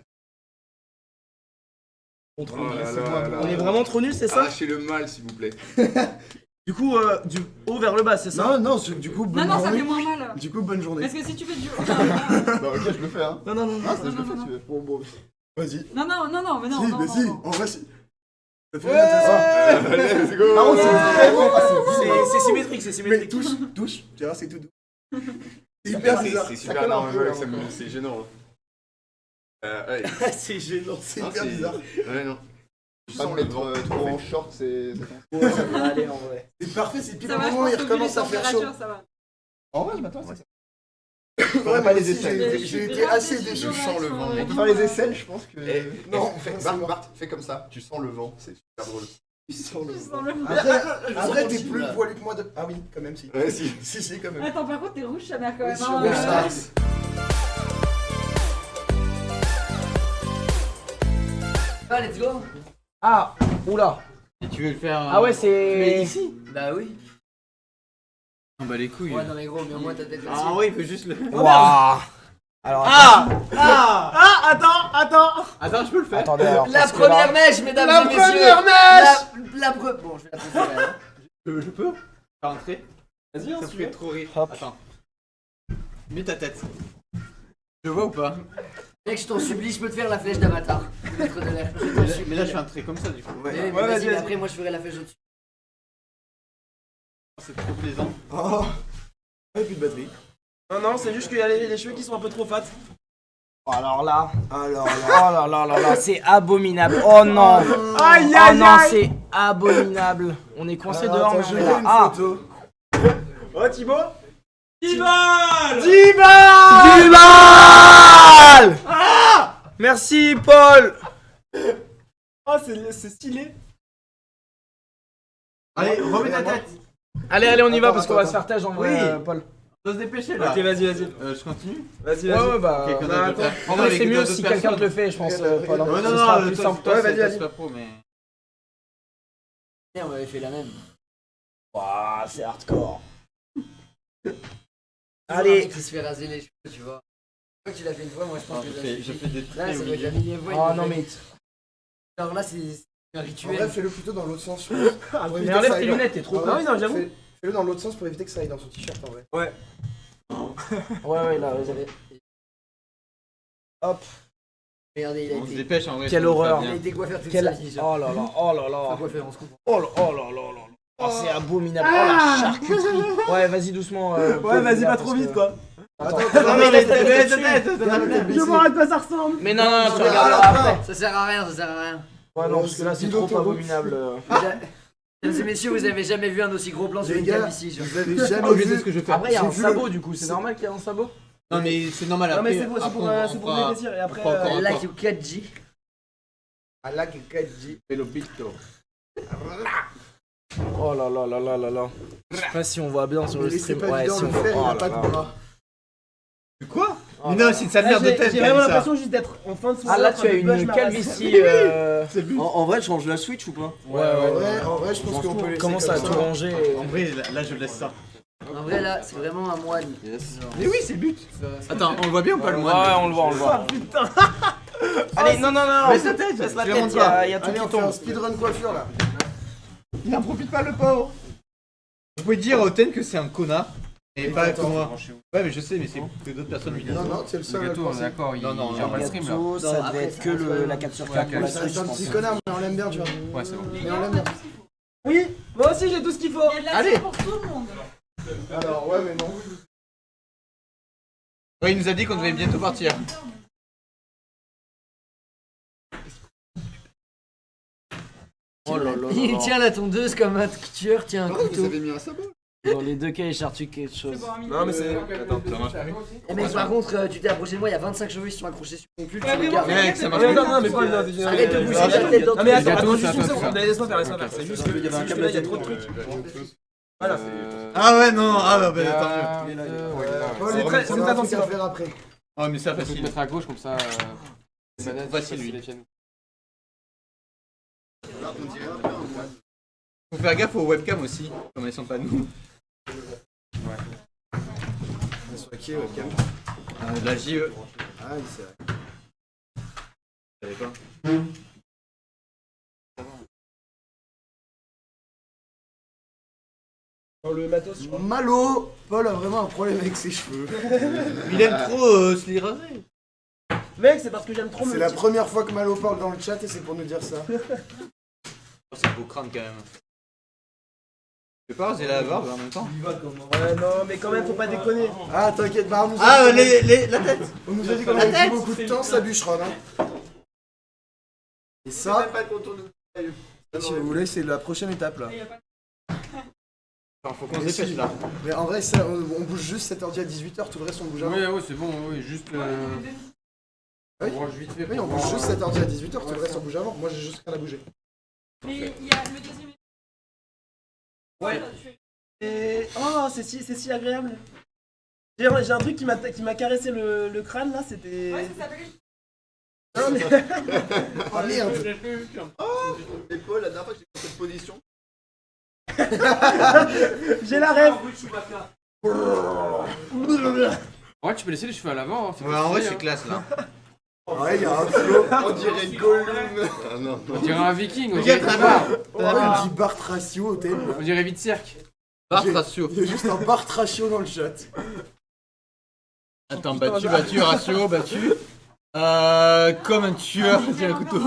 Oh là là là. On est vraiment trop nuls, c'est ça? Arrachez le mal, s'il vous plaît. Du coup, du haut vers le bas, c'est ça? Non, du coup, bonne Non, ça journée. fait moins mal. Du coup, bonne journée. Parce que si tu fais du... Bah ok, je le fais hein. Non. Ah, ça je le non, fais non. si tu veux. Bon. Vas-y. Non, mais non. Si, non, mais non, si, non. en vrai, si. Ça fait bien, t'as ça. Let's go. Par contre, c'est vraiment C'est symétrique, c'est Mais symétrique. touche, tu vois, c'est tout doux. C'est Ah, hyper bizarre. C'est super normal, c'est gênant. Ouais. C'est gênant. C'est Non, hyper bizarre. Ouais, non. Pas de mettre trop en short, c'est. Ouais, ça va aller en vrai. C'est parfait, c'est pile Ça au va, je moment où pense il que vu recommence les à faire chaud. températures, ça va. En vrai, je m'attends à ça. Ouais, pas moi les aussi, aisselles. j'ai été assez déçu. Je sens le vent. On peut faire les aisselles, je pense que. Non, Bart, fais comme ça. Tu sens le vent, c'est super drôle. Tu sens le Je vent. sens le... Après, t'es plus poilu que moi de. Ah oui, quand même, si. Ouais, si. Si, quand même. Attends, par contre, t'es rouge, ça mère quand même. Oui, hein, sur ouais. Ah, let's go. Ah, oula. Et tu veux le faire. Ah ouais, c'est. Mais ici. Bah oui. On bat les couilles. Ouais, non, mais gros, mais au moins ta tête là-dessus. Ah ouais, il peut juste le. Waouh. Alors. Attends. Attends, je peux le faire. Attendez, alors. La parce que première là- mèche, mesdames La et messieurs. première mèche. La Bon, je vais la poser là. Je peux faire entrer. Vas-y, ça fait trop rire. Hop. Attends. Mets ta tête. Je vois ou pas? Mec, je t'en supplie, je peux te faire la flèche d'avatar. Maître de l'air. Je t'en supplie. Mais là, je fais un trait comme ça du coup. Mais vas-y, mais après, moi, je ferai la flèche au-dessus. C'est trop plaisant. Oh. Et plus de batterie. Non, c'est juste qu'il y a les cheveux qui sont un peu trop fat. Alors là. Alors Oh là, c'est abominable. Oh non. Aïe, Oh non, c'est abominable. On est coincé dehors, mais je on fais est là. une Ah. photo. Oh Thibaut. 10 balles 10 balles 10 balles Merci Paul. Oh, c'est stylé. Allez, remets ta tête. Allez, on y va parce qu'on va se faire tâche en vrai, Oui. Paul. On doit se dépêcher là. Ok, vas-y. Je continue. Vas-y. Ouais, bah. Ok, bah, attends. en vrai, c'est mieux si quelqu'un te le fait, je pense, Paul. hein. Ouais, Ce sera plus toi, simple. toi, Ouais, c'est vas-y. pas pro, mais. On m'avait fait la même. Waouh, c'est hardcore. Allez. Allez. Qui se fait raser les cheveux, tu vois. Toi, tu l'as fait une fois, moi je pense que Je fais des là, traits ça au doit être la milieu. millième fois. Oh non, mais. Alors là, c'est un En rituel. vrai, fais-le plutôt dans l'autre sens. Mais enlève tes lunettes, t'es trop Ah con. ouais, non, j'avoue. Fais-le dans l'autre sens pour éviter que ça aille dans son t-shirt en vrai. Ouais, là, vous avez. Hop. Regardez, il a On se été. dépêche en vrai. Quelle ça va horreur. Il a bien. été coiffeur toute Quel... sa vie. Oh là là, oh là Enfin, là. coiffeur, on se comprend. Oh là là. Oh, c'est abominable. Oh la charcuterie. Ouais, vas-y doucement. Ouais, vas-y, pas trop vite quoi. Attends, Je vois à quoi ça ressemble. Mais non, non, tu regarderas après. Ça sert à rien, ça sert à rien. Ouais, non, parce que là, c'est trop abominable. Mesdames et messieurs, vous avez jamais vu un aussi gros plan sur une calvitie. Vous avez jamais vu ce que je fais. Après, il y a un vu sabot, du coup. C'est normal qu'il y ait un sabot. Non, mais c'est normal Non, après. mais c'est pour l'épaissir et après. Like you 4G. I like a 4G. Pelopito. Oh là là là là là là. Je sais pas si on voit bien sur le Mais stream. c'est pas Ouais, évident si de on le faire, il voit. a pas de bras. Quoi? Mais non, c'est une sale merde de tête. J'ai vraiment l'impression juste d'être en fin de soirée. Ah là, tu as une calvitie. En vrai, je change la Switch ou pas? En vrai, je pense qu'on peut laisser Commence à comme tout ça. ranger. En vrai, là, je laisse ça. En vrai, là, c'est vraiment un moine. Mais oui, c'est le but. Attends, on le voit bien ou pas le Ouais, moine? on le voit, on le voit. Putain. Allez, non, non, non. Baisse la tête, Baisse la je tête, montre il pas. y a tout Allez, qui on fait un tombe. speedrun coiffure là. Il n'en profite pas, le pauvre. Vous pouvez dire à Oten que c'est un connard. Et pas que moi. Ouais, mais je sais, mais c'est que d'autres personnes lui disent. Non, non, c'est le seul à le penser. d'accord, il Non, non, gère non, pas le stream là. Gâteau, ça devait être que la 4 sur 4 pour la Switch, C'est je un pense. petit connard, mais on l'aime bien, tu vois. Ouais, c'est bon. Mais on l'aime bien. Oui, moi aussi j'ai tout ce qu'il faut. Il y a de la Allez. place pour tout le monde. Alors, ouais, mais non. Ouais, il nous a dit qu'on devait bientôt partir. Oh là là là Il là. tient la tondeuse comme un tueur tient un couteau. mis un sabot. Dans les deux cas, il cherche quelque chose. Non, mais c'est. Eh mec, par contre, tu t'es approché de moi, il y a 25 cheveux, ils sont accrochés sur ton cul, tu les gardes. Mec, ça marche Non, pas. non, mais pas. Arrête de bouger la tête dans Non, mais tous les attends, sens. juste une seconde. Laisse-moi faire. C'est juste qu'il y avait un câble là, il y a trop de trucs. Voilà, Ah ouais, non, ah bah, tant mieux. Paul, C'est très- ça c'est va, attention. faut faire après. Ah, mais ça Faut te facile. mettre à gauche comme ça. C'est facile, lui. Faut faire gaffe aux webcams aussi, comme elles sont pas nous. Sur qui, webcam? La JE. Ah, oui, c'est vrai. Vous savez pas. Dans le matos, je crois. Malo, Paul a vraiment un problème avec ses cheveux. Il aime trop se les raser. Mec, c'est parce que j'aime trop C'est me. la première fois que Malo parle dans le chat et c'est pour nous dire ça. Oh, c'est un beau crâne quand même. Je vais pas raser la barbe en même temps. Ouais, non, mais quand même, faut pas déconner. Ah, t'inquiète, bah, on nous a Ah, dit la tête. on nous a dit qu'on avait plus beaucoup de temps, ça bûcheronne. Hein. Et ça, si vous voulez, c'est la prochaine étape là. Alors, faut qu'on se dépêche là. Mais en vrai, ça, on bouge juste cet ordi à 18h, tout le reste on bouge avant. Ouais, c'est bon, oui, juste. Oui. On range vite fait. Oui, on bouge juste cet ordi à 18h, tout le reste on bouge avant. Moi j'ai juste rien à bouger. Mais il y a le deuxième. Ouais. Et. Oh, c'est si agréable. J'ai un truc qui m'a caressé le crâne là, c'était. Ouais, ça s'appelle. Non, mais. Ah merde. Oh, et Paul, la dernière fois que j'ai fait cette position. J'ai la rêve. Ouais, tu peux laisser les cheveux à l'avant. Hein, Ouais, en vrai, c'est classe là. Ouais, il y a un flow. On dirait Gollum. Ah non. On dirait un viking. On Regarde dirait ta barre. On dit Bart Ratio au thème. On dirait vite cirque. Barre ratio. Il y a juste un Bart Ratio dans le chat. Attends, battu, ratio, battu. Comme un tueur, tiens un couteau.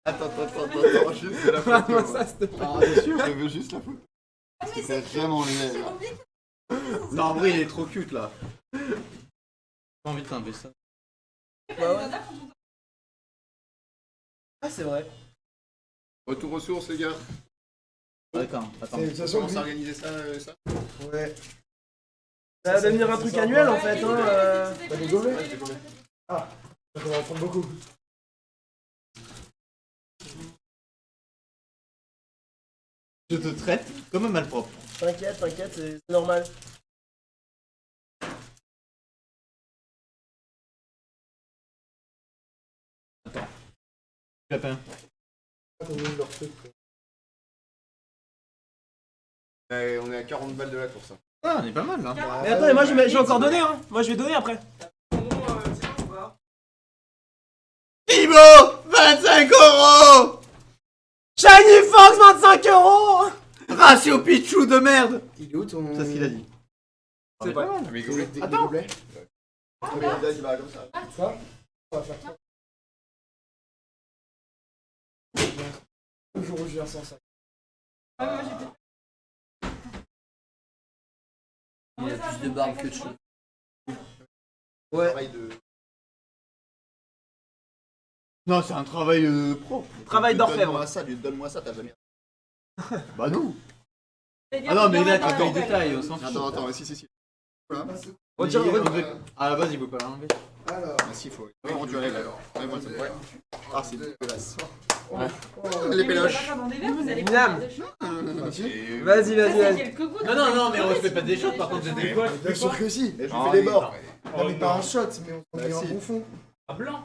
Attends, juste la photo. Ça, c'était pas. Je veux juste la photo. C'est vraiment laid là. Non, en vrai, il est trop cute là. J'ai pas envie de t'enlever ça. Ah, c'est vrai. Retour aux sources, les gars. Attends. De toute façon, Comment s'organiser ça, ouais. Ça va devenir un truc annuel en fait. T'as des gobelets? Ah, ça va en prendre beaucoup. Je te traite comme un malpropre. T'inquiète, c'est normal. Lapin. On est à 40 balles de là pour ça. Ah, on est pas mal là. Mais attends, moi je vais encore donner, hein. Moi je vais donner après. Thibaut, 25 €. Shiny Fox, 25 €. Ratio Pichou de merde. Il est où ton. C'est ce qu'il a dit. C'est pas mal. Mais gobelets. Des gobelets? Mais il va comme ça. Ça? On va faire ça. Le jour où je viens sans ça. Il a plus de barbe que de cheveux. Ouais. Non, c'est un travail propre. Travail d'orfèvre. Donne-moi ça, t'as jamais. Bah non. Ah non, mais là, tu fais les détails, on s'en fout. Attends, si. Voilà. Retire, à la base, il veut pas l'enlever. Alors. Ah si, faut. Ouais, on dirait alors. Ouais, moi, ouais. Ah, c'est dégueulasse. Ouais. Les péloches. Miam. Vas-y. Non, mais on se fait pas des shots, par contre, j'ai des poils. Bien sûr que si. Je fais les bords. Non, mais pas un shot, mais on met un bon fond. À blanc.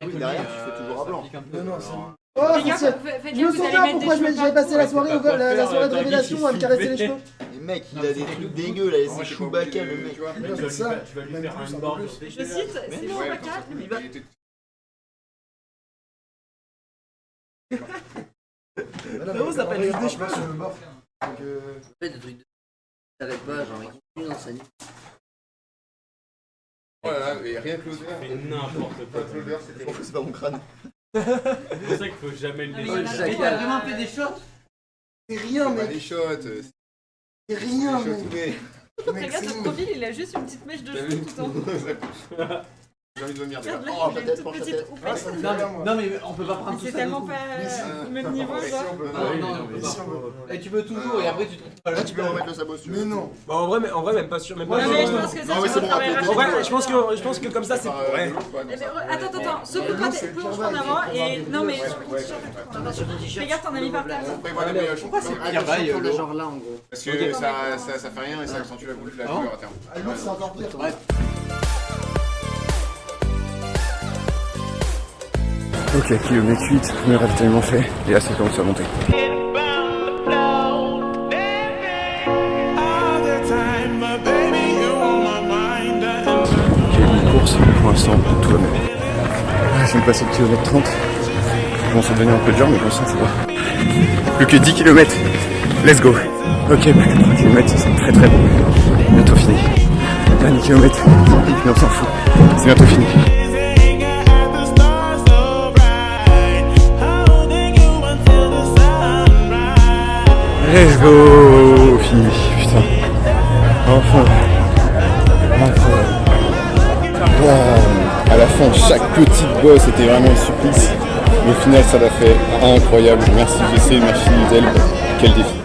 Oui, derrière, tu fais toujours à blanc. Non, c'est. Oh, je me souviens pourquoi j'avais passé la soirée de révélation à me caresser les cheveux. Les mecs, il a des trucs dégueux là, c'est Chewbacca le mec. C'est ça. Tu vas lui faire une borne. Je cite, c'est Chewbacca, il va... Frérot, ça s'appelle juste des cheveux sur le bord. En fait, le truc de... T'arrêtes pas, genre, il continue dans sa nuit. Oh là là, mais rien que l'odeur. Mais n'importe quoi. L'odeur, c'est pas mon crâne. C'est pour ça qu'il faut jamais le laisser. Mais t'as vraiment fait des shots? C'est rien, Pas mec. des shots. C'est rien, mec. Regarde, ce profil, il a juste une petite mèche de cheveux tout en haut. J'ai envie de vomir. Regarde là, Oh, il a peut-être, une penche toute la petite tête. houppette. Non, mais on peut pas prendre tout C'est ça. tellement pas au même niveau, genre. Non, on peut pas. Et tu peux toujours, et après tu te retrouves pas là. Là, tu peux remettre le sabot si tu veux. Mais non. Bah en vrai même pas sûr. Même pas Non, mais je pense que ça, Ah oui, tu c'est vas bon, travailler après, En vrai, rapidement. je pense que comme ça c'est. Ouais. Attends, secoue-toi, plonge-toi en avant et... Non, mais sur ton t-shirt, fais gaffe, t'en as mis par terre. On prévoit des mélanges. Pourquoi c'est pas le genre là en gros? Parce que ça fait rien et ça accentue la couleur à terme. Ah non, c'est encore pire. Ok, kilomètre 8, premier ravitaillement fait, et là ça commence à monter. J'ai une course, pour l'instant, tout va bien. Je viens de passer le kilomètre 30, je commence à donner un peu de genre, mais pour l'instant ça va. Plus que 10 km, let's go. Ok, plus que 3 km, c'est très très bon. Bientôt fini. Dernier kilomètre, mais on s'en fout, c'est bientôt fini. Let's go! Fini, putain. Enfin. Wow. À la fin, chaque petite bosse était vraiment un supplice. Mais au final, ça l'a fait incroyable. Merci GC, merci Zelb. Quel défi.